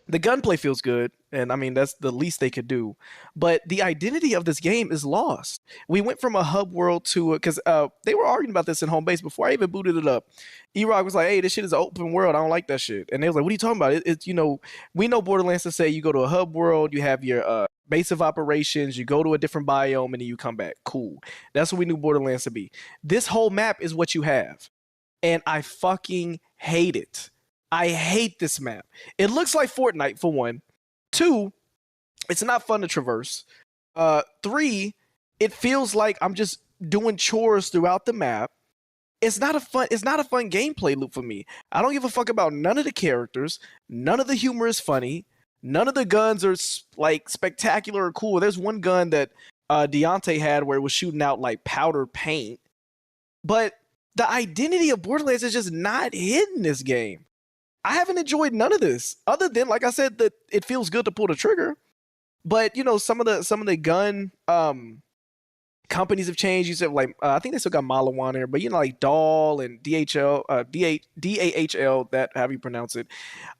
S6: The gunplay feels good, and I mean that's the least they could do. But the identity of this game is lost. We went from a hub world to because they were arguing about this in home base before I even booted it up. E-Rock was like, "Hey, this shit is an open world. I don't like that shit." And they was like, "What are you talking about? It's you know, we know Borderlands to say you go to a hub world, you have your base of operations, you go to a different biome, and then you come back. Cool. That's what we knew Borderlands to be. This whole map is what you have, and I fucking hate it. I hate this map. It looks like Fortnite for one. 2, it's not fun to traverse. 3, it feels like I'm just doing chores throughout the map. It's not a fun gameplay loop for me. I don't give a fuck about none of the characters. None of the humor is funny. None of the guns are like spectacular or cool. There's one gun that Deontay had where it was shooting out like powder paint. But the identity of Borderlands is just not hidden in this game. I haven't enjoyed none of this, other than, like I said, that it feels good to pull the trigger. But you know, some of the gun companies have changed. You said like I think they still got Malawan there, but you know, like Dahl and DHL, DAHL, that however you pronounce it.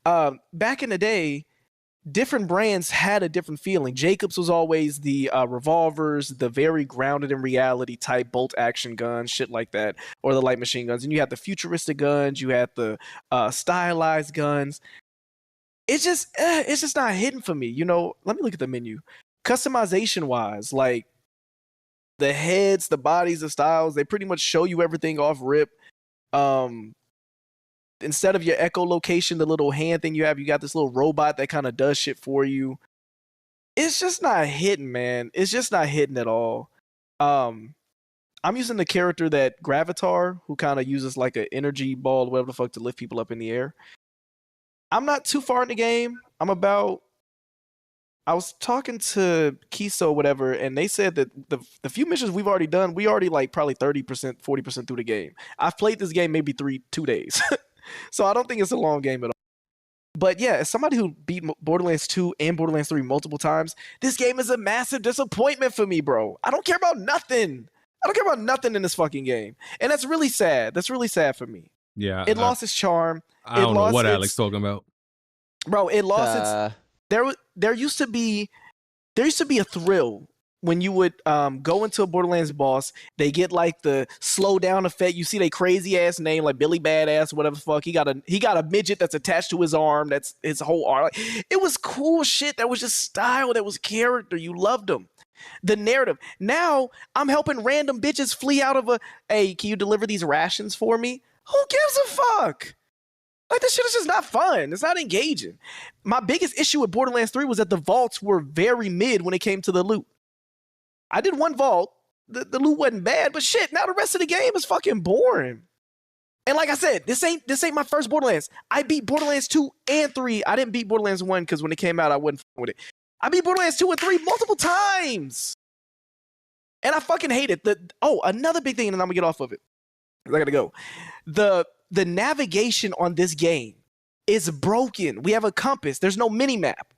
S6: Back in the day, different brands had a different feeling. Jacobs was always the revolvers, the very grounded in reality type bolt action guns, shit like that, or the light machine guns. And you had the futuristic guns, you had the stylized guns. It's just not hidden for me. You know, let me look at the menu. Customization wise, like the heads, the bodies, the styles, they pretty much show you everything off rip. Instead of your echolocation, the little hand thing you have, you got this little robot that kind of does shit for you. It's just not hidden, man. It's just not hidden at all. I'm using the character that Gravitar, who kind of uses like an energy ball, whatever the fuck, to lift people up in the air. I'm not too far in the game. I was talking to Kiso, whatever, and they said that the few missions we've already done, we already like probably 30%, 40% through the game. I've played this game maybe 2 days. So I don't think it's a long game at all. But yeah, as somebody who beat Borderlands 2 and Borderlands 3 multiple times, this game is a massive disappointment for me, bro. I don't care about nothing. I don't care about nothing in this fucking game. And that's really sad. That's really sad for me.
S1: Yeah.
S6: It lost its charm.
S1: I don't know what Alex talking about.
S6: Bro, it lost its. There used to be a thrill when you would go into a Borderlands boss. They get like the slow down effect. You see they crazy ass name like Billy Badass, whatever the fuck. He got a midget that's attached to his arm. That's his whole arm. Like, it was cool shit. That was just style. That was character. You loved them. The narrative. Now I'm helping random bitches flee out of hey, can you deliver these rations for me? Who gives a fuck? Like, this shit is just not fun. It's not engaging. My biggest issue with Borderlands 3 was that the vaults were very mid when it came to the loot. I did one vault. The loot wasn't bad, but shit, now the rest of the game is fucking boring. And like I said, this ain't my first Borderlands. I beat Borderlands 2 and 3. I didn't beat Borderlands 1 because when it came out, I wasn't fucking with it. I beat Borderlands 2 and 3 multiple times. And I fucking hate it. Another big thing, and then I'm gonna get off of it. I gotta go. The navigation on this game is broken. We have a compass. There's no mini map.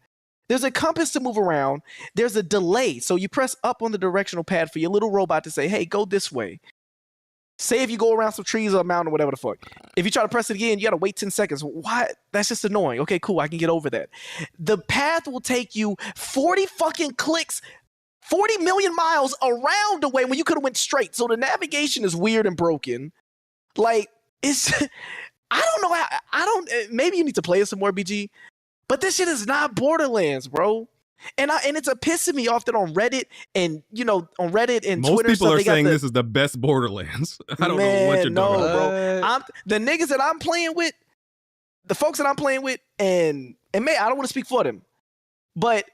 S6: There's a compass to move around. There's a delay. So you press up on the directional pad for your little robot to say, hey, go this way. Say if you go around some trees or a mountain or whatever the fuck. If you try to press it again, you gotta wait 10 seconds. Why? That's just annoying. Okay, cool. I can get over that. The path will take you 40 fucking clicks, 40 million miles around the way when you could have went straight. So the navigation is weird and broken. Like, I don't know maybe you need to play it some more, BG, but this shit is not Borderlands, bro. And it's pissing me off that on Reddit and
S1: most
S6: Twitter
S1: people are saying this is the best Borderlands. I don't know what you're talking about.
S6: Bro. The niggas that I'm playing with, the folks that I'm playing with, and I don't want to speak for them, but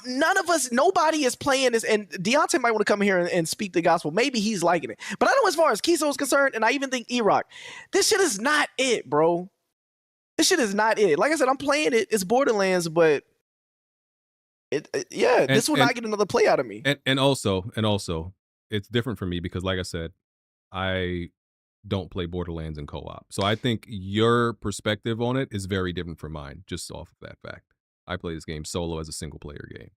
S6: nobody is playing this, and Deontay might want to come here and speak the gospel. Maybe he's liking it. But I know as far as Kiso is concerned, and I even think E-Rock, this shit is not it, bro. This shit is not it. Like I said, I'm playing it. It's Borderlands, but this will not get another play out of me.
S1: And also, it's different for me because, like I said, I don't play Borderlands in co-op. So I think your perspective on it is very different from mine, just off of that fact. I play this game solo as a single player game.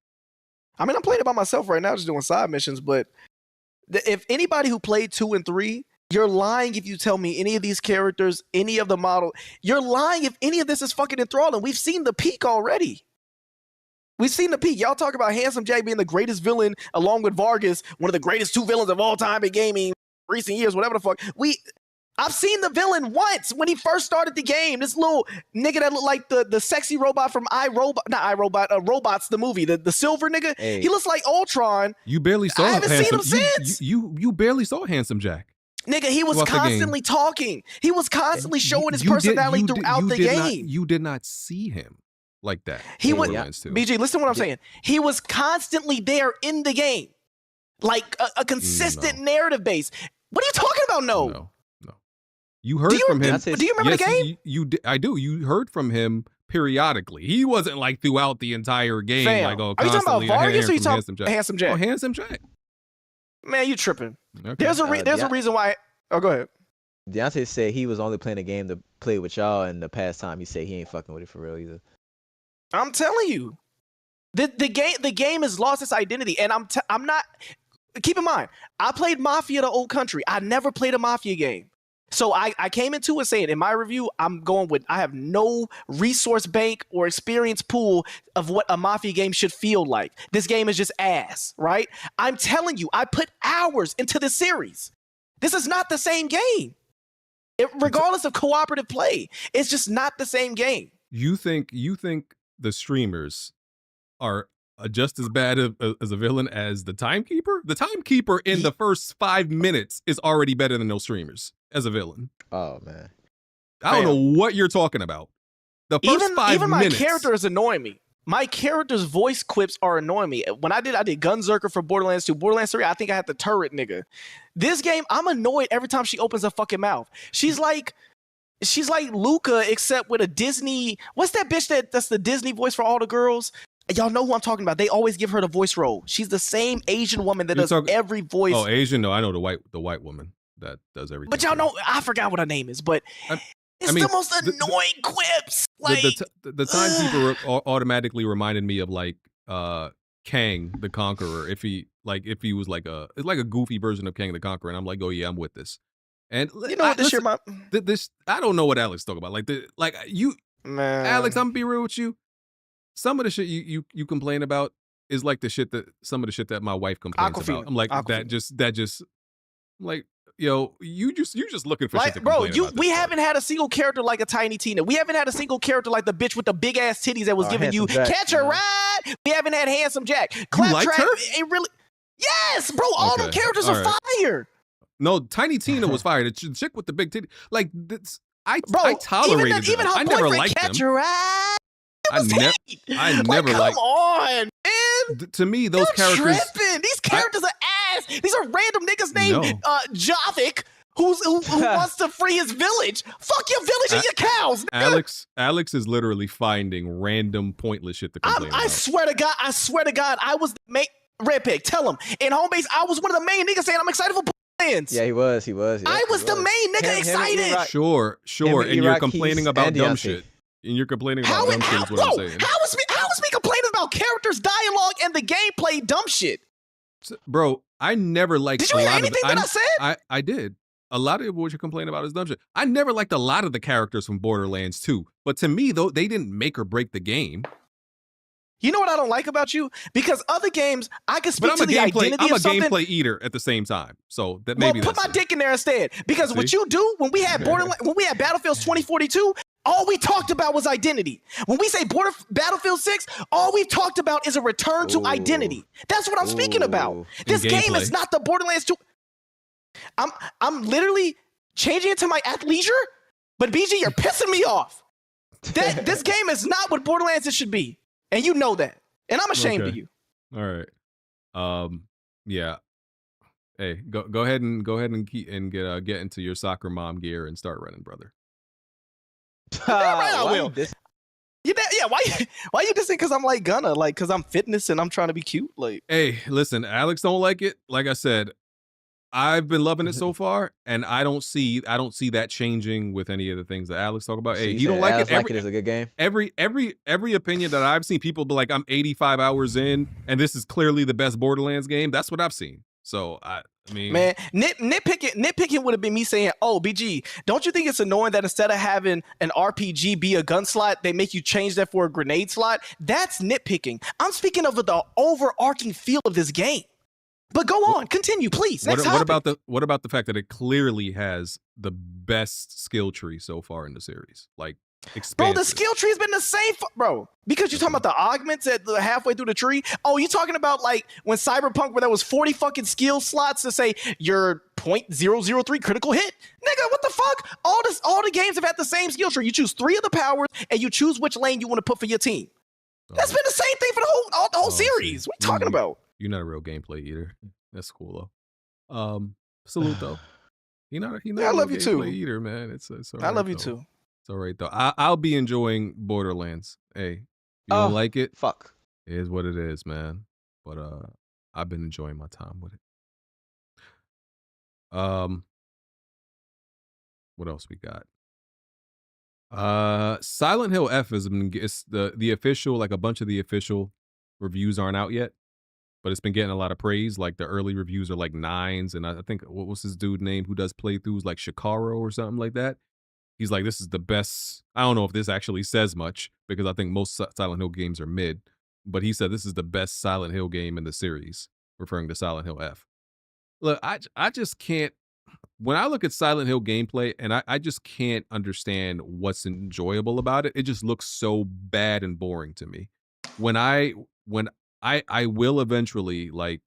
S6: I mean, I'm playing it by myself right now, just doing side missions, but if anybody who played 2 and 3, you're lying if you tell me any of these characters, any of the model, you're lying if any of this is fucking enthralling. We've seen the peak already. We've seen the peak. Y'all talk about Handsome Jack being the greatest villain along with Vargas, one of the greatest 2 villains of all time in gaming, recent years, whatever the fuck. I've seen the villain once when he first started the game. This little nigga that looked like the sexy robot from Robots, the movie, the silver nigga.
S5: Hey.
S6: He looks like Ultron.
S1: You barely saw
S6: I haven't seen him
S1: Handsome.
S6: since.
S1: You barely saw Handsome Jack.
S6: Nigga, he was
S1: throughout the game.
S6: constantly talking. He was constantly showing his personality throughout the game.
S1: You did not see him like that.
S6: He was
S1: Borderlands 2.
S6: BG, listen to what I'm saying. He was constantly there in the game. Like a consistent narrative base. What are you talking about? No.
S1: You heard from him.
S6: Do you remember the game?
S1: I do. You heard from him periodically. He wasn't like throughout the entire game.
S6: Fam,
S1: like,
S6: are you talking about Vargas or you talking Handsome Jack?
S1: Oh, Handsome Jack.
S6: Man, you tripping.
S1: Okay.
S6: There's a reason why. Oh, go ahead.
S5: Deontay said he was only playing the game to play with y'all, and the past time he said he ain't fucking with it for real either.
S6: I'm telling you, the game has lost its identity, and I'm not. Keep in mind, I played Mafia: The Old Country. I never played a Mafia game. So I came into it saying, in my review, I'm going with, I have no resource bank or experience pool of what a Mafia game should feel like. This game is just ass, right? I'm telling you, I put hours into this series. This is not the same game. Regardless of cooperative play, it's just not the same game.
S1: You think the streamers are just as bad as a villain as the Timekeeper? The Timekeeper in the first 5 minutes is already better than those streamers as a villain.
S5: Oh man,
S1: I don't know what you're talking about. The first 5
S6: even
S1: minutes.
S6: My character is annoying me. My character's voice clips are annoying me. When I did Gunzerker for Borderlands 2, Borderlands 3, I think I had the turret nigga. This game, I'm annoyed every time she opens her fucking mouth. She's like Luca, except with a Disney. What's that bitch that's the Disney voice for all the girls? Y'all know who I'm talking about. They always give her the voice role. She's the same Asian woman that does every voice.
S1: Oh, Asian? No, I know the white woman that does everything.
S6: But y'all know, I forgot what her name is, but it's the most annoying quips. Like
S1: the Timekeeper automatically reminded me of like Kang the Conqueror. If he was like a goofy version of Kang the Conqueror, and I'm like, oh yeah, I'm with this. And
S6: you know what this year,
S1: this I don't know what Alex talk about.
S6: Man,
S1: Alex, I'm gonna be real with you. Some of the shit you complain about is like some of the shit that my wife complains about. I'm like that just I'm like, yo, you just looking for shit to
S3: bro,
S1: complain about.
S3: We haven't had a single character like a Tiny Tina. We haven't had a single character like the bitch with the big ass titties that was giving you
S5: Jack,
S3: catch a ride. We haven't had Handsome Jack.
S1: You liked
S3: Claptrap
S1: her?
S3: ain't really. Yes, bro. All them characters are fire.
S1: No, Tiny Tina was fire. The chick with the big titty, like this. I
S3: Bro,
S1: tolerated them.
S3: even her
S1: I never
S3: boyfriend
S1: liked
S3: catch
S1: them.
S3: a ride.
S1: I never
S3: come
S1: liked.
S3: on, man.
S1: To me, those characters.
S3: Tripping. These characters are ass. These are random niggas named Javik who wants to free his village. Fuck your village and your cows. Nigga.
S1: Alex is literally finding random pointless shit to complain about.
S3: I swear to God, I was the main Red Pig. Tell him in home base, I was one of the main niggas saying I'm excited for Borderlands.
S5: Yeah, he was. Yeah,
S3: I was the main nigga excited.
S1: Sure. And you're complaining about dumb shit. And you're complaining about dumb shit is what I'm saying.
S3: How is me complaining about characters, dialogue, and the gameplay dumb shit?
S1: Bro, I never liked
S3: Did you hear anything that I said?
S1: I did. A lot of what you're complaining about is dumb shit. I never liked a lot of the characters from Borderlands 2. But to me, though, they didn't make or break the game.
S3: You know what I don't like about you? Because other games, I can speak to the identity of something.
S1: I'm a gameplay eater at the same time. So that maybe
S3: put my dick in there instead. Because what you do when we had Borderlands, when we had Battlefield 2042, all we talked about was identity. When we say Battlefield 6, all we've talked about is a return to identity. That's what I'm speaking about. This game is not the Borderlands 2. I'm literally changing it to my athleisure, but BG, you're pissing me off. This game is not what Borderlands it should be. And you know that. And I'm ashamed of you.
S1: All right. Yeah. Hey, go ahead and get into your soccer mom gear and start running, brother.
S3: I will. Why you dissing? Because I'm like gonna because I'm fitness and I'm trying to be cute. Like,
S1: hey, listen, Alex don't like it. Like I said, I've been loving it so far, and I don't see that changing with any of the things that Alex talk about. Hey, you don't like it.
S5: It's a good game.
S1: Every opinion that I've seen, people be like, I'm 85 hours in, and this is clearly the best Borderlands game. That's what I've seen. So I mean,
S3: man, nitpicking would have been me saying, "Oh, BG, don't you think it's annoying that instead of having an RPG be a gun slot, they make you change that for a grenade slot?" That's nitpicking. I'm speaking of the overarching feel of this game. But go on, continue, please.
S1: What about the fact that it clearly has the best skill tree so far in the series? Like,
S3: bro, the skill tree has been the same, bro. Because you're talking about the augments at the halfway through the tree. Oh, you talking about like when Cyberpunk, where there was 40 fucking skill slots to say your .003 critical hit, nigga? What the fuck? All the games have had the same skill tree. You choose 3 of the powers and you choose which lane you want to put for your team. That's been the same thing for the whole series. What are you talking about?
S1: You're not a real gameplay eater. That's cool though. Salute though. He not
S3: I love you too.
S1: Eater, man. It's all right,
S3: I love you too.
S1: It's all right though. I'll be enjoying Borderlands. Hey, you don't like it?
S5: Fuck.
S1: It is what it is, man. But I've been enjoying my time with it. What else we got? Silent Hill F has been the official, like a bunch of the official reviews aren't out yet, but it's been getting a lot of praise. Like the early reviews are like 9s, and I think what was his dude name who does playthroughs, like Shikaro or something like that. He's like, this is the best. I don't know if this actually says much because I think most Silent Hill games are mid, but he said this is the best Silent Hill game in the series, referring to Silent Hill F. Look, I just can't. When I look at Silent Hill gameplay, and I just can't understand what's enjoyable about it. It just looks so bad and boring to me. When I will eventually like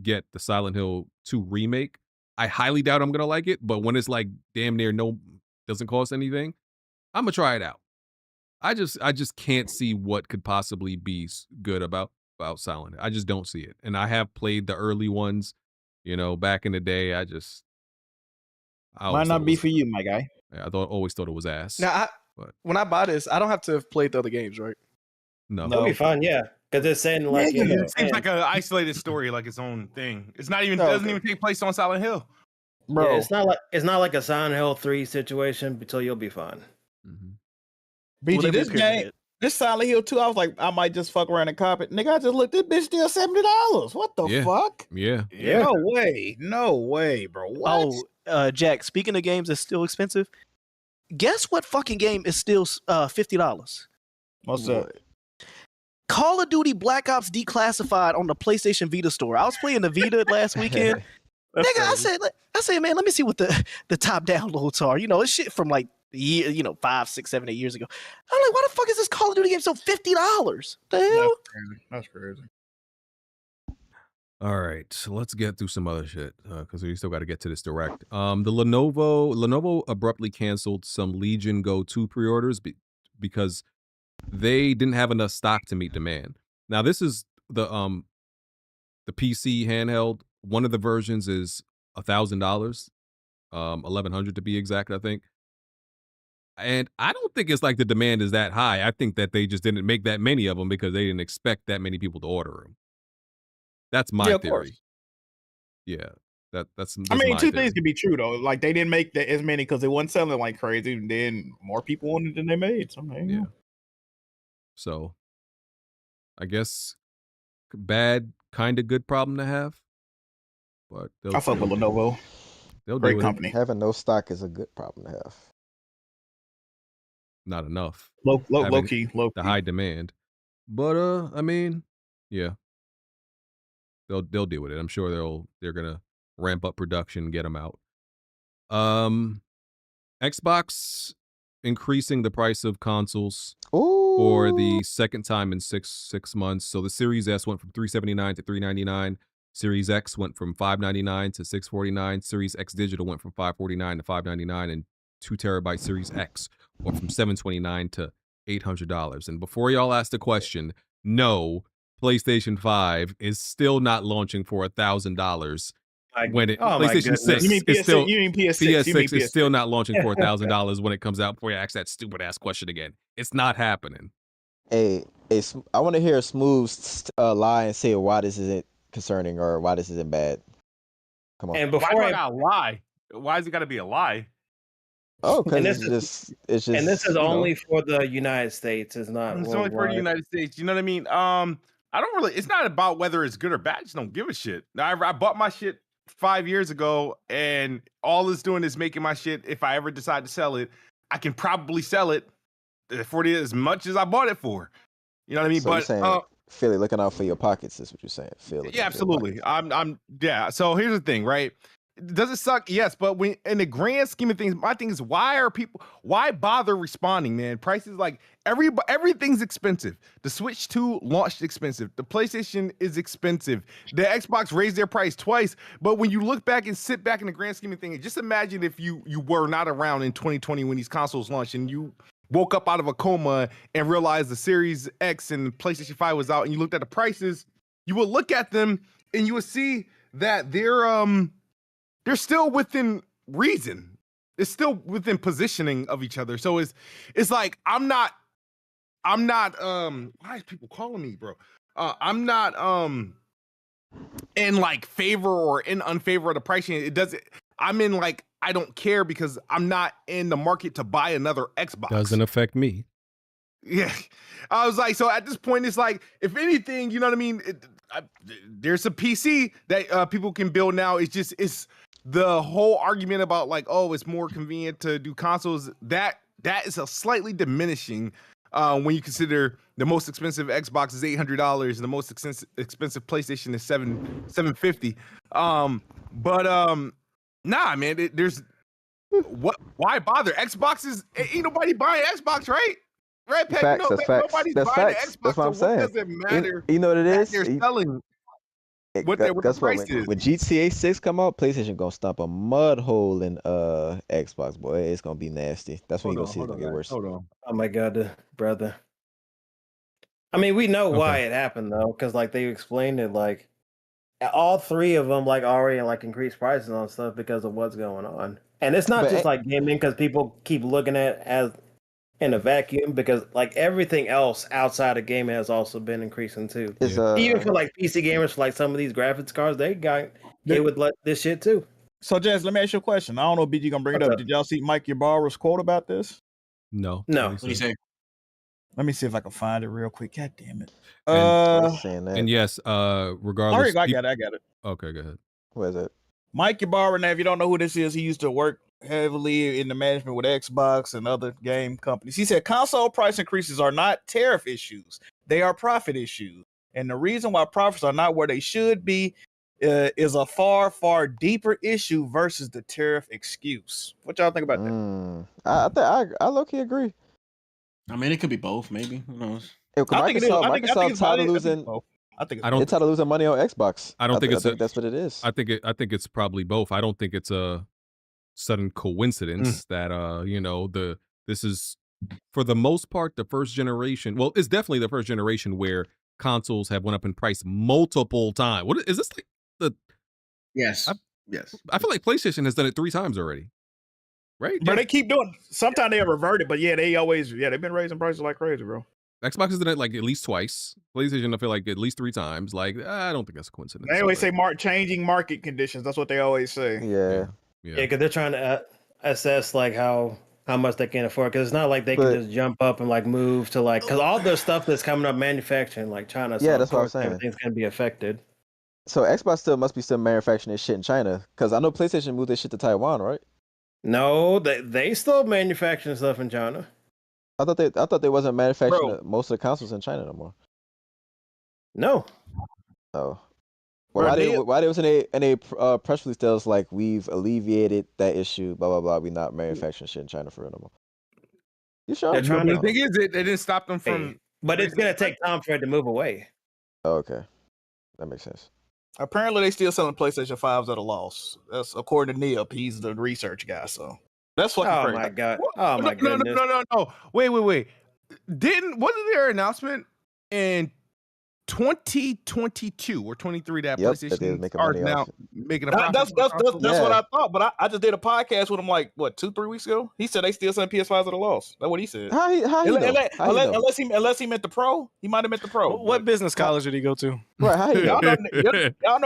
S1: get the Silent Hill 2 remake, I highly doubt I'm gonna like it. But when it's like damn near doesn't cost anything, I'm gonna try it out. I just can't see what could possibly be good about Silent Hill. I just don't see it. And I have played the early ones, back in the day.
S11: Might not be for you, my guy.
S1: I always thought it was ass.
S3: Now, when I buy this, I don't have to have played the other games, right?
S1: No.
S9: It'll be fun, yeah. Because it's saying like
S10: it seems like an isolated story, like its own thing. It's not even doesn't even take place on Silent Hill.
S9: Bro, yeah, it's not like a Silent Hill 3 situation, so you'll be fine.
S1: Mm-hmm.
S8: BG, this game, this Silent Hill 2, I was like, I might just fuck around and cop it. Nigga, I just looked, this bitch still $70. What the fuck?
S1: Yeah.
S8: No way, bro. What?
S3: Oh, Jack, speaking of games that's still expensive,
S6: Guess what fucking game is still $50?
S8: What's that?
S6: Call of Duty Black Ops Declassified on the PlayStation Vita store. I was playing the Vita last weekend. Nigga, I said, man, let me see what the top downloads are. You know, it's shit from like the year, 5, 6, 7, 8 years ago. I'm like, why the fuck is this Call of Duty game so $50? The hell?
S8: That's crazy.
S1: All right, so let's get through some other shit because we still got to get to this direct. The Lenovo abruptly canceled some Legion Go 2 pre-orders because they didn't have enough stock to meet demand. Now this is the PC handheld. One of the versions is $1,000, $1,100 to be exact, I think. And I don't think it's like the demand is that high. I think that they just didn't make that many of them because they didn't expect that many people to order them. That's my theory.
S8: Course.
S1: Yeah, that's.
S8: I mean, two
S1: theory.
S8: things can be true though. Like they didn't make as many because they wasn't selling like crazy, and then more people wanted than they made. So yeah.
S1: So, I guess bad, kind of good problem to have. But
S8: I fuck with Lenovo.
S1: They'll
S8: Great
S1: do
S8: company.
S5: Having no stock is a good problem to have.
S1: Not enough.
S8: Low key.
S1: The high demand. But I mean, yeah. They'll deal with it. I'm sure they're gonna ramp up production and get them out. Xbox increasing the price of consoles for the second time in six months. So the Series S went from $379 to $399. Series X went from $599 to $649. Series X Digital went from $549 to $599, and 2 terabyte Series X went from $729 to $800. And before y'all ask the question, no, PlayStation 5 is still not launching for $1,000 when it PlayStation 6 is still PS6 is still not launching for $1,000 when it comes out. Before you ask that stupid ass question again, it's not happening.
S5: Hey, I want to hear Smooth lie and say why this isn't concerning or why this isn't bad. Come on.
S10: And before I gotta lie, why is it got to be a lie?
S5: Oh, because it's just.
S9: And this is only for the United States. It's not.
S10: It's only for the United States. You know what I mean? I don't really. It's not about whether it's good or bad. I just don't give a shit. I bought my shit 5 years ago, and all it's doing is making my shit. If I ever decide to sell it, I can probably sell it for as much as I bought it for. You know what I mean?
S5: So
S10: but
S5: saying, Philly, looking out for your pockets is what you're saying. Philly.
S10: Yeah, absolutely. Yeah. So here's the thing, right? Does it suck? Yes, but when in the grand scheme of things, my thing is why bother responding, man? Prices like everything's expensive. The Switch 2 launched expensive. The PlayStation is expensive. The Xbox raised their price twice. But when you look back and sit back in the grand scheme of things, just imagine if you were not around in 2020 when these consoles launched and you woke up out of a coma and realized the Series X and PlayStation 5 was out and you looked at the prices, you would look at them and you would see that they're still within reason. It's still within positioning of each other. So it's like I'm not why is people calling me, bro? I'm not in like favor or in unfavor of the pricing. I'm in like I don't care because I'm not in the market to buy another Xbox.
S1: Doesn't affect me.
S10: Yeah. I was like, so at this point, it's like, if anything, you know what I mean? There's a PC that people can build now. It's the whole argument about like, oh, it's more convenient to do consoles. That is a slightly diminishing when you consider the most expensive Xbox is $800 and the most expensive PlayStation is $750. Nah, man, why bother? Xbox ain't nobody buying Xbox, right? Right, Pet?
S5: Facts, that's facts.
S10: Nobody's
S5: That's
S10: buying
S5: facts.
S10: Xbox,
S5: That's what I'm
S10: so
S5: saying.
S10: What does it matter?
S5: You know what it is?
S10: They're selling what the price is.
S5: When GTA 6 come out, PlayStation gonna stomp a mud hole in Xbox, boy. It's gonna be nasty. That's when you're gonna see it's gonna get worse.
S10: Hold on.
S9: Oh my god, brother. I mean, we know why it happened though, because like they explained it, like all three of them like already like increased prices on stuff because of what's going on, and it's not just like gaming because people keep looking at it as in a vacuum because like everything else outside of gaming has also been increasing too. Even for like PC gamers, for like some of these graphics cards, they would let this shit too.
S8: So Jazz, let me ask you a question. I don't know if BG gonna bring it up. Did y'all see Mike Ybarra's quote about this?
S1: No.
S7: What do you say?
S8: Let me see if I can find it real quick. God damn it.
S1: And yes, regardless.
S8: I got it.
S1: Okay, go ahead.
S5: Who is it?
S8: Mike Ybarra. Now, if you don't know who this is, he used to work heavily in the management with Xbox and other game companies. He said console price increases are not tariff issues; they are profit issues. And the reason why profits are not where they should be is a far, far deeper issue versus the tariff excuse. What y'all think about that?
S5: I low-key agree.
S7: I mean, it could be both, maybe. Who knows?
S5: Yeah,
S8: I think it is. I think
S5: Microsoft tired of losing. They're tired of losing money on Xbox.
S1: I don't think
S5: that's what it is.
S1: I think it's probably both. I don't think it's a sudden coincidence that this is for the most part the first generation. Well, it's definitely the first generation where consoles have went up in price multiple times. What is this like the?
S7: Yes. Yes.
S1: I feel like PlayStation has done it 3 times already. Right?
S8: But they keep doing. Sometimes they reverted, but yeah, they've been raising prices like crazy, bro.
S1: Xbox has done it like at least twice. PlayStation, I feel like at least 3 times. Like, I don't think that's a coincidence.
S8: They always say changing market conditions. That's what they always say.
S5: Yeah.
S9: Yeah, because they're trying to assess like how much they can afford. Because it's not like they can just jump up and like move to like because all the stuff that's coming up manufacturing like China.
S5: Yeah, that's what I'm saying.
S9: Everything's gonna be affected.
S5: So Xbox must be still manufacturing their shit in China because I know PlayStation moved their shit to Taiwan, right?
S9: No, they still manufacturing stuff in China.
S5: I thought they wasn't manufacturing most of the consoles in China no more.
S9: No.
S5: Oh. Well, why there was in a press release that was like we've alleviated that issue, blah blah blah. We not manufacturing shit in China for real no more. You sure?
S10: But the thing is, it didn't stop them from.
S9: But it's gonna take time for it to move away.
S5: Oh, okay, that makes sense.
S8: Apparently, they still selling PlayStation 5s at a loss. That's according to Neop. He's the research guy, so that's fucking crazy.
S9: Oh my god! Oh my goodness!
S10: No! Wait! Wasn't there an announcement in 2022 or 23 that PlayStation are now making a profit?
S8: That's what I thought. But I just did a podcast with him like 2-3 weeks ago. He said they still selling PS5s at a loss. That's what he said. Unless he meant the Pro, he might have meant the Pro.
S6: What business college did he go to?
S5: Right,
S8: y'all know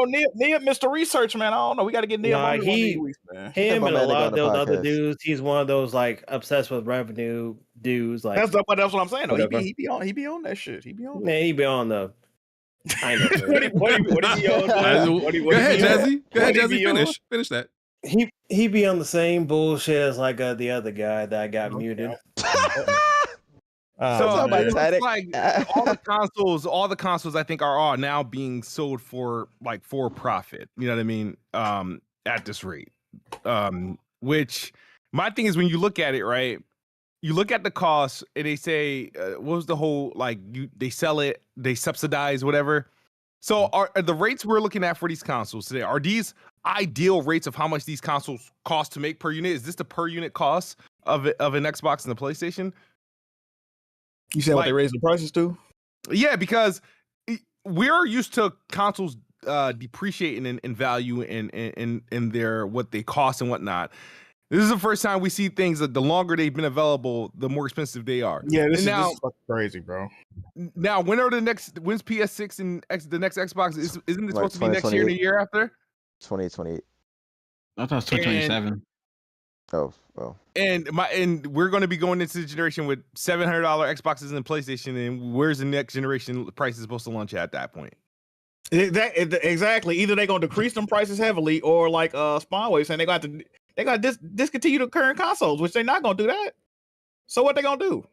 S8: Neil, Mr. Research, man. I don't know. We got to get Neil on these weeks, man.
S9: Him and a lot of those other dudes. He's one of those like obsessed with revenue dudes. Like
S8: that's what I'm saying. Though. He be on that shit. He be on.
S9: Man, he be on the. I know.
S8: What he on?
S1: Go ahead, Jazzy. Go ahead, Jazzy. Finish that.
S9: He be on the same bullshit as like the other guy that got muted.
S10: So it's like all the consoles I think are now being sold for profit. You know what I mean? At this rate. Which my thing is when you look at it, right? You look at the cost and they say, what was the whole they sell it, they subsidize, whatever. So are the rates we're looking at for these consoles today, are these ideal rates of how much these consoles cost to make per unit? Is this the per unit cost of an Xbox and the PlayStation?
S8: You said what they raised the prices to?
S10: Yeah, because we're used to consoles depreciating in value in their what they cost and whatnot. This is the first time we see things that the longer they've been available, the more expensive they are.
S8: Yeah, this is fucking crazy, bro.
S10: Now, when's PS6 and the next Xbox? Isn't it supposed to be next year and the year after?
S5: 2028.
S7: I thought it was 2027.
S5: Oh.
S10: And we're going to be going into the generation with $700 Xboxes and PlayStation, and where's the next generation price is supposed to launch at that point?
S8: Exactly. Either they're going to decrease them prices heavily, or like Spawnwave saying they got to discontinue the current consoles, which they're not going to do that. So what they going to do?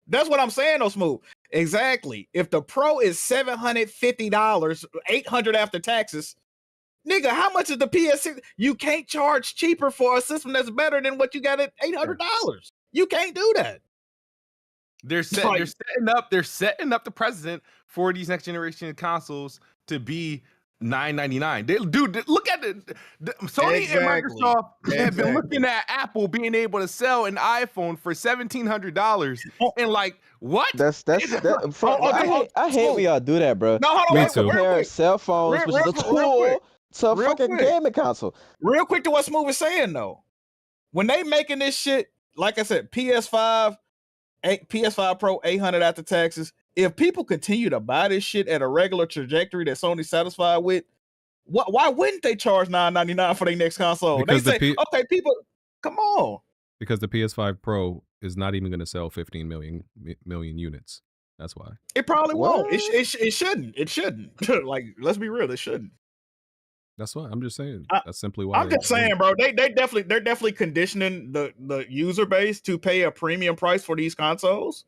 S8: That's what I'm saying, though, Smooth. Exactly. If the Pro is $750, $800 after taxes, nigga, how much is the PS6? You can't charge cheaper for a system that's better than what you got at $800. You can't do that.
S10: They're setting up the precedent for these next generation consoles to be $999. Dude, look at Sony and Microsoft have been looking at Apple being able to sell an iPhone for $1,700 and like what?
S5: I hate when y'all do that, bro.
S8: No, hold on.
S5: Compare cell phones, which is a tool, to a fucking gaming console.
S8: Real quick to what Smooth is saying though, when they making this shit, like I said, PS5 Pro 800 after taxes. If people continue to buy this shit at a regular trajectory that Sony's satisfied with, why wouldn't they charge $999 for their next console?
S1: Because
S8: they say, okay, people, come on.
S1: Because the PS5 Pro is not even going to sell 15 million units. That's why.
S8: It probably won't. It shouldn't. It shouldn't. Like, let's be real. It shouldn't.
S1: That's why I'm just saying.
S8: I-
S1: That's simply why.
S8: I'm just saying, bro. They're definitely conditioning the user base to pay a premium price for these consoles.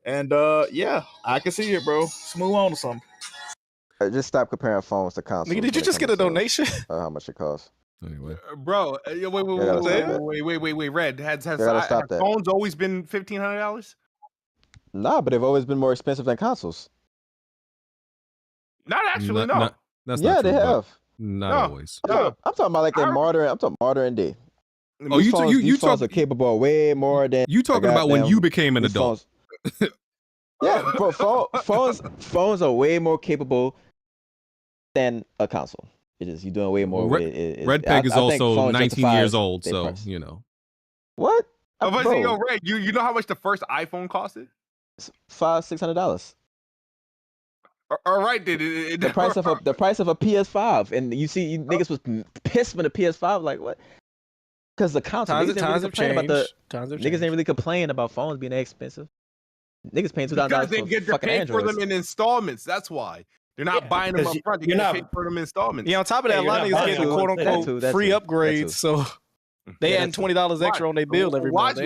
S8: And yeah, I can see it, bro. Let's move on to something.
S5: Just stop comparing phones to consoles.
S6: Nigga, did you
S5: when it
S6: just get
S5: comes
S6: a
S5: to,
S6: donation?
S5: how much it costs?
S1: Anyway,
S10: Bro, wait. Red has
S5: stop that.
S10: phones always been $1,500?
S5: Nah, but they've always been more expensive than consoles.
S10: Not actually, no.
S1: That's
S5: Yeah,
S1: not true,
S5: they
S1: but
S5: have.
S1: Not
S10: No.
S1: always.
S10: No.
S5: I'm talking about like in modern. I'm talking modern day.
S1: Oh,
S5: These phones are capable of way more than
S1: You talking about when
S5: goddamn-
S1: you became an
S5: these
S1: adult?
S5: phones- Yeah, bro. Phones are way more capable than a console. It is you doing way more.
S1: Well,
S5: with it.
S1: Red Peg is
S5: I think
S1: also
S5: phones
S1: 19
S5: justify
S1: years old,
S5: their
S1: so
S5: price.
S1: you know.
S5: What?
S10: But
S5: Bro,
S10: yo, Red, you know how much the first iPhone costed?
S5: $500-$600.
S10: All right,
S5: The price of a PS5, and you see niggas was pissed when the PS5 like what? Because the console
S6: Times
S5: niggas didn't really
S6: have
S5: complain about the
S6: changed. Times have
S5: niggas
S6: changed.
S5: didn't really complain about phones being that expensive. Niggas paying $2,000
S10: because they
S5: for
S10: get to
S5: fucking
S10: pay for
S5: Androids.
S10: them in installments. That's why they're not buying them
S9: 'cause
S10: up front. They
S9: you're
S10: get
S9: not-
S10: paid for them in installments.
S6: Yeah, on top of that, a
S9: you're
S6: lot of
S9: not
S6: niggas
S9: buying
S6: getting the
S9: it.
S6: quote unquote
S5: That too.
S6: free upgrades,
S5: too.
S6: so they
S5: Yeah,
S6: adding
S5: that too.
S6: $20 extra on their bill every month.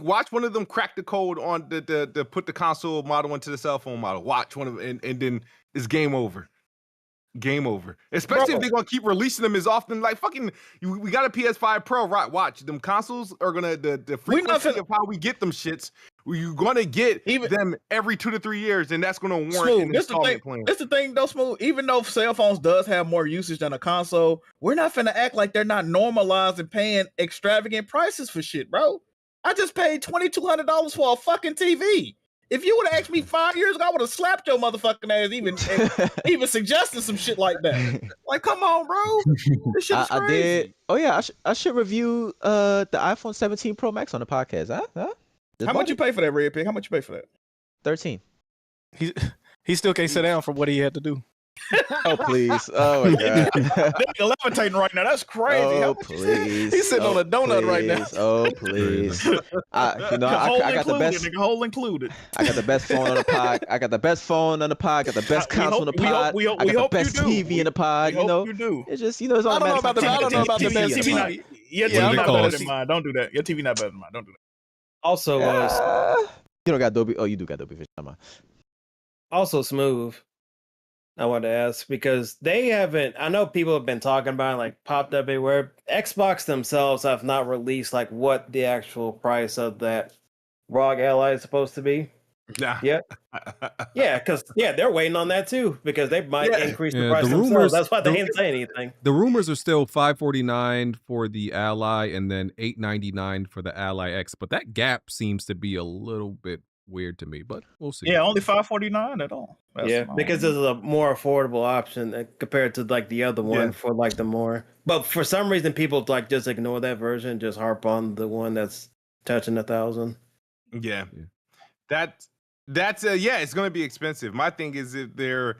S10: Watch one of them crack the code on the put the console model into the cell phone model. Watch one of them, and then it's game over. Game over. Especially if they're gonna keep releasing them as often. Like fucking, we got a PS5 Pro, right? Watch them consoles are gonna the frequency of how we get them shits. You're gonna get them every 2 to 3 years, and that's gonna warrant
S8: Smooth.
S10: an
S8: This the
S10: installment
S8: thing.
S10: plan.
S8: This the thing, though, Smooth. Even though cell phones does have more usage than a console, we're not finna act like they're not normalized and paying extravagant prices for shit, bro. I just paid $2,200 for a fucking TV. If you would have asked me 5 years ago, I would have slapped your motherfucking ass. Even suggested some shit like that. Like, come on, bro. This shit is crazy.
S5: I did. Oh yeah, I should review the iPhone 17 Pro Max on the podcast. Huh?
S8: How much you pay for that, Red Pig? How much you pay for that?
S5: 13.
S6: He still can't sit down from what he had to do.
S5: Oh please! Oh my god!
S8: They're levitating right now. That's crazy.
S5: Oh please!
S6: He's sitting on a donut right now.
S5: Oh please! I got the best.
S8: Nigga, whole included.
S5: I got the best phone on the pod. I got the best phone on the pod. Got the best console on the pod. I got the best TV in the pod. You know, it's just it's all
S6: I don't know about the best TV.
S8: Your TV not better than mine. Don't do that. Your TV not better than mine. Don't do that.
S9: Also,
S5: you don't got Dolby. Oh, you do got Dolby Vision.
S9: Also, Smooth. I wanted to ask because they haven't. I know people have been talking about it, like popped up everywhere. Xbox themselves have not released like what the actual price of that ROG Ally is supposed to be.
S10: Nah.
S9: Yeah. Yeah, because they're waiting on that too because they might increase the price
S1: the
S9: themselves.
S1: rumors-
S9: That's why they didn't say anything.
S1: The rumors are still $549 for the Ally and then $899 for the Ally X, but that gap seems to be a little bit weird to me, but we'll see.
S8: Yeah, only $549 at all. That's
S9: Because it's a more affordable option compared to like the other one for like the more. But for some reason, people like just ignore that version, just harp on the one that's touching 1,000.
S10: Yeah. That's it's gonna be expensive. My thing is if they're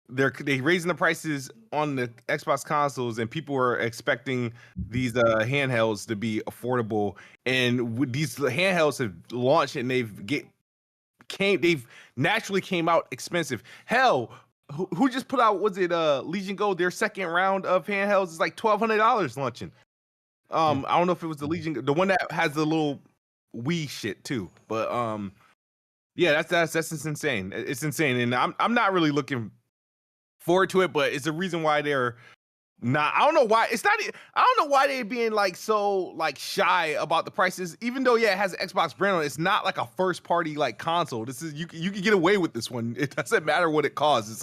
S10: raising the prices on the Xbox consoles and people are expecting these handhelds to be affordable, and these handhelds have launched and they've naturally came out expensive. Hell, who just put out, was it Legion Go? Their second round of handhelds is like $1,200 launching. I don't know if it was the Legion, the one that has the little Wii shit too, but yeah, that's just insane. It's insane, and I'm not really looking forward to it, but it's the reason why they're not. I don't know why it's not. I don't know why they're being like so like shy about the prices, even though it has an Xbox brand on it. It's not like a first party like console. This is you can get away with this one. It doesn't matter what it costs.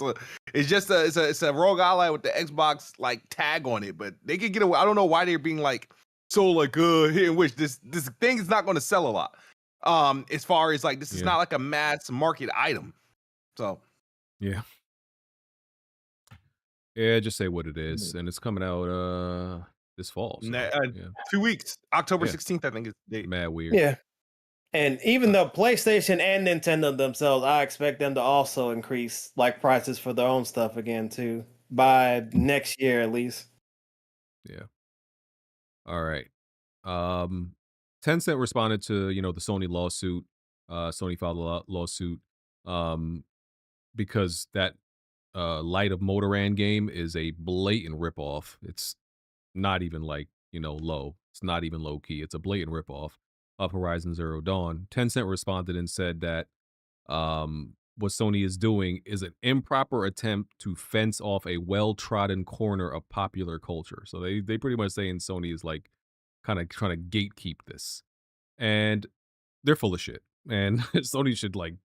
S10: It's a ROG Ally with the Xbox like tag on it, but they can get away. I don't know why they're being like so like here and wish this thing is not going to sell a lot. As far as like this is not like a mass market item. So
S1: yeah, just say what it is, and it's coming out this fall. So,
S10: 2 weeks, October 16th, I think is the date.
S1: Mad weird.
S9: Yeah. And even though PlayStation and Nintendo themselves, I expect them to also increase like prices for their own stuff again too by next year at least.
S1: Yeah. All right. Tencent responded to the Sony lawsuit. Sony filed a lawsuit because that Light of Motiram game is a blatant ripoff. It's not even like, low. It's not even low key. It's a blatant ripoff of Horizon Zero Dawn. Tencent responded and said that what Sony is doing is an improper attempt to fence off a well-trodden corner of popular culture. So they pretty much saying Sony is like kind of trying to gatekeep this. And they're full of shit. And Sony should like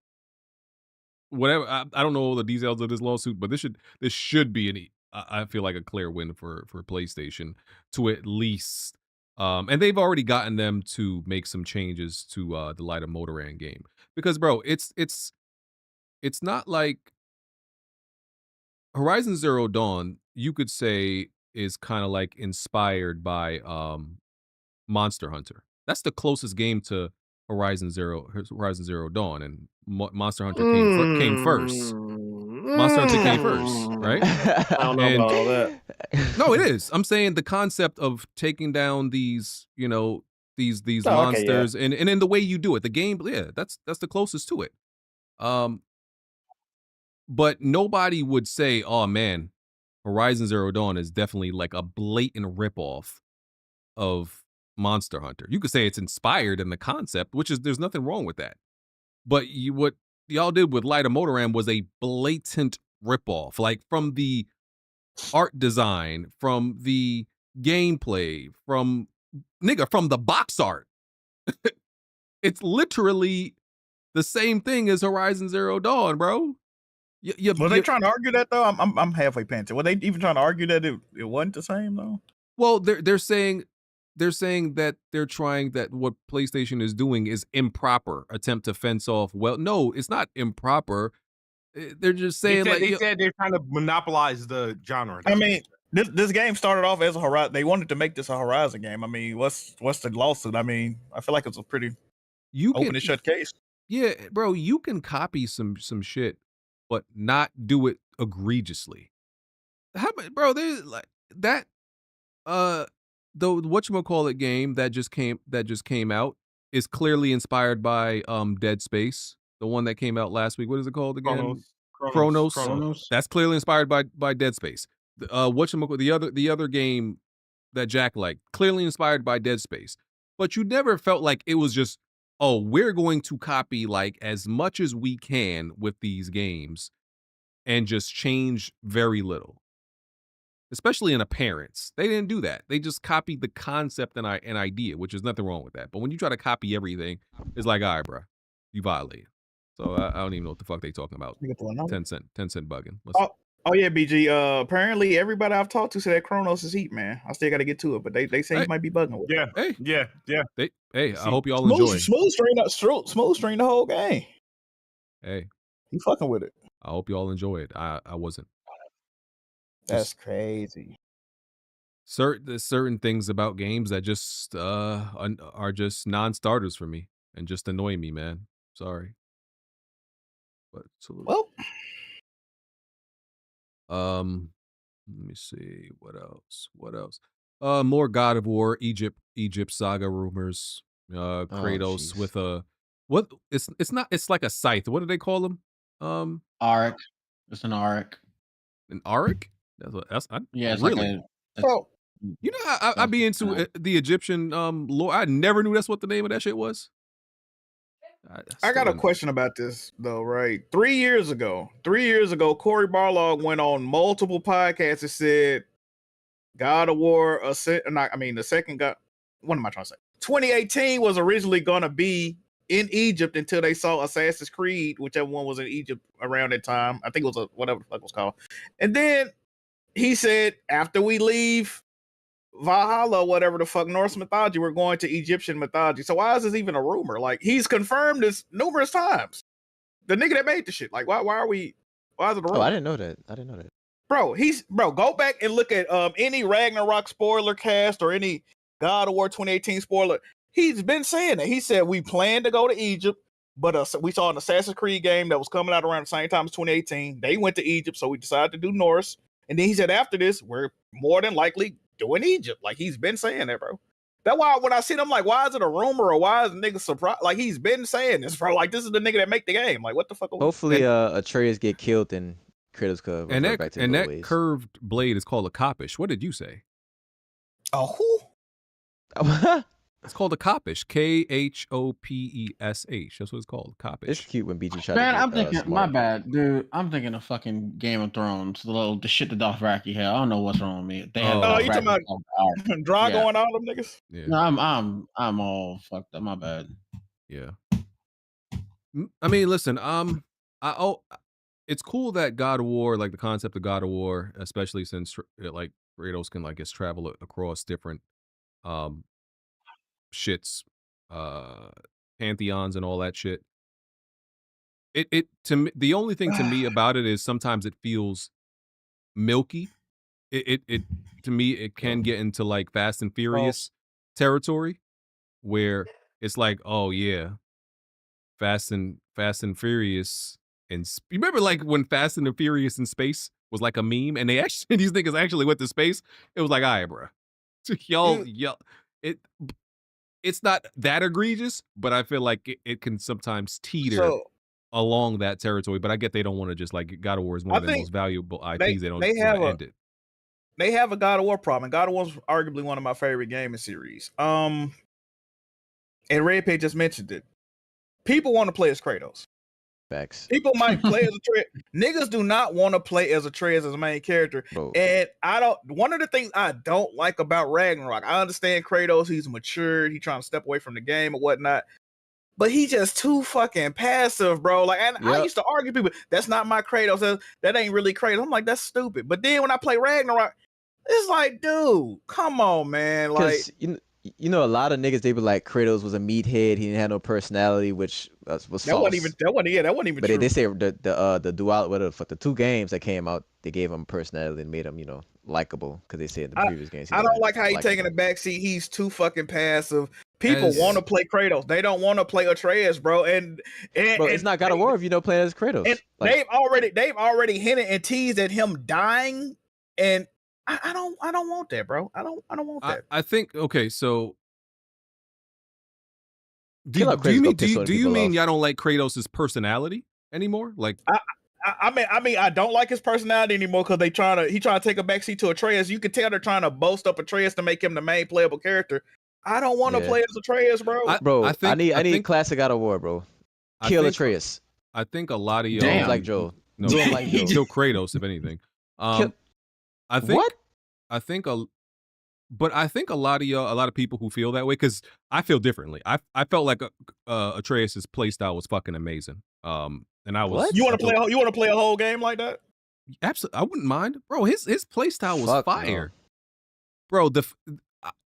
S1: whatever. I don't know all the details of this lawsuit, but this should be I feel like a clear win for PlayStation to at least and they've already gotten them to make some changes to the Light of Motiram game. Because bro, it's not like Horizon Zero Dawn, you could say is kind of like inspired by Monster Hunter. That's the closest game to Horizon Zero Dawn, and Monster Hunter came first. Monster Hunter came first, right?
S9: I don't know about all that.
S1: No, it is. I'm saying the concept of taking down these, these
S9: Oh, okay,
S1: monsters, and in the way you do it, the game, that's the closest to it. But nobody would say, "Oh man, Horizon Zero Dawn is definitely like a blatant ripoff of Monster Hunter." You could say it's inspired in the concept, there's nothing wrong with that. But what y'all did with Light of Motiram was a blatant ripoff, like from the art design, from the gameplay, from the box art. It's literally the same thing as Horizon Zero Dawn, bro.
S8: Were they trying to argue that though? I'm halfway past it. Were they even trying to argue that it wasn't the same though?
S1: Well, they're saying that they're trying that what PlayStation is doing is improper attempt to fence off. Well, no, it's not improper. They're just saying
S10: they said they're trying to monopolize the genre.
S8: I mean, this game started off as a Horizon. They wanted to make this a Horizon game. I mean, what's the lawsuit? I mean, I feel like it's a pretty open and shut case.
S1: Yeah, bro, you can copy some shit, but not do it egregiously. How, bro? There's like that. The whatchamacallit game that just came out is clearly inspired by Dead Space, the one that came out last week. What is it called again? Cronus. That's clearly inspired by Dead Space. The other game that Jack liked, clearly inspired by Dead Space. But you never felt like it was just, oh, we're going to copy like as much as we can with these games and just change very little. Especially in appearance. They didn't do that. They just copied the concept and idea, which is nothing wrong with that. But when you try to copy everything, it's like, all right, bro, you violate. So I don't even know what the fuck they talking about. Tencent bugging.
S8: Oh yeah, BG. Apparently everybody I've talked to said that Cronus is heat, man. I still got to get to it, but they say he might be bugging with it.
S10: Yeah.
S1: I hope y'all enjoy.
S8: Smooth string the whole game.
S1: Hey,
S8: he fucking with it.
S1: I hope y'all enjoy it. I wasn't.
S8: That's crazy.
S1: There's certain things about games that just are just non-starters for me and just annoy me, man. Sorry. But
S8: well,
S1: let me see what else. More God of War, Egypt saga rumors. Kratos with a what? It's like a scythe. What do they call them?
S7: Auric. It's an Auric.
S1: An Auric?
S7: Yeah, it's
S1: really.
S8: Like
S1: You know, I be into the Egyptian lore. I never knew that's what the name of that shit was.
S8: I got a question about this though, right? 3 years ago, Corey Barlog went on multiple podcasts and said God of War, the second God. What am I trying to say? 2018 was originally gonna be in Egypt until they saw Assassin's Creed, whichever one was in Egypt around that time. I think it was whatever the fuck it was called. And then he said, after we leave Valhalla, whatever the fuck, Norse mythology, we're going to Egyptian mythology. So why is this even a rumor? Like, he's confirmed this numerous times. The nigga that made the shit. Like, why is it a rumor?
S5: Oh, I didn't know that.
S8: Bro, go back and look at any Ragnarok spoiler cast or any God of War 2018 spoiler. He's been saying that. He said we plan to go to Egypt, but we saw an Assassin's Creed game that was coming out around the same time as 2018. They went to Egypt, so we decided to do Norse. And then he said after this, we're more than likely doing Egypt. Like, he's been saying that, bro. That's why when I see them, like, why is it a rumor or why is the nigga surprised? Like, he's been saying this, bro. Like, this is the nigga that make the game. Like, what the fuck?
S5: Hopefully, Atreus get killed and Kratos could
S1: And
S5: refer
S1: that
S5: back to
S1: and
S5: the
S1: that
S5: ways.
S1: curved blade is called a Koppish. What did you say?
S8: Oh, who?
S1: It's called a Koppish. Khopesh. That's what it's called. Koppish.
S5: It's cute when BG tried
S7: Man,
S5: to get
S7: I'm thinking, my
S5: smart.
S7: bad, dude. I'm thinking of fucking Game of Thrones, the shit that Dothraki had. I don't know what's wrong with me. They have
S8: Oh, you talking about Drago
S7: Yeah.
S8: and all them niggas?
S1: Yeah.
S7: No, I'm all fucked up. My bad.
S1: Yeah. I mean, listen, it's cool that God of War, like the concept of God of War, especially since like Kratos can, like, guess, travel across different shits, pantheons and all that shit. It to me, the only thing to me about it is sometimes it feels milky. It to me it can get into like Fast and Furious territory where it's like, oh yeah, Fast and Furious, and you remember like when Fast and the Furious in space was like a meme, and they actually these niggas actually went to space. It was like, all right, bro, y'all, it's not that egregious, but I feel like it can sometimes teeter along that territory. But I get they don't want to just like God of War is one of their most valuable IPs. They don't want to end it.
S8: They have a God of War problem. And God of War is arguably one of my favorite gaming series. And Red Redpay just mentioned it. People want to play as Kratos.
S5: Facts.
S8: People might play as Atreus. Niggas do not want to play as Atreus as a main character.
S5: Bro.
S8: And I don't. One of the things I don't like about Ragnarok, I understand Kratos. He's matured. He's trying to step away from the game and whatnot. But he's just too fucking passive, bro. Like, and I used to argue people, that's not my Kratos. That ain't really Kratos. I'm like, that's stupid. But then when I play Ragnarok, it's like, dude, come on, man. Like,
S5: you know, a lot of niggas, they be like, Kratos was a meathead. He didn't have no personality, which was false.
S8: That wasn't even
S5: but
S8: true.
S5: They say the dual, the two games that came out, they gave him personality and made him, likable, because they said in the previous games.
S8: I don't like how he's taking a backseat. He's too fucking passive. People want to play Kratos. They don't want to play Atreus, bro. And
S5: it's not God of War if you don't play as Kratos.
S8: And
S5: like,
S8: they've already hinted and teased at him dying, and I don't want that, bro. I don't want that.
S1: I think okay, so do you mean y'all don't like Kratos' personality anymore? Like
S8: I mean, I don't like his personality anymore because he trying to take a backseat to Atreus. You can tell they're trying to boast up Atreus to make him the main playable character. I don't want to play as Atreus, bro.
S5: I need classic God of War, bro. Kill Atreus.
S1: I think a lot of y'all
S5: like Joe.
S1: No, kill Kratos if anything. I think
S5: what?
S1: I think a lot of people who feel that way, because I feel differently. I felt like Atreus's playstyle was fucking amazing. And I was.
S8: What? You want to play a whole game like that?
S1: Absolutely, I wouldn't mind, bro. His playstyle was fire,
S5: no.
S1: bro.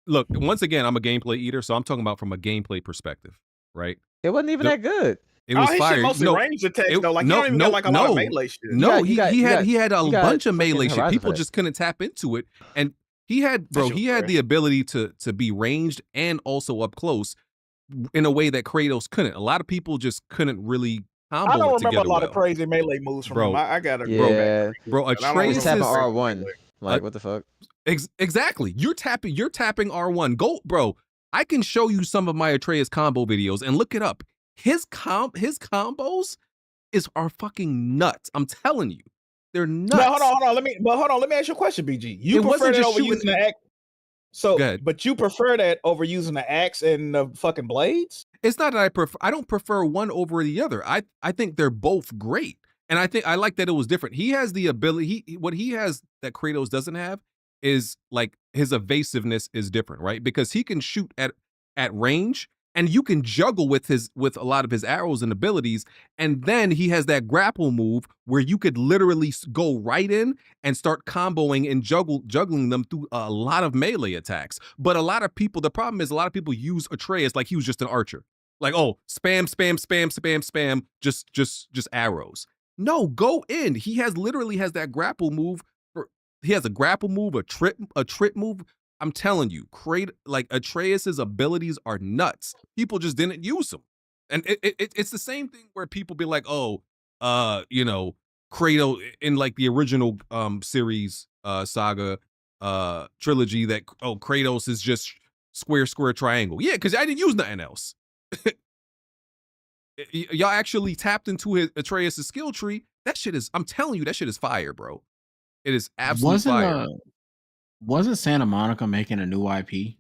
S1: Look, once again, I'm a gameplay eater, so I'm talking about from a gameplay perspective, right?
S5: It wasn't even that good.
S8: It was fire. Mostly range attacks though. Like, he don't even got like a lot of melee shit.
S1: No, he had a bunch of melee shit. People just couldn't tap into it, and he had the ability to be ranged and also up close in a way that Kratos couldn't. A lot of people just couldn't really combo.
S8: I don't remember a lot of crazy melee moves from him. I gotta
S5: bro. Atreus tapping R1. Like, what the fuck?
S1: Exactly. You're tapping R1. Go, bro. I can show you some of my Atreus combo videos and look it up. His combos are fucking nuts. I'm telling you, they're nuts.
S8: No, hold on. Let me ask you a question, BG. You prefer that over using the axe? But you prefer that over using the axe and the fucking blades?
S1: It's not that I don't prefer one over the other. I think they're both great. And I think I like that it was different. He has the ability, what he has that Kratos doesn't have is like his evasiveness is different, right? Because he can shoot at range, and you can juggle with a lot of his arrows and abilities. And then he has that grapple move where you could literally go right in and start comboing and juggling them through a lot of melee attacks. But the problem is a lot of people use Atreus like he was just an archer. Like, oh, spam, just arrows. No, go in. He literally has that grapple move. He has a grapple move, a trip move. I'm telling you, Atreus's abilities are nuts. People just didn't use them, and it's the same thing where people be like, oh, Kratos in like the original series saga trilogy, that Kratos is just square triangle. Yeah, because I didn't use nothing else. Y'all actually tapped into Atreus' skill tree That shit is. I'm telling you, that shit is fire, bro. It is absolute fire.
S7: Wasn't Santa Monica making a new IP?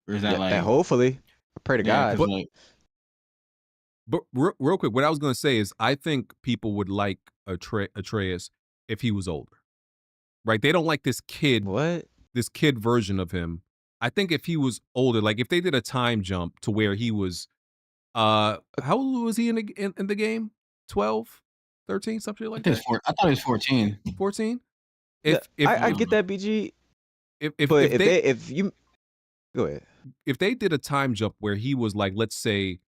S7: Or is that like?
S5: And hopefully, I pray to God.
S1: But real quick, what I was gonna say is, I think people would like Atreus if he was older, right? They don't like this kid.
S5: What?
S1: This kid version of him. I think if he was older, like if they did a time jump to where he was, how old was he in the game? 12, 13, something like that.
S7: I thought he was 14.
S1: 14.
S5: I get that, BG. If you go ahead,
S1: if they did a time jump where he was like, let's say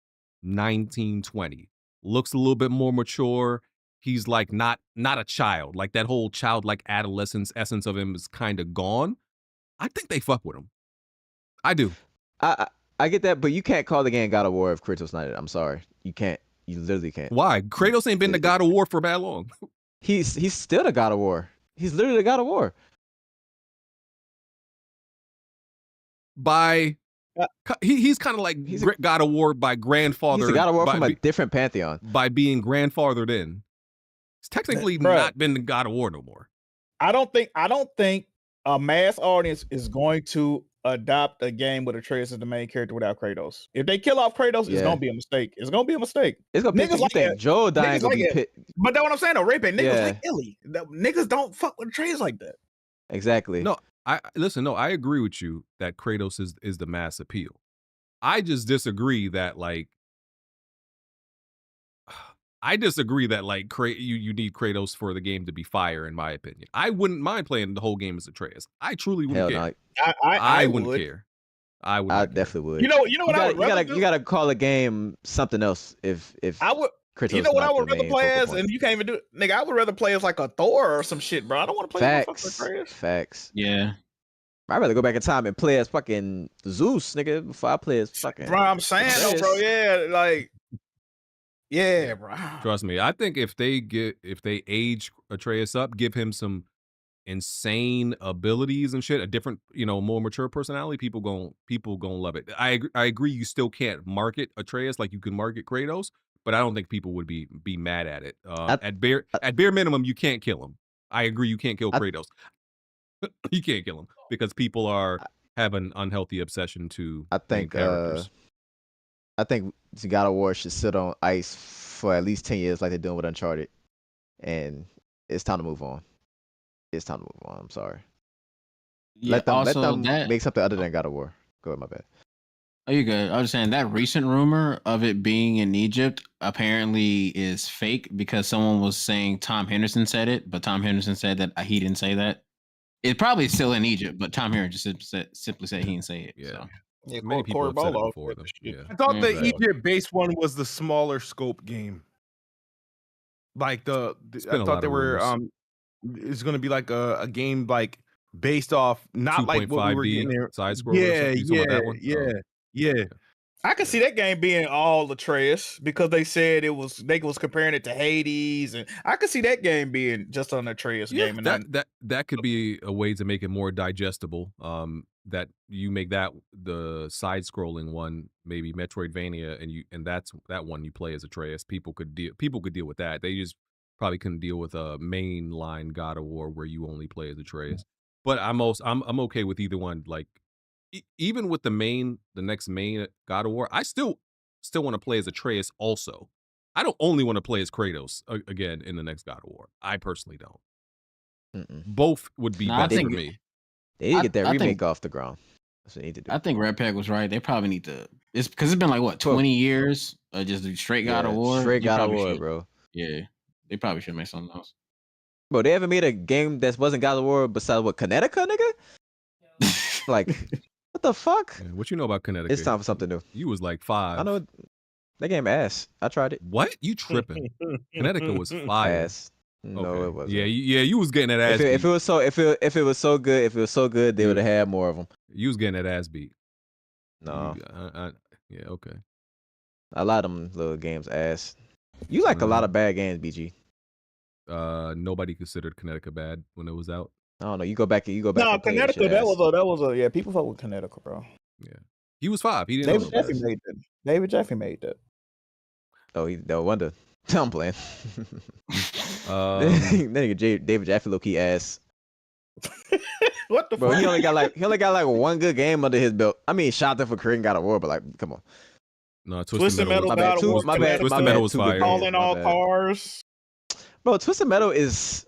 S1: 19, 20, looks a little bit more mature. He's like not a child. Like that whole childlike adolescence essence of him is kind of gone. I think they fuck with him. I do.
S5: I get that, but you can't call the game God of War if Kratos not in it. I'm sorry, you can't. You literally can't.
S1: Why? Kratos ain't been the God of War for that long.
S5: He's still the God of War. He's literally the God of War.
S1: He's kind of like God of War by grandfather.
S5: He's a God of War from a different pantheon.
S1: By being grandfathered in. It's technically not been the God of War no more.
S8: I don't think a mass audience is going to adopt a game with Atreus as the main character without Kratos. If they kill off Kratos, it's gonna be a mistake. It's gonna be a mistake.
S5: It's gonna be like Joe dying gonna be pit.
S8: But that's what I'm saying. Though, Ray niggas like Illy. Niggas don't fuck with Atreus like that.
S5: Exactly.
S1: No, I agree with you that Kratos is the mass appeal. I just disagree that like you need Kratos for the game to be fire, in my opinion. I wouldn't mind playing the whole game as Atreus. I truly wouldn't care. I wouldn't care. I
S5: definitely would.
S8: You know what I would rather do?
S5: You gotta call a game something else if
S8: I would.
S5: Kratos,
S8: you know what I would rather play as, and you can't even do it, nigga. I would rather play as like a Thor or some shit, bro. I don't want to play as Atreus.
S5: Facts.
S7: Yeah.
S5: I'd rather go back in time and play as fucking Zeus, nigga, before I play as fucking.
S8: Bro, I'm saying though, bro. Yeah, like. Yeah, bro.
S1: Trust me. I think if they age Atreus up, give him some insane abilities and shit, a different, more mature personality, people gonna love it. I agree. You still can't market Atreus like you can market Kratos, but I don't think people would be mad at it. At bare minimum, you can't kill him. I agree. You can't kill Kratos. You can't kill him because people have an unhealthy obsession to.
S5: I think God of War should sit on ice for at least 10 years, like they're doing with Uncharted, and it's time to move on. I'm sorry.
S7: Yeah,
S5: let them make something other than God of War. Go ahead, my bad.
S7: Oh, you're good. I was saying that recent rumor of it being in Egypt apparently is fake because someone was saying Tom Henderson said it, but Tom Henderson said that he didn't say that. It probably is still in Egypt, but Tom Henderson just simply said he didn't say it.
S1: Yeah.
S7: So.
S8: Yeah,
S1: many people have said it before them. Yeah.
S10: I thought the Egypt-based one was the smaller scope game. Like I thought they were it's going to be like a game like based off not like what we were getting there.
S1: Side scroller.
S10: Yeah.
S8: I could see that game being all Atreus because they said they was comparing it to Hades, and I could see that game being just an Atreus game. And
S1: that could be a way to make it more digestible. That you make that the side scrolling one, maybe Metroidvania, and that's that one you play as Atreus. People could deal with that. They just probably couldn't deal with a mainline God of War where you only play as Atreus. But I'm okay with either one. Like even with the next main God of War, I still want to play as Atreus also. I don't only want to play as Kratos again in the next God of War. I personally don't. Both would be better for me.
S5: They need to get that remake off the ground. That's what they need to do.
S7: I think Red Pack was right. They probably need to. It's because it's been like what 20 years, just a straight God of War.
S5: Straight God of War, bro.
S7: Yeah, they probably should make something else.
S5: Bro, they ever made a game that wasn't God of War besides what Connecticut, nigga? Like, what the fuck?
S1: Yeah, what you know about Connecticut?
S5: It's time for something new.
S1: You was like 5.
S5: I know that game ass. I tried it.
S1: What? You tripping? Connecticut was 5.
S5: Ass. No, it wasn't.
S1: Yeah, you was getting that ass beat.
S5: If it was so good, they would have had more of them.
S1: You was getting that ass beat.
S5: No.
S1: Yeah, okay.
S5: A lot of them little games ass. You like a lot of bad games, BG.
S1: Nobody considered Connecticut bad when it was out.
S5: I don't know. You go back.
S8: No, Connecticut. That was a yeah. People fuck with Connecticut, bro.
S1: Yeah, he was 5. He didn't.
S8: David Jeffy made that.
S5: Oh, no wonder. I'm playing. That nigga David Jaffe low-key ass.
S8: What the
S5: Bro,
S8: fuck?
S5: he only got like one good game under his belt. I mean, shout out for Korean God of War, but like, come on.
S1: No,
S8: Twisted Metal,
S5: My
S8: God
S5: bad,
S8: of War,
S5: my bad,
S1: Twisted
S5: my
S1: Metal
S5: bad,
S1: was
S5: two good
S1: fire.
S5: games,
S8: Calling
S5: my
S8: all
S5: bad.
S8: cars.
S5: Bro, Twisted Metal is.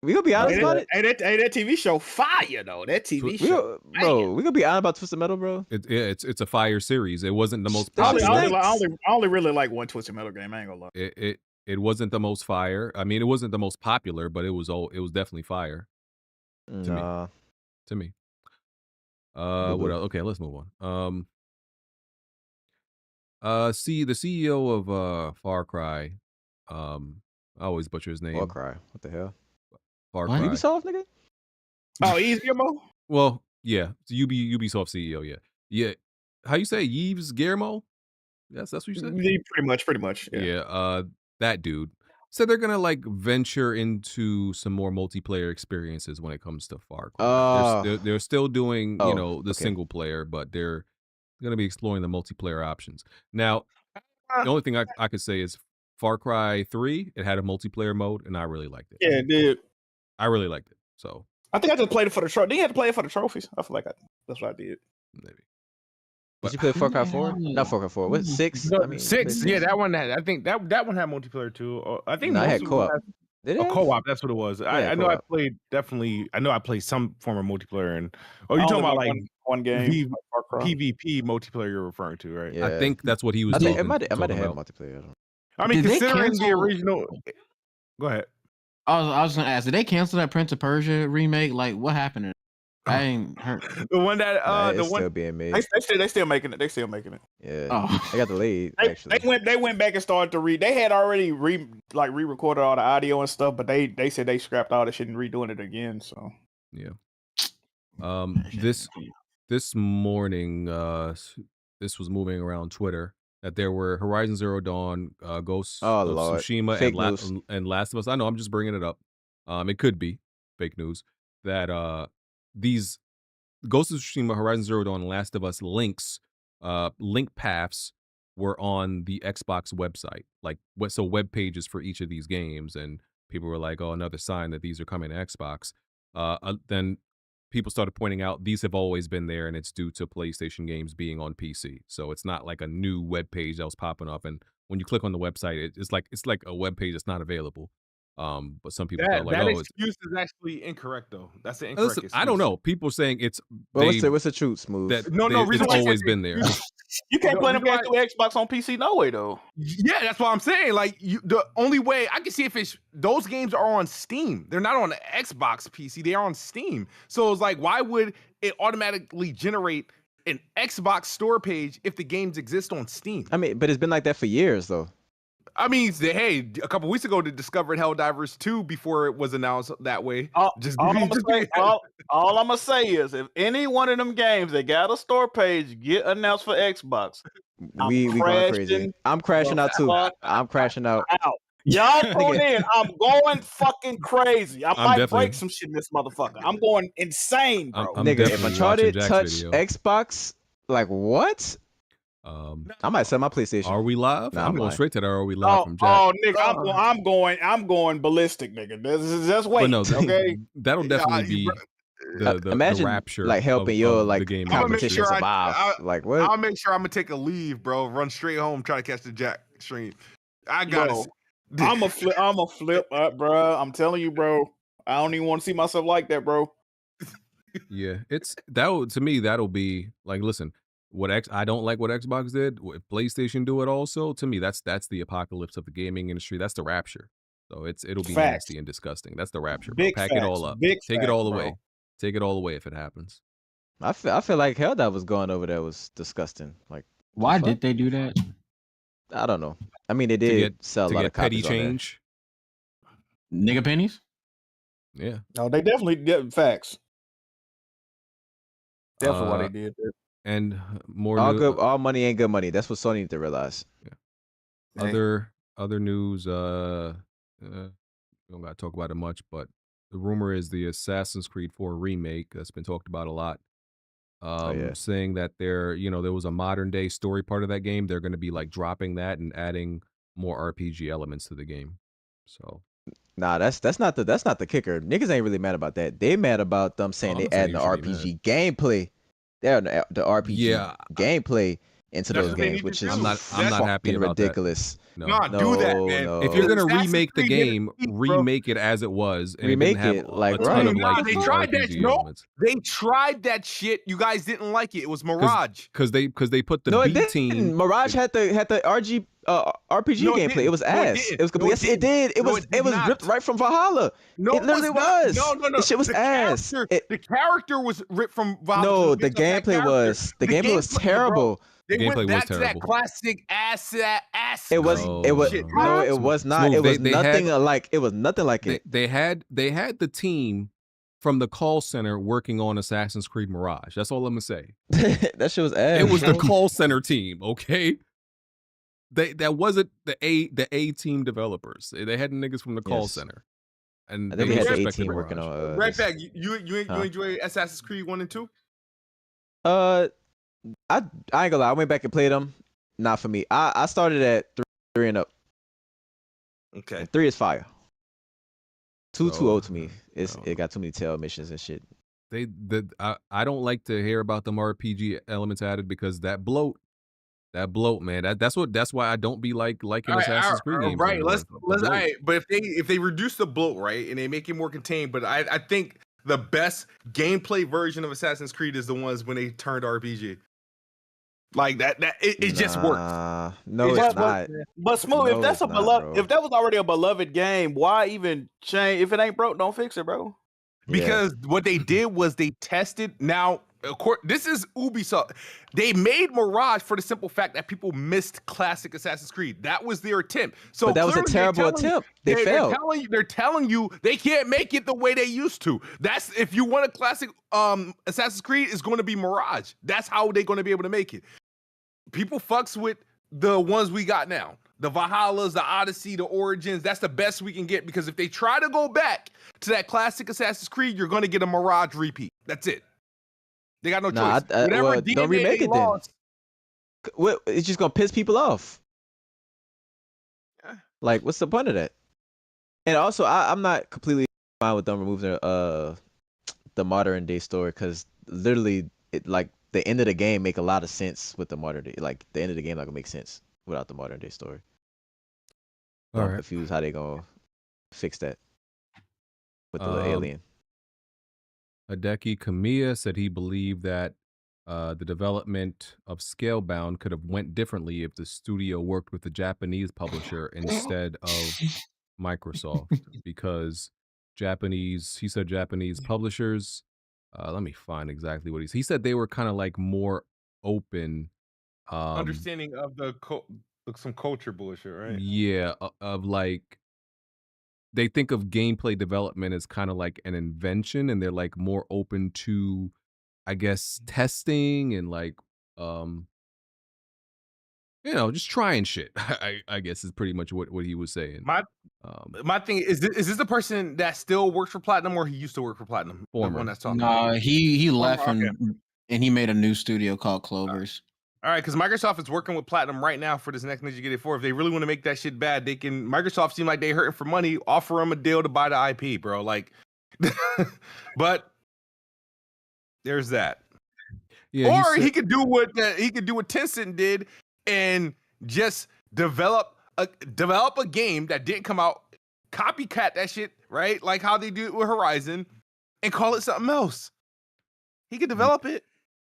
S5: We gonna be honest about it.
S8: Hey, that TV show fire though. That TV show.
S5: We gonna be honest about Twisted Metal, bro.
S1: It's a fire series. It wasn't the most
S5: That shit
S1: popular.
S8: I only really like one Twisted Metal game. I ain't gonna lie.
S1: It wasn't the most fire. I mean, it wasn't the most popular, but it was definitely fire. To me. What else? Okay, let's move on. See, the CEO of Far Cry, I always butcher his name.
S5: Far Cry. What the hell?
S1: Far
S5: Cry.
S1: Cry.
S5: Ubisoft, nigga?
S8: Oh, Yves Guillemot?
S1: Well, yeah. Ubisoft CEO, yeah. Yeah. How you say Yves Guillemot? That's what you said?
S8: Pretty much.
S1: Yeah. That dude. So they're gonna like venture into some more multiplayer experiences when it comes to Far Cry. They're still doing, the single player, but they're gonna be exploring the multiplayer options. Now, the only thing I could say is Far Cry 3, it had a multiplayer mode, and I really liked it.
S8: Yeah, it did.
S1: I really liked it. So
S8: I think I just played it for the trophy. Did you have to play it for the trophies? I feel like that's what I did.
S1: Maybe.
S5: Did you play Far Cry 4? Not Far Cry 4. What 6?
S10: No,
S5: I mean,
S10: 6. Yeah, that one had. I think that one had multiplayer too. I think
S5: I
S10: most
S5: had
S10: of
S5: co-op.
S10: them
S5: Did
S10: had
S5: it?
S10: co-op. That's what it was. I know I played definitely. I know I played some form of multiplayer. And you talking about like
S8: one game
S10: PvP multiplayer you're referring to, right?
S5: Yeah.
S1: I think that's what he was.
S5: It might have had multiplayer.
S10: I mean,
S7: Did they
S10: considering the
S7: cancel-
S10: original. Go ahead.
S7: I was gonna ask, did they cancel that Prince of Persia remake? Like, what happened? I ain't heard.
S10: The one that
S5: it's still being made.
S8: They still making it. They still making it.
S5: Yeah. They got delayed. Actually,
S8: They went back and started to read. They had already re-recorded all the audio and stuff, but they said they scrapped all the shit and redoing it again. So
S1: yeah. This morning, this was moving around Twitter that there were Horizon Zero Dawn, Ghost of
S5: Lord.
S1: Tsushima,
S5: Fake
S1: and Last of Us. I know, I'm just bringing it up. It could be fake news that these Ghost of Tsushima, Horizon Zero Dawn, and Last of Us link paths were on the Xbox website, so web pages for each of these games, and people were like, "Oh, another sign that these are coming to Xbox." Then people started pointing out these have always been there, and it's due to PlayStation games being on PC. So it's not like a new web page that was popping up, and when you click on the website, it's like a web page that's not available. But some people felt like,
S10: that
S1: "Oh,
S10: excuse is actually incorrect, though. That's the incorrect excuse.
S1: I don't know." People saying it's
S5: what's the truth, Smooth?
S1: It's always been there.
S8: you can't play them games through Xbox on PC, no way though.
S10: Yeah, that's what I'm saying. Like, the only way I can see if those games are on Steam. They're not on the Xbox PC. They are on Steam. So it's like, why would it automatically generate an Xbox store page if the games exist on Steam?
S5: I mean, but it's been like that for years, though.
S10: I mean, hey, a couple weeks ago they discovered Helldivers 2 before it was announced that way.
S8: All I'm gonna say is, if any one of them games that got a store page get announced for Xbox,
S5: we going crazy. I'm crashing out too. I'm crashing out.
S8: Y'all tune in. I'm going fucking crazy. I might break some shit in this motherfucker. I'm going insane, bro.
S5: Nigga, if Uncharted touch Xbox, like what? I might sell my PlayStation.
S1: Are we live?
S5: Nah,
S1: I'm going straight to that. Are we live from Jack?
S8: Oh, nigga, I'm going ballistic, nigga. Just wait.
S1: No,
S8: okay,
S1: that'll definitely be
S5: imagine
S1: the rapture,
S5: like helping your like
S1: game
S5: competition survive. Like what?
S10: I'll make sure I'm gonna take a leave, bro. Run straight home, try to catch the Jack stream. I got it.
S8: I'm a flip up, bro. I'm telling you, bro. I don't even want to see myself like that, bro.
S1: Yeah, to me that'll be like, listen. I don't like what Xbox did. If PlayStation do it also, to me, that's the apocalypse of the gaming industry. That's the rapture. So it'll be nasty and disgusting. That's the rapture. Bro. Pack it all up. Take it all away. Take it all away if it happens.
S5: I feel like hell that was going over there was disgusting. Like,
S7: why did they do that?
S5: I don't know. I mean, they did sell a lot of
S1: petty
S5: copies
S1: change.
S7: Nigga pennies.
S1: Yeah.
S8: No, they definitely did. Facts. Definitely what they did there.
S1: And more
S5: all money ain't good money. That's what Sony need to realize.
S1: Yeah. Other news. We don't gotta talk about it much, but the rumor is the Assassin's Creed 4 remake that's been talked about a lot. Saying that there was a modern day story part of that game. They're going to be like dropping that and adding more RPG elements to the game. So
S5: Nah, that's not the kicker. Niggas ain't really mad about that. They mad about them saying they adding the RPG gameplay. They're the RPG gameplay into
S10: That's
S5: those
S10: what they
S5: games,
S10: need
S5: which
S10: to
S5: is
S1: I'm
S10: do.
S1: not
S10: That's
S1: happy
S5: fucking
S1: about
S5: ridiculous.
S1: that.
S10: Nah, do that, man.
S5: No.
S1: If you're gonna
S10: Assassin's
S1: remake the
S10: Creed
S1: game,
S10: didn't beat, bro.
S1: remake it as it was, and
S5: Remake
S1: it didn't
S5: it,
S1: have
S5: like,
S1: a ton of
S5: right.
S1: like
S10: They
S1: new
S10: tried that.
S1: RPG
S10: No,
S1: elements.
S10: they tried that shit. You guys didn't like it. It was Mirage.
S1: Because they put the
S5: No, it
S1: B
S5: didn't.
S1: team.
S5: Mirage had the RPG
S10: No, it
S5: gameplay.
S10: didn't.
S5: It was
S10: No, it
S5: ass.
S10: didn't.
S5: It was complete.
S10: No,
S5: Yes,
S10: it
S5: it did. It
S10: No,
S5: was
S10: it did
S5: was
S10: not.
S5: ripped right from Valhalla.
S10: No,
S5: it literally was.
S10: No.
S5: This shit was ass.
S10: The character was ripped from Valhalla.
S5: No, the gameplay was terrible.
S10: They
S1: gameplay
S10: went
S1: was
S10: back to that
S1: terrible.
S10: classic ass.
S5: It was
S10: shit.
S5: no, it was not.
S1: Smooth.
S5: It was
S1: They
S5: nothing
S1: had-
S5: like it was nothing like it.
S1: They had the team from the call center working on Assassin's Creed Mirage. That's all I'm gonna say.
S5: That shit was ass.
S1: It was the
S5: bro.
S1: call center team, okay? That wasn't the A team developers. They had niggas from the call
S5: Yes.
S1: center. And
S5: I think we had the A
S1: disrespected
S5: team working
S1: Mirage.
S5: on
S10: Right
S5: this.
S10: back. You
S5: Huh?
S10: enjoy Assassin's Creed 1 and 2?
S5: I ain't gonna lie. I went back and played them. Not for me. I started at 3 and up.
S10: Okay.
S5: And 3 is fire. 2 too
S1: Oh,
S5: old to me.
S1: no.
S5: It got too many tail missions and shit.
S1: I don't like to hear about them RPG elements added because that bloat, man. That's why I don't be liking Assassin's Creed games.
S10: Right.
S1: anymore.
S10: Let's
S1: The
S10: all
S1: bloat.
S10: right. But if they reduce the bloat, right, and they make it more contained, but I think the best gameplay version of Assassin's Creed is the ones when they turned RPG. Like it just works.
S5: No,
S8: But-
S5: it's not.
S8: But Smooth,
S5: No,
S8: if that's
S5: it's
S8: a
S5: not,
S8: beloved,
S5: bro.
S8: if that was already a beloved game, why even change? If it ain't broke, don't fix it, bro.
S10: Because what they did was they tested. Now, of course, this is Ubisoft. They made Mirage for the simple fact that people missed classic Assassin's Creed. That was their attempt. So
S5: But that was a
S10: clearly they're
S5: terrible
S10: telling you-
S5: attempt. They failed.
S10: They're telling you they can't make it the way they used to. That's if you want a classic Assassin's Creed, it's going to be Mirage. That's how they're going to be able to make it. People fucks with the ones we got now. The Valhallas, the Odyssey, the Origins, that's the best we can get because if they try to go back to that classic Assassin's Creed, you're going to get a Mirage repeat. That's it. They got no
S5: Nah,
S10: choice. Whatever
S5: don't
S10: DNA
S5: remake
S10: they
S5: it then.
S10: lost,
S5: What? It's just gonna piss people off.
S10: Yeah.
S5: Like, what's the point of that? And also, I'm not completely fine with them removing the modern day story because literally, like the end of the game make a lot of sense with the modern day. Like the end of the game, like, make sense without the modern day story. So
S1: All
S5: I'm
S1: right.
S5: confused how they gonna fix that with the little alien.
S1: Hideki Kamiya said he believed that the development of Scalebound could have went differently if the studio worked with a Japanese publisher instead of Microsoft because he said Japanese publishers, let me find exactly what he said they were kind of like more open.
S10: understanding of some culture bullshit, right?
S1: Yeah, of like they think of gameplay development as kind of like an invention and they're like more open to, I guess, testing and like just trying shit. I guess is pretty much what he was saying.
S10: My thing is this the person that still works for Platinum or he used to work for Platinum? The
S1: Former.
S10: one that's talking.
S7: No, he left
S10: Okay.
S7: and he made a new studio called Clovers.
S10: All right, because Microsoft is working with Platinum right now for this next Ninja Gaiden 4. If they really want to make that shit bad, they can. Microsoft seem like they hurting for money. Offer them a deal to buy the IP, bro. Like, but there's that.
S1: Yeah,
S10: Or he could do what Tencent did and just develop a game that didn't come out, copycat that shit, right? Like how they do it with Horizon, and call it something else. He could develop it.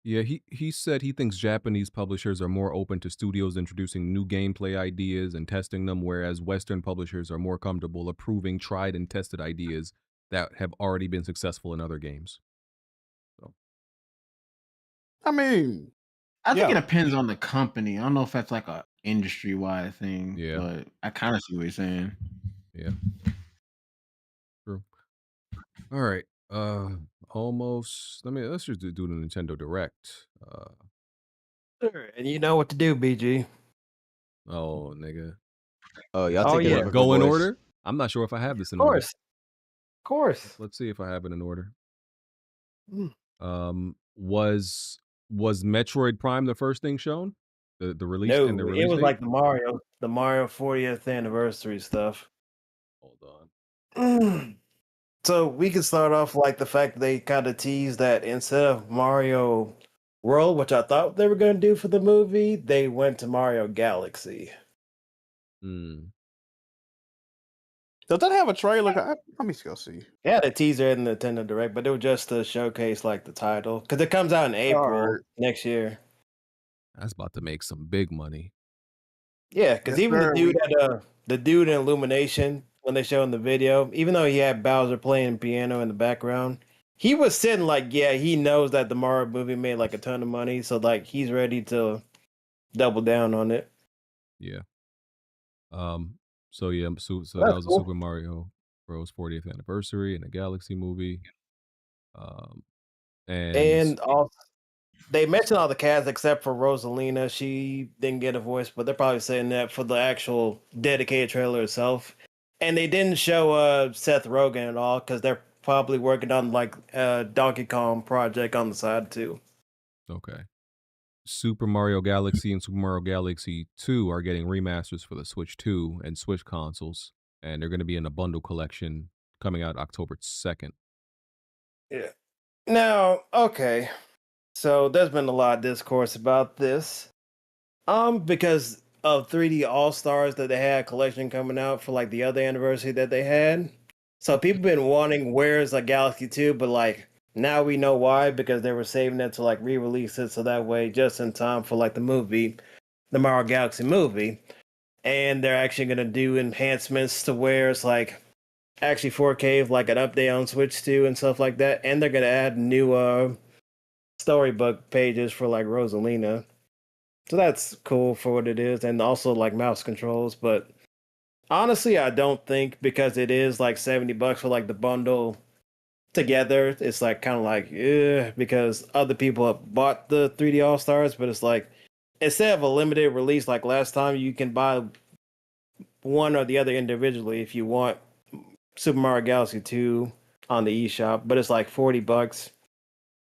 S1: Yeah, he said he thinks Japanese publishers are more open to studios introducing new gameplay ideas and testing them, whereas Western publishers are more comfortable approving tried and tested ideas that have already been successful in other games. So
S8: I mean,
S7: I think
S8: Yeah.
S7: it depends on the company. I don't know if that's like a industry wide thing.
S1: Yeah.
S7: But I kind of see what you're saying.
S1: yeah, true. All right, almost. Let's just do the Nintendo Direct.
S9: Sure, and you know what to do, BG.
S1: Oh, nigga,
S5: Oh, y'all
S9: Oh,
S5: take it
S9: yeah.
S5: over,
S1: go in
S5: boys.
S1: order. I'm not sure if I have this in
S9: Of
S1: order.
S9: course.
S1: Let's see if I have it in order.
S9: Mm.
S1: Was Metroid Prime the first thing shown? The release
S9: No,
S1: and the
S9: it
S1: release
S9: was
S1: date?
S9: like the Mario 40th anniversary stuff.
S1: Hold on.
S9: So we can start off like the fact that they kind of teased that instead of Mario World, which I thought they were going to do for the movie, they went to Mario Galaxy.
S1: Mm.
S6: Does that have a trailer? Let me go see.
S9: They had a teaser in the Nintendo Direct, but it was just to showcase like the title because it comes out in April next year.
S1: That's about to make some big money.
S9: Yeah, because
S6: Yes,
S9: even
S6: sir,
S9: the dude in Illumination when they show in the video, even though he had Bowser playing piano in the background, he was sitting like, yeah, he knows that the Mario movie made like a ton of money, so like he's ready to double down on it.
S1: Yeah. So yeah, so
S9: That's
S1: that was a
S9: cool.
S1: Super Mario Bros. 40th anniversary and a Galaxy movie.
S9: And also, they mentioned all the cast except for Rosalina. She didn't get a voice, but they're probably saying that for the actual dedicated trailer itself. And they didn't show Seth Rogen at all because they're probably working on like a Donkey Kong project on the side too.
S1: Okay. Super Mario Galaxy and Super Mario Galaxy 2 are getting remasters for the Switch 2 and Switch consoles, and they're going to be in a bundle collection coming out October 2nd.
S9: Yeah. Now, okay. So there's been a lot of discourse about this. Because of 3D All Stars that they had collection coming out for like the other anniversary that they had. So people been wanting where's like Galaxy 2, but like now we know why, because they were saving it to like re-release it so that way just in time for like the movie, the Mario Galaxy movie. And they're actually gonna do enhancements to where it's like actually 4K, like an update on Switch 2 and stuff like that. And they're gonna add new storybook pages for like Rosalina. So that's cool for what it is, and also like mouse controls. But honestly, I don't think because it is like $70 for like the bundle together, it's like kind of like because other people have bought the 3D All Stars, but it's like instead of a limited release like last time, you can buy one or the other individually if you want Super Mario Galaxy 2 on the eShop, but it's like $40.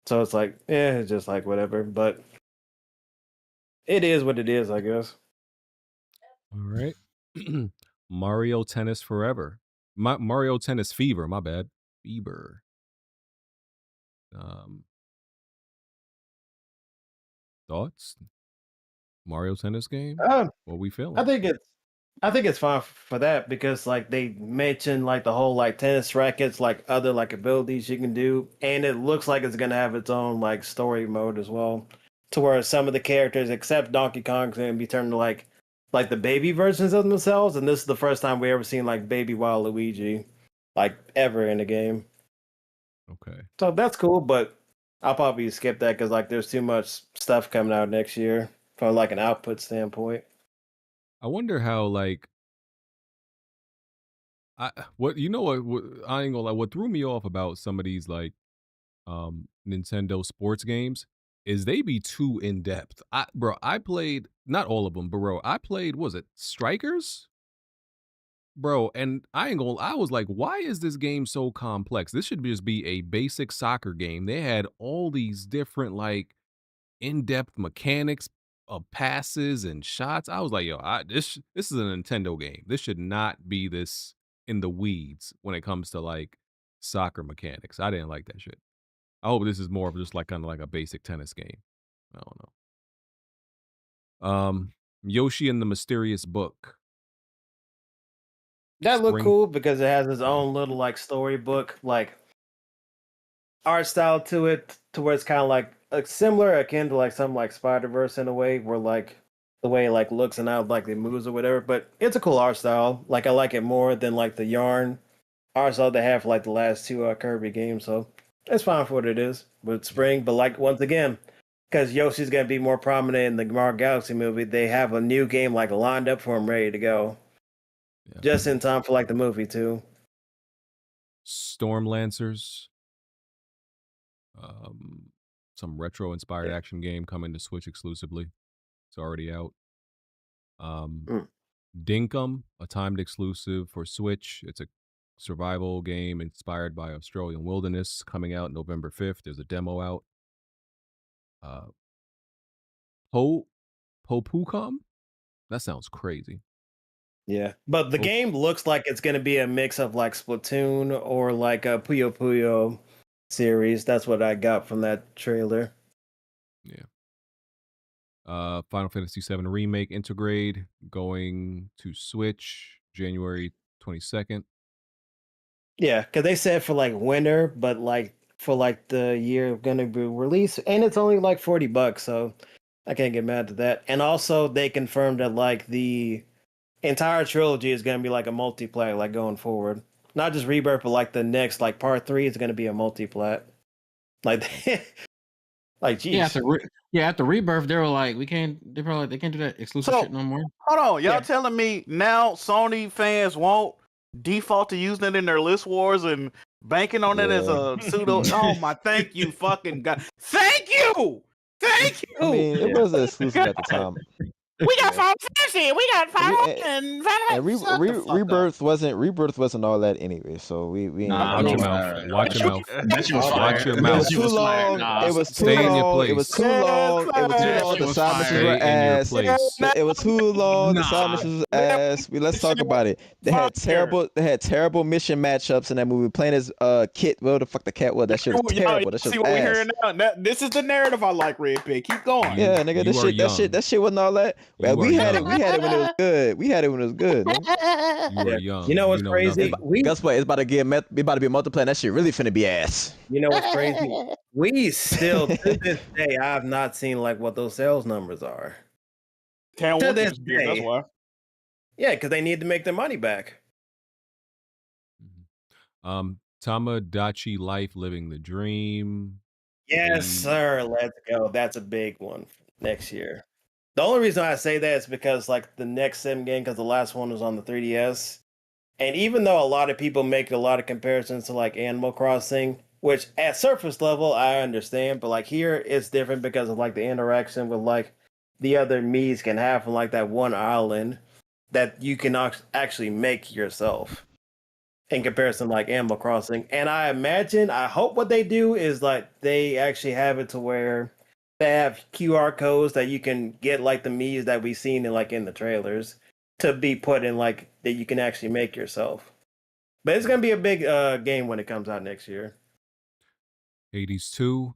S9: So it's like, it's just like whatever. But it is what it is, I guess.
S1: All right. Mario Tennis Forever. Mario Tennis Fever, my bad. Fever. Thoughts? Mario Tennis game? What we feeling?
S9: I think it's fine for that because like they mentioned like the whole like tennis rackets, like other like abilities you can do, and it looks like it's gonna have its own like story mode as well, to where some of the characters except Donkey Kong is gonna be turned to like the baby versions of themselves, and this is the first time we ever seen like baby Waluigi, like ever in the game.
S1: Okay.
S9: So that's cool, but I'll probably skip that because like there's too much stuff coming out next year from like an output standpoint.
S1: I wonder how like I what I ain't gonna lie, what threw me off about some of these like Nintendo sports games is they be too in depth. I played not all of them, but bro, I played was it Strikers? Bro, and I was like, why is this game so complex? This should just be a basic soccer game. They had all these different like in-depth mechanics of passes and shots. I was like, yo, this is a Nintendo game. This should not be this in the weeds when it comes to like soccer mechanics. I didn't like that shit. I hope this is more of just like kind of like a basic tennis game. I don't know. Yoshi and the Mysterious Book.
S9: That looked
S1: Spring-
S9: cool because it has its own little like storybook, like art style to it, to where it's kind of like similar, akin to like something like Spider Verse in a way, where like the way it like looks and how like it moves or whatever. But it's a cool art style. Like I like it more than like the yarn art style they have for like the last two Kirby games. So it's fine for what it is with Spring. But like once again, because Yoshi's gonna be more prominent in the Mario Galaxy movie, they have a new game like lined up for him, ready to go.
S1: Yeah.
S9: Just in time for like the movie too.
S1: Storm Lancers. Some retro inspired action game coming to Switch exclusively. It's already out. Dinkum, a timed exclusive for Switch. It's a survival game inspired by Australian wilderness, coming out November 5th. There's a demo out. Popucom? That sounds crazy.
S9: Yeah, but the game looks like it's going to be a mix of like Splatoon or like a Puyo Puyo series. That's what I got from that trailer.
S1: Yeah. Final Fantasy VII Remake Intergrade going to Switch January 22nd.
S9: Yeah, because they said for like winter, but like for like the year going to be released, and it's only like $40, so I can't get mad at that. And also, they confirmed that like the entire trilogy is going to be like a multiplayer, like going forward, not just Rebirth, but like the next like part 3 is going to be a multiplat. Like, like geez.
S7: After Rebirth, they were like, they can't do that exclusive shit no more.
S8: Hold on, y'all telling me now Sony fans won't default to using it in their list wars and banking on it as a pseudo? Oh my, thank you, fucking God, thank you.
S5: I mean, it was exclusive at the time.
S8: We got Final Fantasy, we got Final
S5: And Rebirth wasn't all that anyway. So we
S1: watch your mouth. Watch your mouth.
S7: Watch
S1: your mouth.
S5: It was too long. It was too long. It was too long. It was too long. The side missions were ass. It was too long. The side missions was ass. Let's talk about it. They had terrible mission matchups in that movie. Playing as Kit, whatever the fuck the cat was. That shit was terrible. That shit was
S8: See what we
S5: ass.
S8: hearing now? This is the narrative I like, Red Pig. Keep going.
S5: Yeah, nigga, that shit wasn't all that. We had it when it was good. We had it when it was good.
S1: You were young.
S9: You know what's crazy?
S5: Guess what? It's about to be a multiplayer. That shit really finna be ass.
S9: You know what's crazy? We still to this day, I have not seen like what those sales numbers are. To this day.
S8: That's why.
S9: Yeah, because they need to make their money back.
S1: Tamagotchi Life Living the Dream.
S9: Yes, sir. Let's go. That's a big one next year. The only reason I say that is because like the next sim game, because the last one was on the 3DS. And even though a lot of people make a lot of comparisons to like Animal Crossing, which at surface level I understand, but like here it's different because of like the interaction with like the other Miis can have on like that one island that you can actually make yourself in comparison to like Animal Crossing. And I hope what they do is like they actually have it to where they have QR codes that you can get like the Miis that we've seen in like in the trailers to be put in like that you can actually make yourself. But it's gonna be a big game when it comes out next year.
S1: Hades 2.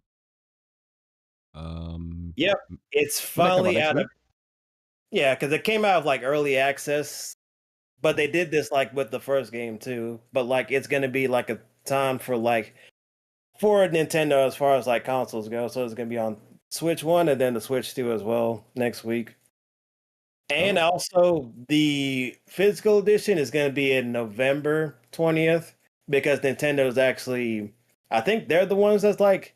S9: Yep, it's finally out of because it came out of like early access, but they did this like with the first game too. But like it's gonna be like a time for Nintendo as far as like consoles go. So it's gonna be on Switch 1 and then the Switch 2 as well next week. And also the physical edition is going to be in November 20th because Nintendo's actually, I think they're the ones that's like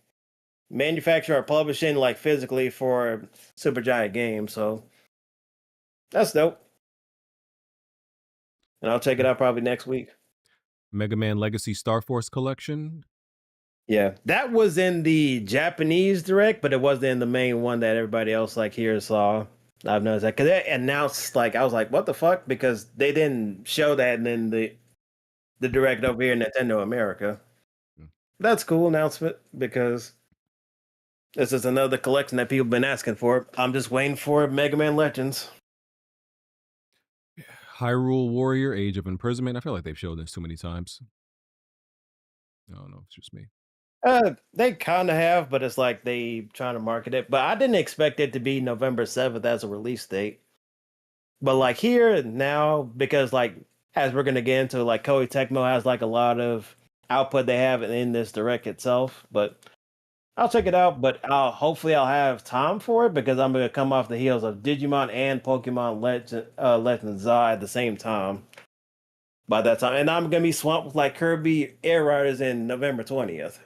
S9: manufacture or publishing like physically for Supergiant Games. So that's dope. And I'll check it out probably next week.
S1: Mega Man Legacy Star Force Collection.
S9: Yeah, that was in the Japanese direct, but it wasn't in the main one that everybody else like here saw. I've noticed that because they announced like I was like, what the fuck? Because they didn't show that in the direct over here in Nintendo America. That's a cool announcement because this is another collection that people have been asking for. I'm just waiting for Mega Man Legends.
S1: Hyrule Warrior Age of Imprisonment. I feel like they've showed this too many times. I don't know, it's just me.
S9: They kind of have, but it's like they trying to market it. But I didn't expect it to be November 7th as a release date. But like here now, because like as we're gonna get into, like Koei Tecmo has like a lot of output they have in this direct itself. But I'll check it out. But hopefully I'll have time for it because I'm gonna come off the heels of Digimon and Pokemon Legends Zai at the same time. By that time, and I'm gonna be swamped with like Kirby Air Riders in November 20th.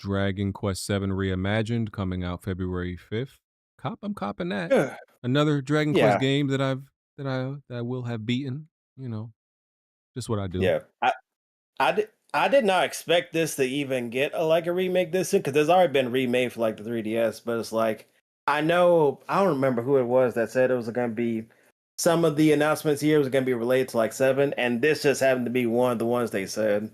S1: Dragon Quest 7 Reimagined coming out February 5th. I'm copping that. Another Dragon Quest game that I will have beaten. You know, just what I do.
S9: Yeah, I did not expect this to even get a remake this soon because there's already been remade for like the 3DS, but it's like I don't remember who it was that said it was going to be. Some of the announcements here was going to be related to like 7, and this just happened to be one of the ones they said.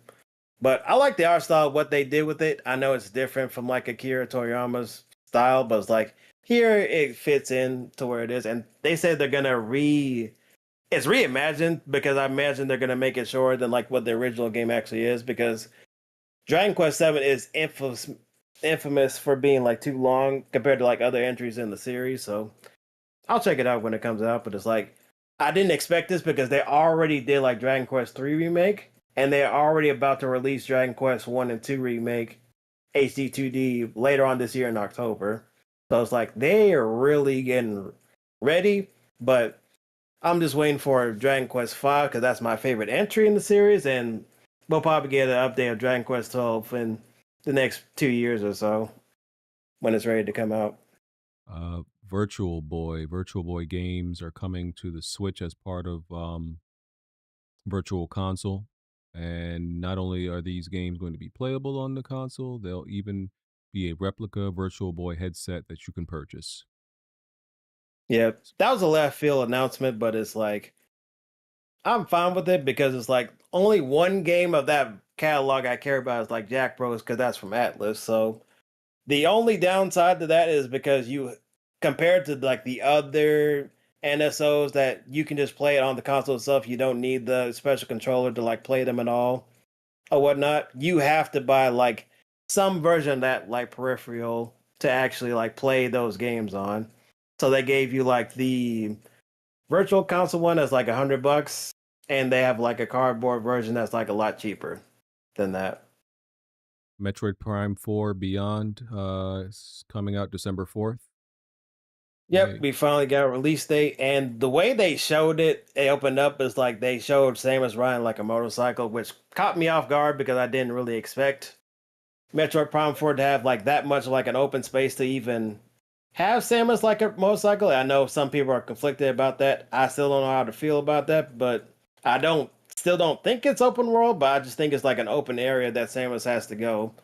S9: But I like the art style, what they did with it. I know it's different from like Akira Toriyama's style, but it's like here it fits in to where it is. And they said they're going to it's reimagined because I imagine they're gonna make it shorter than like what the original game actually is, because Dragon Quest VII is infamous for being like too long compared to like other entries in the series. So I'll check it out when it comes out. But it's like I didn't expect this because they already did like Dragon Quest III remake, and they're already about to release Dragon Quest 1 and 2 remake HD 2D later on this year in October. So it's like they are really getting ready. But I'm just waiting for Dragon Quest V because that's my favorite entry in the series, and we'll probably get an update of Dragon Quest 12 in the next 2 years or so when it's ready to come out.
S1: Virtual Boy games are coming to the Switch as part of Virtual Console, and not only are these games going to be playable on the console, they'll even be a replica Virtual Boy headset that you can purchase.
S9: Yeah, that was a left field announcement, but it's like I'm fine with it because it's like only one game of that catalog I care about is like Jack Bros because that's from Atlas. So the only downside to that is because you compared to like the other NSOs that you can just play it on the console itself, you don't need the special controller to like play them at all or whatnot. You have to buy like some version of that like peripheral to actually like play those games on. So they gave you like the virtual console one that's like $100, and they have like a cardboard version that's like a lot cheaper than that.
S1: Metroid Prime 4 Beyond is coming out December 4th.
S9: Yep, we finally got a release date, and the way they showed it, it opened up is like they showed Samus riding like a motorcycle, which caught me off guard because I didn't really expect Metroid Prime 4 to have like that much like an open space to even have Samus like a motorcycle. I know some people are conflicted about that. I still don't know how to feel about that, but I still don't think it's open world, but I just think it's like an open area that Samus has to go.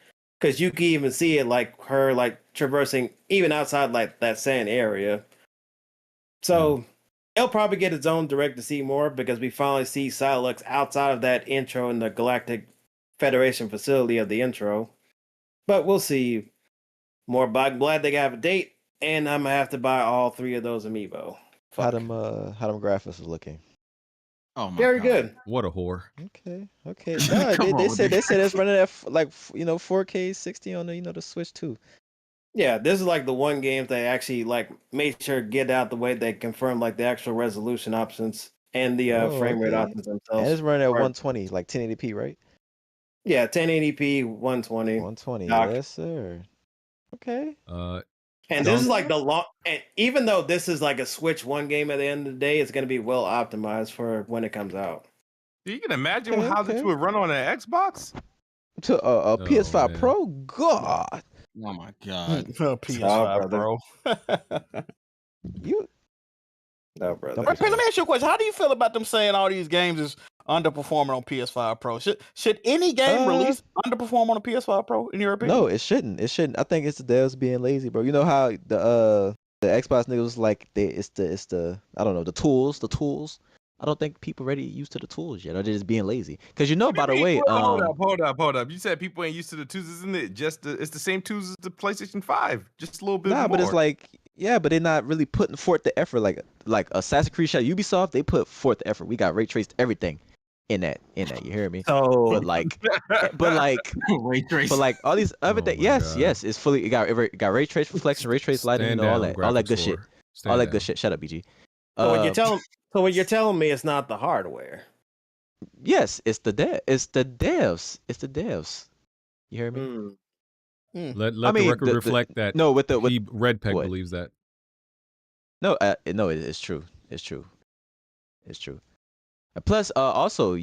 S9: Because you can even see it like her like traversing even outside like that sand area. So it'll probably get its own direct to see more because we finally see Silex outside of that intro in the Galactic Federation facility of the intro. But we'll see more. But I'm glad they have a date, and I'm gonna have to buy all 3 of those amiibo.
S5: How them graphics are looking?
S7: Oh my
S9: Very
S7: God.
S9: good.
S1: What a whore.
S5: Okay. No, they said it's running at 4K 60 on the Switch too.
S9: Yeah, this is like the one game they actually like made sure to get out the way they confirmed like the actual resolution options and the frame rate options themselves.
S5: And it's running at 120, like 1080p, right?
S9: Yeah, 1080p, 120.
S5: 120, yes sir. Okay.
S9: And this is like the long, and even though this is like a Switch 1 game at the end of the day, it's going to be well optimized for when it comes out.
S10: You can imagine how this would run on an Xbox?
S5: To a PS5 Pro? God.
S7: Oh my God.
S8: PS5 Pro.
S9: No, brother.
S8: Let me ask you a question. How do you feel about them saying all these games is underperforming on PS5 Pro? Should any game release underperform on a PS5 Pro in your opinion?
S5: No, it shouldn't. I think it's the devs being lazy, bro. You know how the Xbox niggas like it's the I don't know, the tools. I don't think people ready used to the tools yet. Or they're just being lazy. Because by the way,
S10: hold up. You said people ain't used to the tools, isn't it? It's the same tools as the PlayStation 5, just a little bit more.
S5: But it's like, yeah, but they're not really putting forth the effort. Like Assassin's Creed shot, Ubisoft, they put forth the effort. We got ray traced everything in that. You hear me?
S9: So,
S5: but like
S7: ray trace.
S5: But like all these other things, yes, it's fully. It got ray trace reflection, ray trace lighting, all that good shit. All that good shit. Shut up, BG.
S9: So what you're telling me is not the hardware.
S5: Yes, it's the devs. You hear me?
S1: Let the record reflect that.
S5: No, with
S1: Red Peg believes that.
S5: No, it's true. It's true. Plus, also,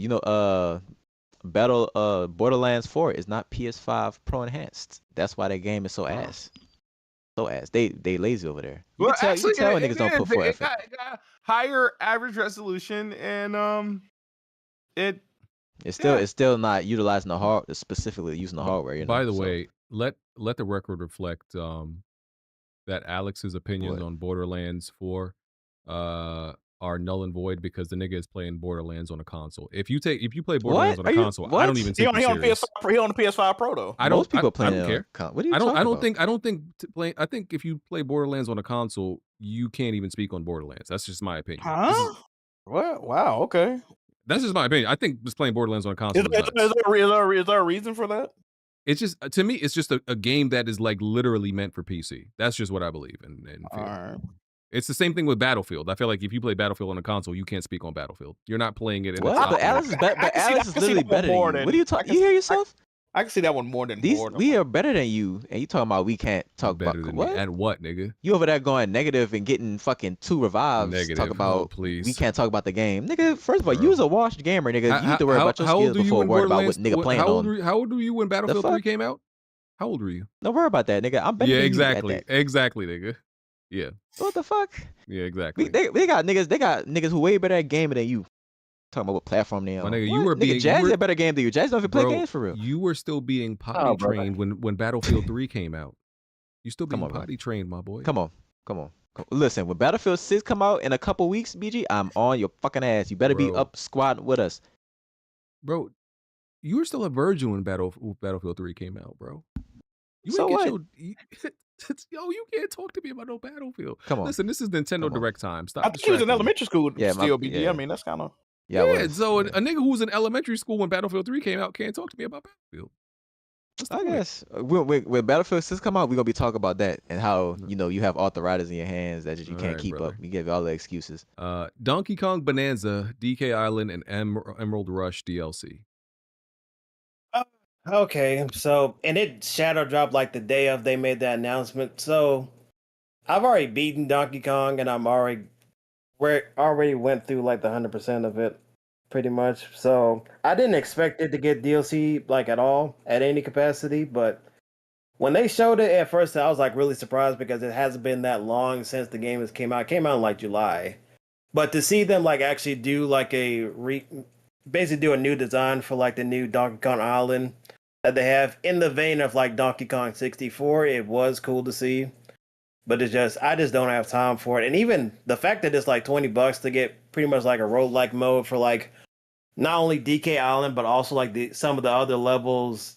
S5: Borderlands 4 is not PS5 Pro enhanced. That's why that game is so ass. They lazy over there. You can tell when niggas don't put forth effort.
S10: It got higher average resolution, and
S5: it's still not utilizing the hardware, specifically using the hardware.
S1: By the way, let the record reflect that Alex's opinions on Borderlands 4 are null and void because the nigga is playing Borderlands on a console. If you play Borderlands on a console, I don't even take you serious.
S8: He on the PS5 Pro though.
S5: Most people playing
S1: I don't care.
S5: What are you talking about?
S1: I think if you play Borderlands on a console, you can't even speak on Borderlands. That's just my opinion.
S8: Huh?
S6: What? Wow. Okay.
S1: That's just my opinion. I think just playing Borderlands on a console
S6: Is
S1: is nuts.
S6: there a reason for that?
S1: It's just to me, it's just a game that is like literally meant for PC. That's just what I believe and feel.
S6: All right.
S1: It's the same thing with Battlefield. I feel like if you play Battlefield on a console, you can't speak on Battlefield. You're not playing it in
S5: What?
S1: its
S5: But
S1: optimal.
S5: Alex is better. But
S8: I
S5: Alex
S8: can
S5: is
S8: see
S5: literally
S8: that one
S5: better
S8: more
S5: than you.
S8: than-
S5: What are you
S8: I
S5: talking?
S8: can
S5: You hear
S8: see-
S5: yourself?
S8: I can see that one more than
S5: These
S8: Borderlands.
S5: we are better than you, and you talking about we can't talk
S1: Better
S5: about
S1: than
S5: what?
S1: me. At what, nigga?
S5: You over there going negative and getting fucking 2 revives.
S1: Negative.
S5: Talk about
S1: Oh, please.
S5: we can't talk about the game, nigga. First of all,
S1: Bro.
S5: you was a washed gamer, nigga. You need to worry about your
S1: how
S5: skills
S1: old were you
S5: before
S1: when
S5: worry about what
S1: Borderlands?
S5: nigga playing on.
S1: How old were you when Battlefield 3
S5: fuck?
S1: came out? How old were you?
S5: Don't worry about that, nigga. I'm better
S1: Yeah,
S5: than
S1: exactly.
S5: you at that.
S1: Exactly, nigga. Yeah.
S5: What the fuck?
S1: Yeah, exactly.
S5: They got niggas who way better at gaming than you. Talking about what platform they on.
S1: My nigga,
S5: What?
S1: you were being
S5: Jazz
S1: you were,
S5: is a better game than you. Jazz don't even play
S1: bro,
S5: games for real.
S1: You were still being potty
S6: brother.
S1: trained when Battlefield 3 came out. You still being
S5: Come on, bro.
S1: potty trained, my boy.
S5: Come on. Listen, when Battlefield 6 come out in a couple weeks, BG, I'm on your fucking ass. You better be
S1: Bro.
S5: up squatting with us.
S1: Bro, you were still a virgin when Battlefield 3 came out, bro. You
S5: So
S1: ain't get
S5: what?
S1: yo, you can't talk to me about no Battlefield.
S5: Come on.
S1: Listen, this is Nintendo
S5: Come on.
S1: Direct time. Stop
S8: I think he was in
S1: distracting me.
S8: elementary school
S5: Yeah,
S8: still, BG.
S5: yeah.
S8: I mean, that's kind of...
S5: Yeah, I
S1: Yeah,
S5: was.
S1: so
S5: Yeah.
S1: a nigga who was in elementary school when Battlefield 3 came out can't talk to me about Battlefield. What's the
S5: I
S1: point?
S5: guess when Battlefield 6 come out, we're gonna be talking about that and how you have arthritis in your hands that you can't
S1: Alright,
S5: keep
S1: brother.
S5: up. You give all the excuses.
S1: Donkey Kong Bonanza, DK Island, and Emerald Rush DLC.
S9: Okay, so and it shadow dropped like the day of they made that announcement. So I've already beaten Donkey Kong, and already went through like the 100% of it, pretty much. So I didn't expect it to get DLC like at all at any capacity, but when they showed it at first, I was like really surprised because it hasn't been that long since the game came out. It came out in like July, but to see them like actually do like basically do a new design for like the new Donkey Kong Island that they have in the vein of like Donkey Kong 64, it was cool to see. But I just don't have time for it. And even the fact that it's like $20 to get pretty much like a roguelike mode for like not only DK Island, but also like some of the other levels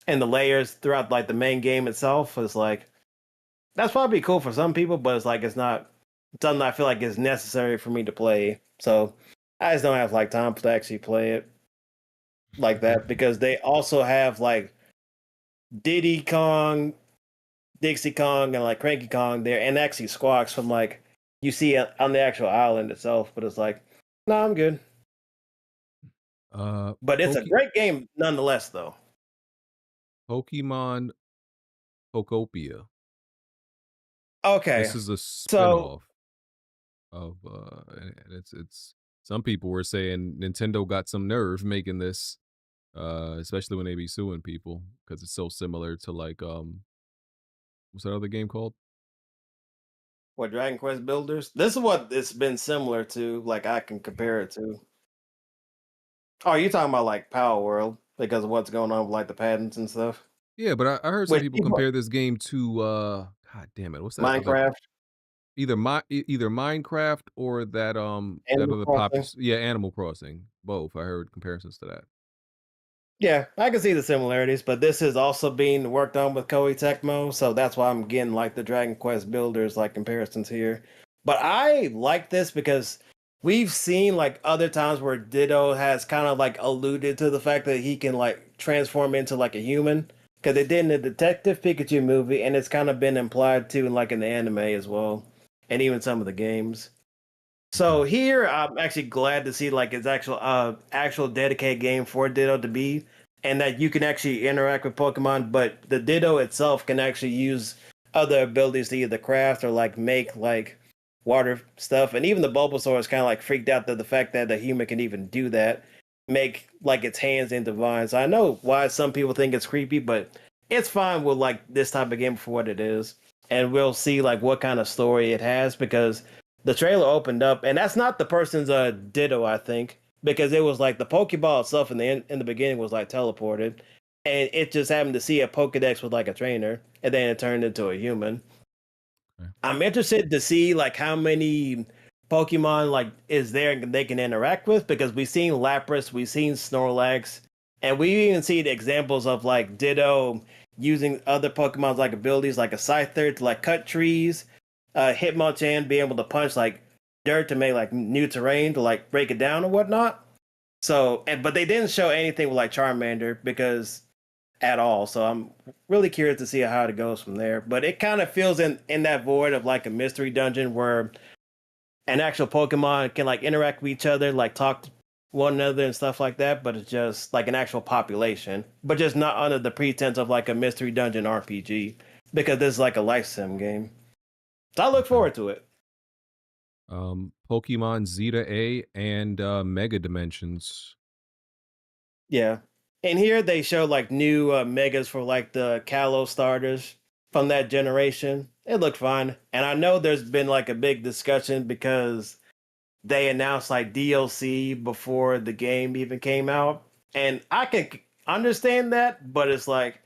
S9: and the layers throughout like the main game itself is like, that's probably cool for some people, but it's like, it's not something I feel like is necessary for me to play. So I just don't have like time to actually play it like that, because they also have like Diddy Kong, Dixie Kong, and like Cranky Kong there, and actually Squawks from like you see on the actual island itself. But it's like, no, I'm good. But it's a great game nonetheless, though.
S1: Pokemon Pokopia.
S9: Okay,
S1: This is a spinoff of and it's some people were saying Nintendo got some nerve making this, especially when they be suing people because it's so similar to like what's that other game called?
S9: what, Dragon Quest Builders? This is what it's been similar to. Like I can compare it to. Oh, you're talking about like Power World because of what's going on with like the patents and stuff.
S1: Yeah, but I heard some
S9: Wait,
S1: people compare this game to God damn it, what's that? other-
S9: Minecraft.
S1: Either Minecraft or that
S9: Animal
S1: other popular,
S9: Crossing.
S1: yeah, Animal Crossing. Both. I heard comparisons to that.
S9: Yeah, I can see the similarities, but this is also being worked on with Koei Tecmo, so that's why I'm getting like the Dragon Quest Builders like comparisons here. But I like this because we've seen like other times where Ditto has kind of like alluded to the fact that he can like transform into like a human, because they did in the Detective Pikachu movie, and it's kind of been implied too in like in the anime as well, and even some of the games. So here, I'm actually glad to see like it's actual dedicated game for Ditto to be, and that you can actually interact with Pokemon. But the Ditto itself can actually use other abilities to either craft or like make like water stuff. And even the Bulbasaur is kind of like freaked out at the fact that the human can even do that, make like its hands into vines. So I know why some people think it's creepy, but it's fine with like this type of game for what it is. And we'll see like what kind of story it has, because the trailer opened up, and that's not the person's Ditto, I think, because it was like the Pokeball itself in the beginning was like teleported, and it just happened to see a Pokedex with like a trainer, and then it turned into a human. Okay. I'm interested to see like how many Pokemon like is there and they can interact with, because we've seen Lapras, we've seen Snorlax, and we even see the examples of like Ditto using other Pokemon's like abilities, like a Scyther to like cut trees. Hitmonchan being able to punch like dirt to make like new terrain to like break it down and whatnot. So, but they didn't show anything with like Charmander because at all. So I'm really curious to see how it goes from there. But it kind of feels in that void of like a mystery dungeon where an actual Pokemon can like interact with each other, like talk to one another and stuff like that. But it's just like an actual population, but just not under the pretense of like a mystery dungeon RPG because this is like a life sim game. So I look forward to it.
S1: Pokemon Zeta A and Mega Dimensions.
S9: Yeah. And here they show like new megas for like the Kalos starters from that generation. It looked fun. And I know there's been like a big discussion because they announced like DLC before the game even came out. And I can understand that, but it's like,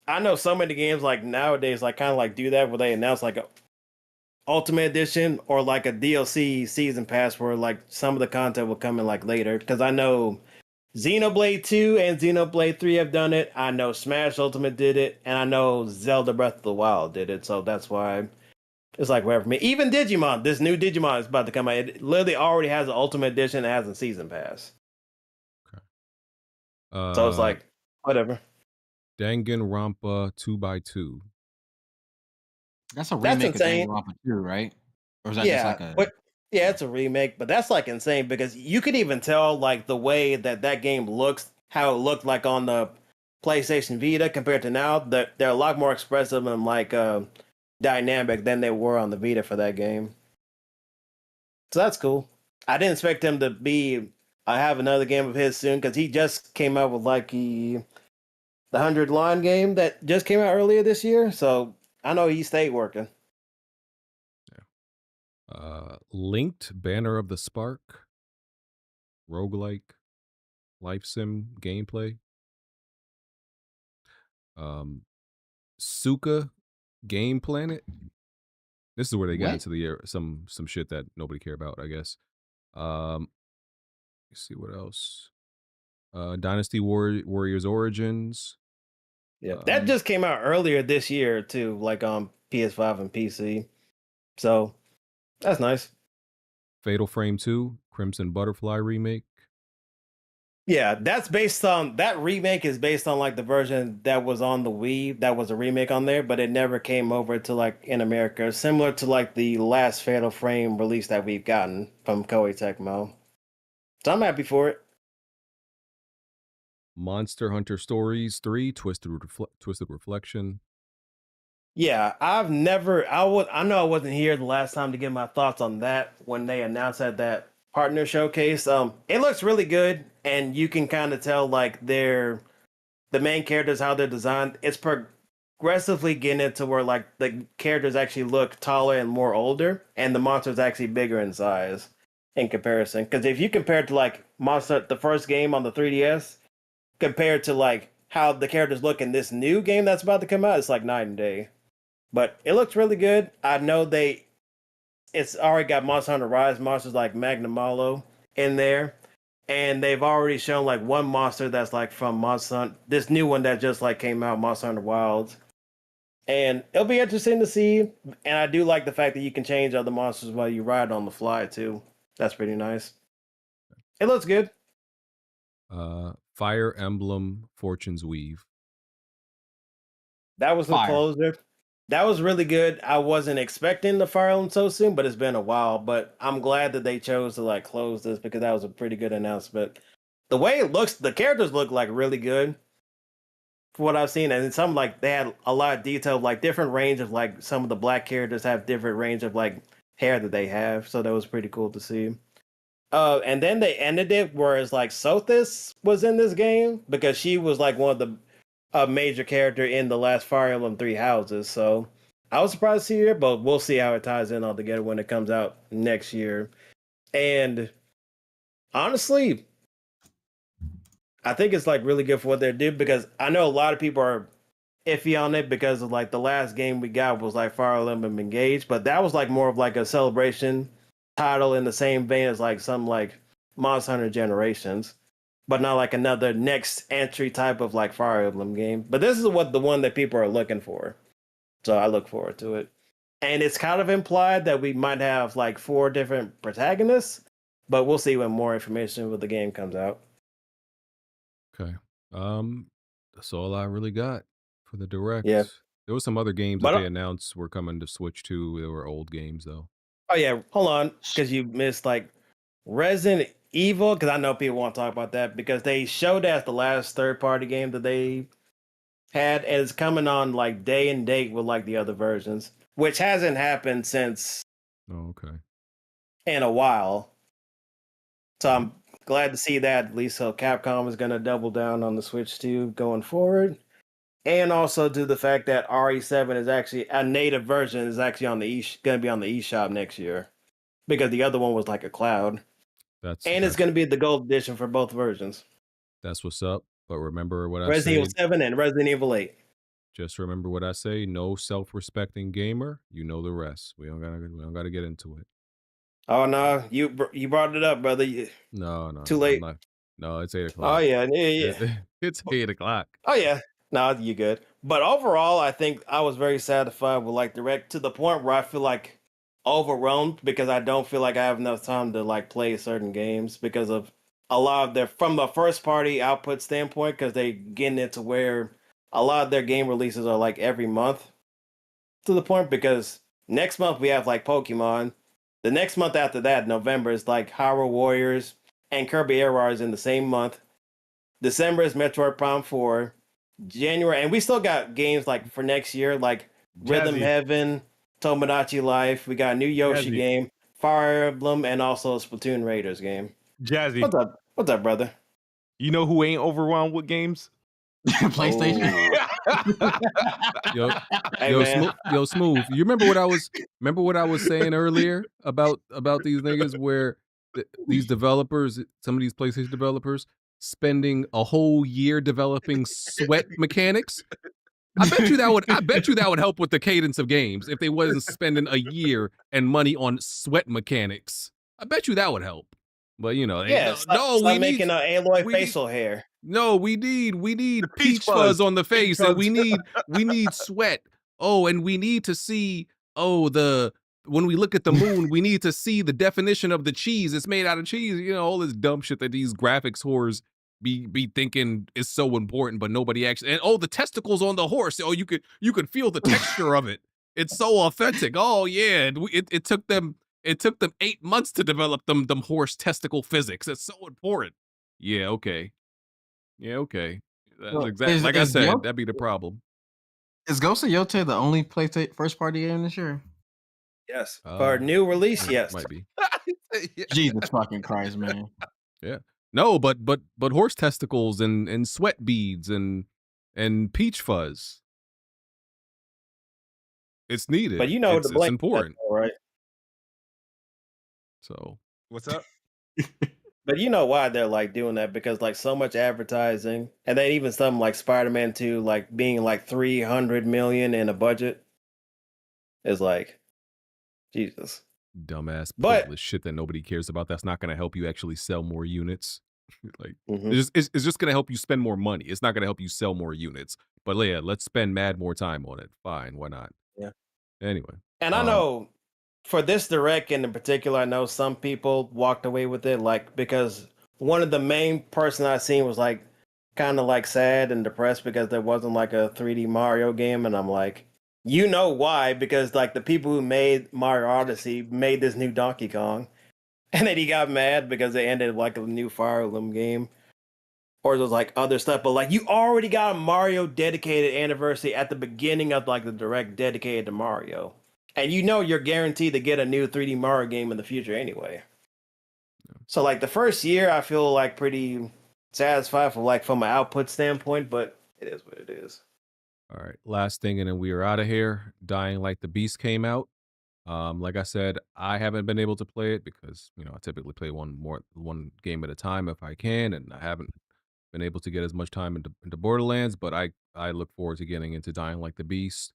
S9: I know so many games like nowadays like kind of like do that where they announce like a Ultimate Edition or like a DLC season pass where like some of the content will come in like later. Because I know Xenoblade 2 and Xenoblade 3 have done it. I know Smash Ultimate did it. And I know Zelda Breath of the Wild did it. So that's why it's like whatever for me. Even Digimon, this new Digimon is about to come out. It literally already has an Ultimate Edition and has a season pass.
S1: Okay.
S9: So it's like, whatever.
S1: Danganronpa 2x2.
S7: That's a remake of
S9: insane.
S7: Danganronpa 2, right? Or is that just like a...
S9: But yeah, it's a remake, but that's like insane because you could even tell like the way that game looks, how it looked like on the PlayStation Vita compared to now. They're a lot more expressive and like dynamic than they were on the Vita for that game. So that's cool. I didn't expect him to be. I have another game of his soon because he just came out with like the 100 line game that just came out earlier this year. So I know he stayed working.
S1: Linked Banner of the Spark. Roguelike. Life sim gameplay. Suka Game Planet. This is where they get into the some shit that nobody care about, I guess. Let's see what else. Dynasty Warriors Origins.
S9: Yeah, that just came out earlier this year too, like on PS5 and PC. So that's nice.
S1: Fatal Frame 2, Crimson Butterfly remake.
S9: Yeah, that's based on that remake is based on like the version that was on the Wii. That was a remake on there, but it never came over to like in America, similar to like the last Fatal Frame release that we've gotten from Koei Tecmo. So I'm happy for it.
S1: Monster Hunter Stories 3, Twisted Reflection.
S9: Yeah, I know I wasn't here the last time to get my thoughts on that when they announced that partner showcase. It looks really good, and you can kind of tell like the main characters, how they're designed. It's progressively getting into where like the characters actually look taller and more older, and the monster's actually bigger in size in comparison. Because if you compare it to like the first game on the 3DS, compared to like how the characters look in this new game that's about to come out, it's like night and day. But it looks really good. I know it's already got Monster Hunter Rise monsters like Magna Malo in there. And they've already shown like one monster that's like from Monster Hunter, this new one that just like came out, Monster Hunter Wilds. And it'll be interesting to see. And I do like the fact that you can change other monsters while you ride on the fly too. That's pretty nice. It looks good.
S1: Fire Emblem Fortune's Weave.
S9: That was the closer. That was really good. I wasn't expecting the Fire Emblem so soon, but it's been a while. But I'm glad that they chose to like close this because that was a pretty good announcement. The way it looks, the characters look like really good for what I've seen. And some like they had a lot of detail, like different range of like some of the black characters have different range of like hair that they have. So that was pretty cool to see. And then they ended it whereas like Sothis was in this game because she was like one of the major character in the last Fire Emblem 3 houses. So I was surprised to see her, but we'll see how it ties in all together when it comes out next year. And honestly, I think it's like really good for what they did because I know a lot of people are iffy on it because of like the last game we got was like Fire Emblem Engage, but that was like more of like a celebration title in the same vein as like some like Monster Hunter Generations, but not like another next entry type of like Fire Emblem game. But this is the one that people are looking for, so I look forward to it. and it's kind of implied that we might have like 4 different protagonists, but we'll see when more information with the game comes out.
S1: Okay. That's all I really got for the direct.
S9: Yeah.
S1: There was some other games
S9: But
S1: that they announced were coming to Switch too. They were old games though.
S9: oh yeah, hold on, because you missed like Resident Evil, because I know people want to talk about that because they showed that the last third-party game that they had, and it's coming on like day and date with like the other versions, which hasn't happened since
S1: Oh, okay.
S9: in a while. So I'm glad to see that at least. So Capcom is going to double down on the Switch 2 going forward, and also to the fact that RE7 is actually a native version is actually on the going to be on the eShop next year, because the other one was like a cloud. And it's going to be the gold edition for both versions.
S1: That's what's up. But remember what I
S9: Resident Evil
S1: said.
S9: 7 and Resident Evil 8.
S1: Just remember what I say. No self-respecting gamer. You know the rest. We don't gotta get into it.
S9: Oh no, you brought it up, brother.
S1: No.
S9: Too late.
S1: No, it's 8
S9: Oh
S1: o'clock.
S9: yeah.
S1: It's 8 o'clock.
S9: Oh yeah. No, you good. But overall, I think I was very satisfied with like Direct, to the point where I feel like overwhelmed because I don't feel like I have enough time to like play certain games because of a lot of their, from the first party output standpoint, because they getting it to where a lot of their game releases are like every month, to the point because next month we have like Pokemon. The next month after that, November, is like Hyrule Warriors and Kirby Air Wars in the same month. December is Metroid Prime 4. January, and we still got games like for next year, like Rhythm
S10: Jazzy.
S9: Heaven, Tomodachi Life. We got a new Yoshi
S10: Jazzy.
S9: game, Fire Emblem, and also a Splatoon Raiders game.
S10: Jazzy,
S9: What's up? What's up, brother?
S10: you know who ain't overwhelmed with games?
S7: PlayStation.
S9: Hey, man.
S1: Smooth. You remember what I was saying earlier about these niggas where these developers, some of these PlayStation developers, spending a whole year developing sweat mechanics? I bet you that would help with the cadence of games if they wasn't spending a year and money on sweat mechanics. I bet you that would help. But you know,
S9: Yeah, stop making an Aloy facial hair.
S1: No, we need peach fuzz on the face, and we need sweat. Oh, and we need to see when we look at the moon, we need to see the definition of the cheese. It's made out of cheese. You know, all this dumb shit that these graphics whores be thinking is so important, but nobody actually. And the testicles on the horse. Oh, you could feel the texture of it. It's so authentic. Oh yeah, it took them 8 months to develop them horse testicle physics. It's so important. Yeah, okay. That's
S7: Well,
S1: exactly like I said. That'd be the problem.
S7: Is Ghost of Yōtei the only PlayStation first party game this year?
S9: Yes, for new release, yes,
S1: might be.
S7: Jesus fucking Christ, man.
S1: Yeah. No, but horse testicles and sweat beads and peach fuzz. It's needed.
S9: But you know
S1: it's important,
S9: right?
S1: So
S10: what's up?
S9: But you know why they're like doing that, because like so much advertising, and then even something like Spider-Man 2 like being like 300 million in a budget is like, Jesus.
S1: Dumbass pointless shit that nobody cares about. That's not going to help you actually sell more units. Like it's just going to help you spend more money. It's not going to help you sell more units. But yeah, let's spend mad more time on it. Fine, why not?
S9: Yeah.
S1: Anyway.
S9: And I know for this direct in particular, I know some people walked away with it like because one of the main person I seen was like kind of like sad and depressed because there wasn't like a 3D Mario game, and I'm like, you know why? Because like the people who made Mario Odyssey made this new Donkey Kong, and then he got mad because they ended like a new Fire Emblem game, or there's like other stuff. But like you already got a Mario dedicated anniversary at the beginning of like the direct dedicated to Mario, and you know you're guaranteed to get a new 3D Mario game in the future anyway. So like the first year, I feel like pretty satisfied from an output standpoint, but it is what it is.
S1: All right, last thing, and then we are out of here. Dying Like the Beast came out. Like I said, I haven't been able to play it because I typically play one game at a time if I can, and I haven't been able to get as much time into Borderlands. But I look forward to getting into Dying Like the Beast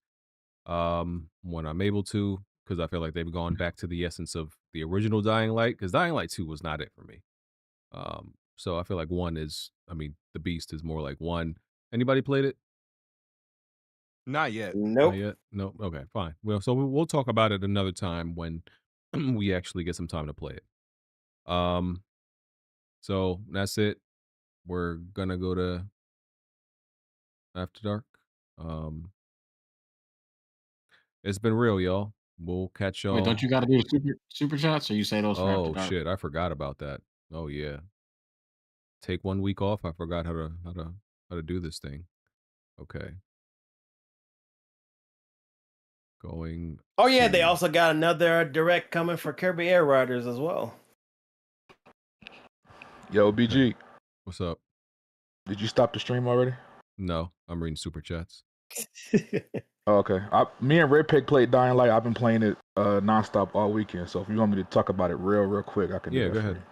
S1: when I'm able to, because I feel like they've gone back to the essence of the original Dying Light, because Dying Light 2 was not it for me. So I feel like the Beast is more like one. Anybody played it?
S10: Not yet.
S9: Nope.
S1: Not yet? No. Okay, fine. Well, so we'll talk about it another time when we actually get some time to play it. So that's it. We're gonna go to After Dark. It's been real, y'all. We'll catch
S7: Wait,
S1: y'all.
S7: don't you got to do the super chats, or you say those for after
S1: Oh
S7: dark?
S1: shit, I forgot about that. Oh yeah. Take 1 week off. I forgot how to do this thing. Okay. Going.
S9: Oh yeah, they
S1: to-
S9: also got another direct coming for Kirby Air Riders as well.
S2: Yo, BG,
S1: What's up?
S2: did you stop the stream already?
S1: No, I'm reading super chats.
S2: Oh, okay. Me and Red Pig played Dying Light. I've been playing it nonstop all weekend. So if you want me to talk about it real quick, I can.
S1: Yeah,
S2: do
S1: go
S2: that
S1: ahead.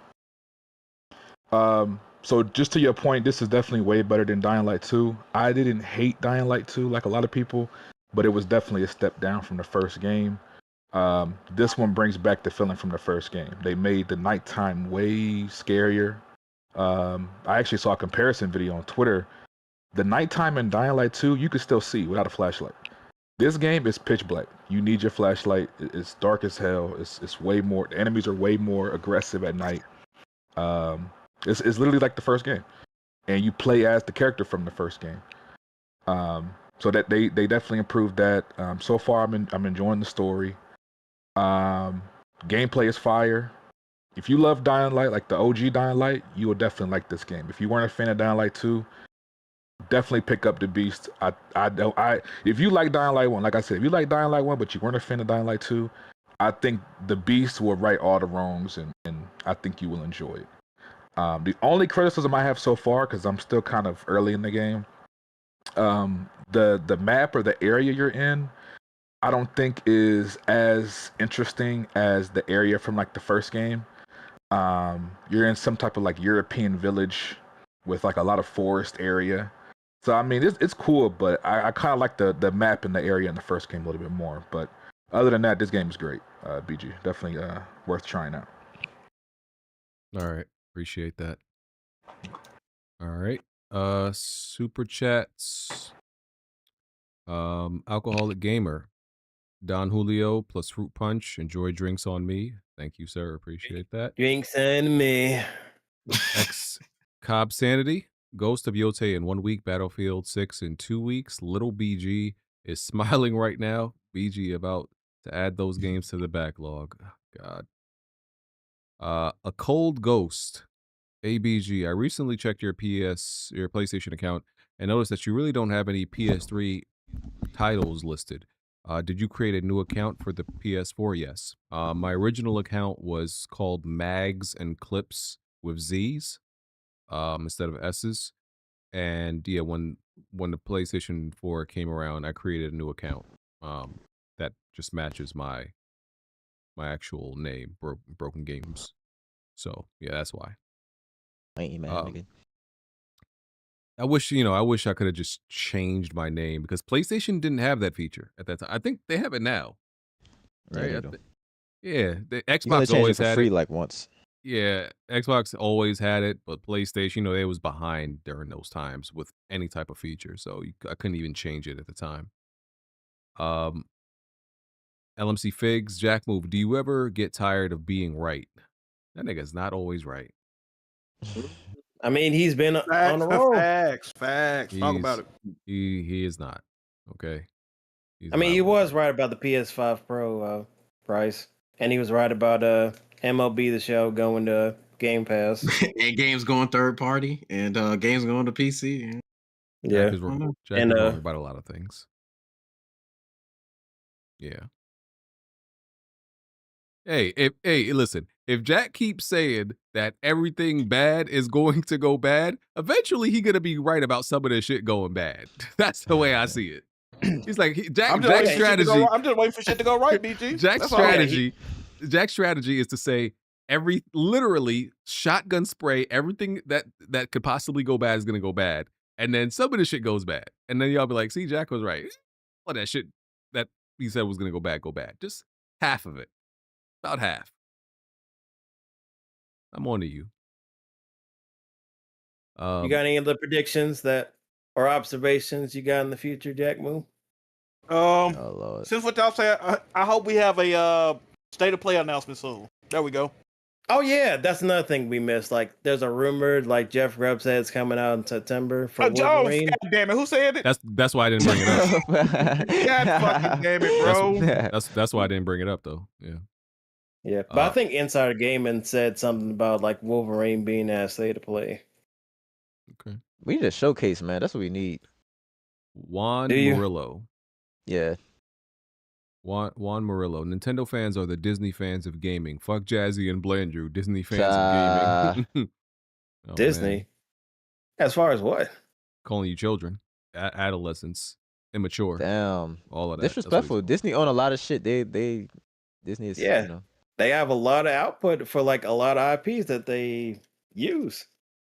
S2: for you. So just to your point, this is definitely way better than Dying Light 2. I didn't hate Dying Light 2 like a lot of people, but it was definitely a step down from the first game. This one brings back the feeling from the first game. They made the nighttime way scarier. I actually saw a comparison video on Twitter. The nighttime in Dying Light 2, you could still see without a flashlight. This game is pitch black. You need your flashlight. It's dark as hell. It's way more. The enemies are way more aggressive at night. It's literally like the first game, and you play as the character from the first game. So that they definitely improved that. So far, I'm enjoying the story. Gameplay is fire. If you love Dying Light, like the OG Dying Light, you will definitely like this game. If you weren't a fan of Dying Light 2, definitely pick up the Beast. If you like Dying Light 1, like I said, if you like Dying Light 1, but you weren't a fan of Dying Light 2, I think the Beast will right all the wrongs, and I think you will enjoy it. The only criticism I have so far, because I'm still kind of early in the game, the map or the area you're in, I don't think is as interesting as the area from like the first game. You're in some type of like European village with like a lot of forest area. So I mean, it's cool, but I kind of like the map and the area in the first game a little bit more. But other than that, this game is great. BG, definitely worth trying out.
S1: All right. Appreciate that. All right. Super chats. Alcoholic Gamer. Don Julio plus Fruit Punch. Enjoy drinks on me. Thank you, sir. Appreciate that.
S9: Drinks and me.
S1: X Cobb Sanity. Ghost of Yōtei in 1 week. Battlefield 6 in 2 weeks. Little BG is smiling right now. BG about to add those games to the backlog. God. A Cold Ghost. ABG. I recently checked your PlayStation account and noticed that you really don't have any PS3 titles listed. Did you create a new account for the PS4? Yes. My original account was called Mags and Clips with Z's instead of S's. And yeah, when the PlayStation 4 came around, I created a new account that just matches my actual name, Broken Games. So yeah, that's why.
S5: Ain't you mad, nigga?
S1: I wish I could have just changed my name because PlayStation didn't have that feature at that time. I think they have it now, right?
S5: Yeah, they do.
S1: Yeah, the
S5: You can only
S1: Xbox
S5: change it
S1: always
S5: for
S1: had
S5: free
S1: it.
S5: like once.
S1: Yeah, Xbox always had it, but PlayStation, it was behind during those times with any type of feature, so I couldn't even change it at the time. LMC Figs, Jack Move, do you ever get tired of being right? That nigga's not always right.
S9: I mean, he's been on the road.
S11: Facts. Talk about it.
S1: He is not. Okay.
S9: I mean, he was right about the PS5 Pro price, and he was right about MLB The Show going to Game Pass.
S7: And games going third party, and games going to PC.
S9: Yeah,
S1: Jack is wrong about a lot of things. Yeah. Hey, listen. If Jack keeps saying that everything bad is going to go bad, eventually he's gonna be right about some of this shit going bad. That's the way I see it. He's like Jack's strategy.
S11: I'm just waiting for shit to go right, BG.
S1: Jack's strategy is to say literally shotgun spray everything that could possibly go bad is gonna go bad, and then some of the shit goes bad, and then y'all be like, see, Jack was right. All that shit that he said was gonna go bad, just half of it, about half. I'm on to you.
S9: You got any other predictions or observations you got in the future, Jack Moon?
S5: Oh Lord.
S8: Since what y'all say, I hope we have a state of play announcement soon. There we go.
S9: Oh yeah, that's another thing we missed. Like, there's a rumor, like Jeff Grubb said, it's coming out in September for Wolverine.
S8: God damn it! Who said it?
S1: That's why I didn't bring it up.
S8: God fucking damn it, bro.
S1: That's why I didn't bring it up though. Yeah.
S9: Yeah, but I think Insider Gaming said something about like Wolverine being at state of play.
S1: Okay.
S5: We need a showcase, man. That's what we need.
S1: Juan
S9: Do you?
S1: Murillo.
S5: Yeah.
S1: Juan Murillo. Nintendo fans are the Disney fans of gaming. Fuck Jazzy and Blandrew. Disney fans
S5: Cha.
S1: of gaming. Oh,
S9: Disney.
S1: man.
S9: As far as what?
S1: Calling you children, adolescents, immature.
S5: Damn.
S1: All of that. That's what
S5: Disrespectful.
S1: he's-
S5: Disney own a lot of shit. Disney is,
S9: Yeah.
S5: you know.
S9: They have a lot of output for like a lot of IPs that they use.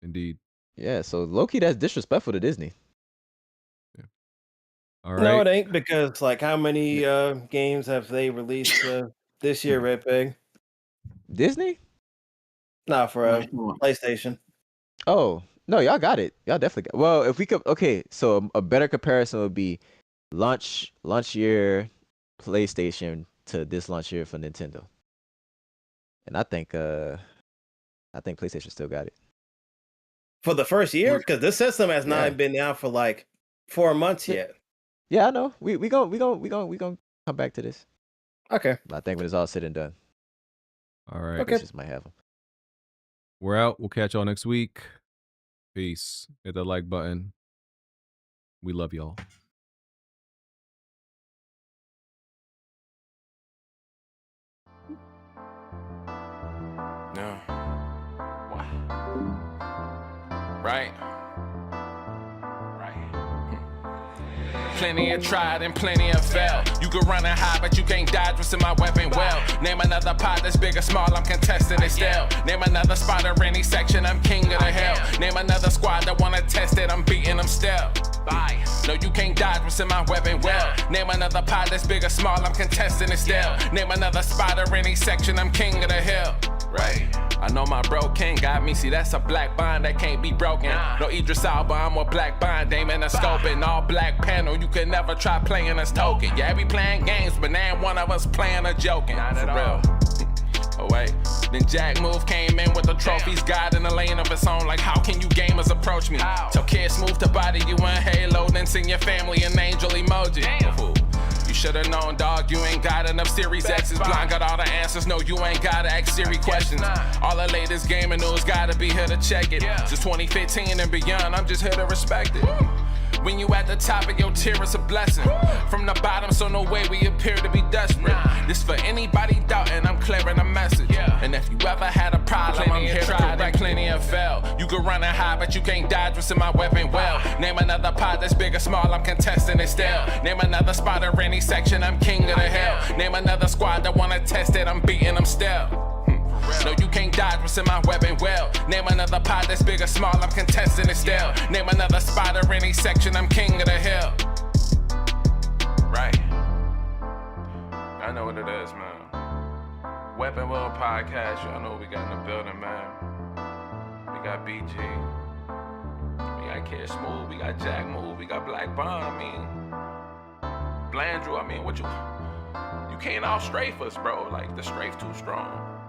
S1: Indeed.
S5: Yeah, so low-key that's disrespectful to Disney.
S1: All right.
S9: No, it ain't, because like how many games have they released this year, Red Pig?
S5: Disney?
S9: Not for PlayStation.
S5: Oh, no, y'all got it. Y'all definitely got it. Well, if we could, okay, so a better comparison would be launch year PlayStation to this launch year for Nintendo. And I think PlayStation still got it.
S9: For the first year? Because this system has not been out for like 4 months yet.
S5: Yeah, I know. We gonna come back to this.
S9: Okay.
S5: But I think when it's all said and done.
S1: All right.
S9: Okay.
S5: Just might have them.
S1: We're out. We'll catch y'all next week. Peace. Hit the like button. We love y'all.
S12: No. Right. Plenty of tried and plenty of failed. You can run and hide, but you can't dodge what's in my weapon well. Name another pot that's big or small, I'm contesting it still. Name another spot or any section, I'm king of the hill. Name another squad that wanna test it, I'm beating them still. Bye. No, you can't dodge what's in my weapon well. Name another pot that's big or small, I'm contesting it still. Name another spot or any section, I'm king of the hill. Right. I know my bro king got me. See, that's a black bond that can't be broken. No Idris Alba, I'm a black bond. Aiming a scope and all black panel. You can never try playing us token. Yeah, we playing games, but now one of us playing or joking. Not at all. Oh wait. Then Jack Move came in with the trophies, God in a lane of its own. Like, how can you gamers approach me? Till kids move to body you in Halo, then sing your family an angel emoji. You should've known, dog, you ain't got enough Series X's. Blind got all the answers, no, you ain't gotta ask Siri questions. All the latest gaming news gotta be here to check it. Since 2015 and beyond, I'm just here to respect it. When you at the top of your tier, it's a blessing. From the bottom, so no way we appear to be desperate. This for anybody doubting, I'm clearing a message. And if you ever had a problem, I'm here to correct. Plenty of fail. You can run and hide, but you can't dodge what's in my weapon well. Name another pot that's big or small, I'm contesting it still. Name another spot or any section, I'm king of the hill. Name another squad that wanna test it, I'm beating them still. No, you can't dodge what's in my weapon well. Name another pot that's big or small, I'm contesting it still. Name another spot or any section, I'm king of the hill. Right. I know what it is, man. Weapon World Podcast, y'all know what we got in the building, man. We got BG. We got Kid Smooth, we got Jack Move, we got Black Bond, I mean. Blandrew, I mean, what you can't all strafe us, bro. Like, the strafe too strong.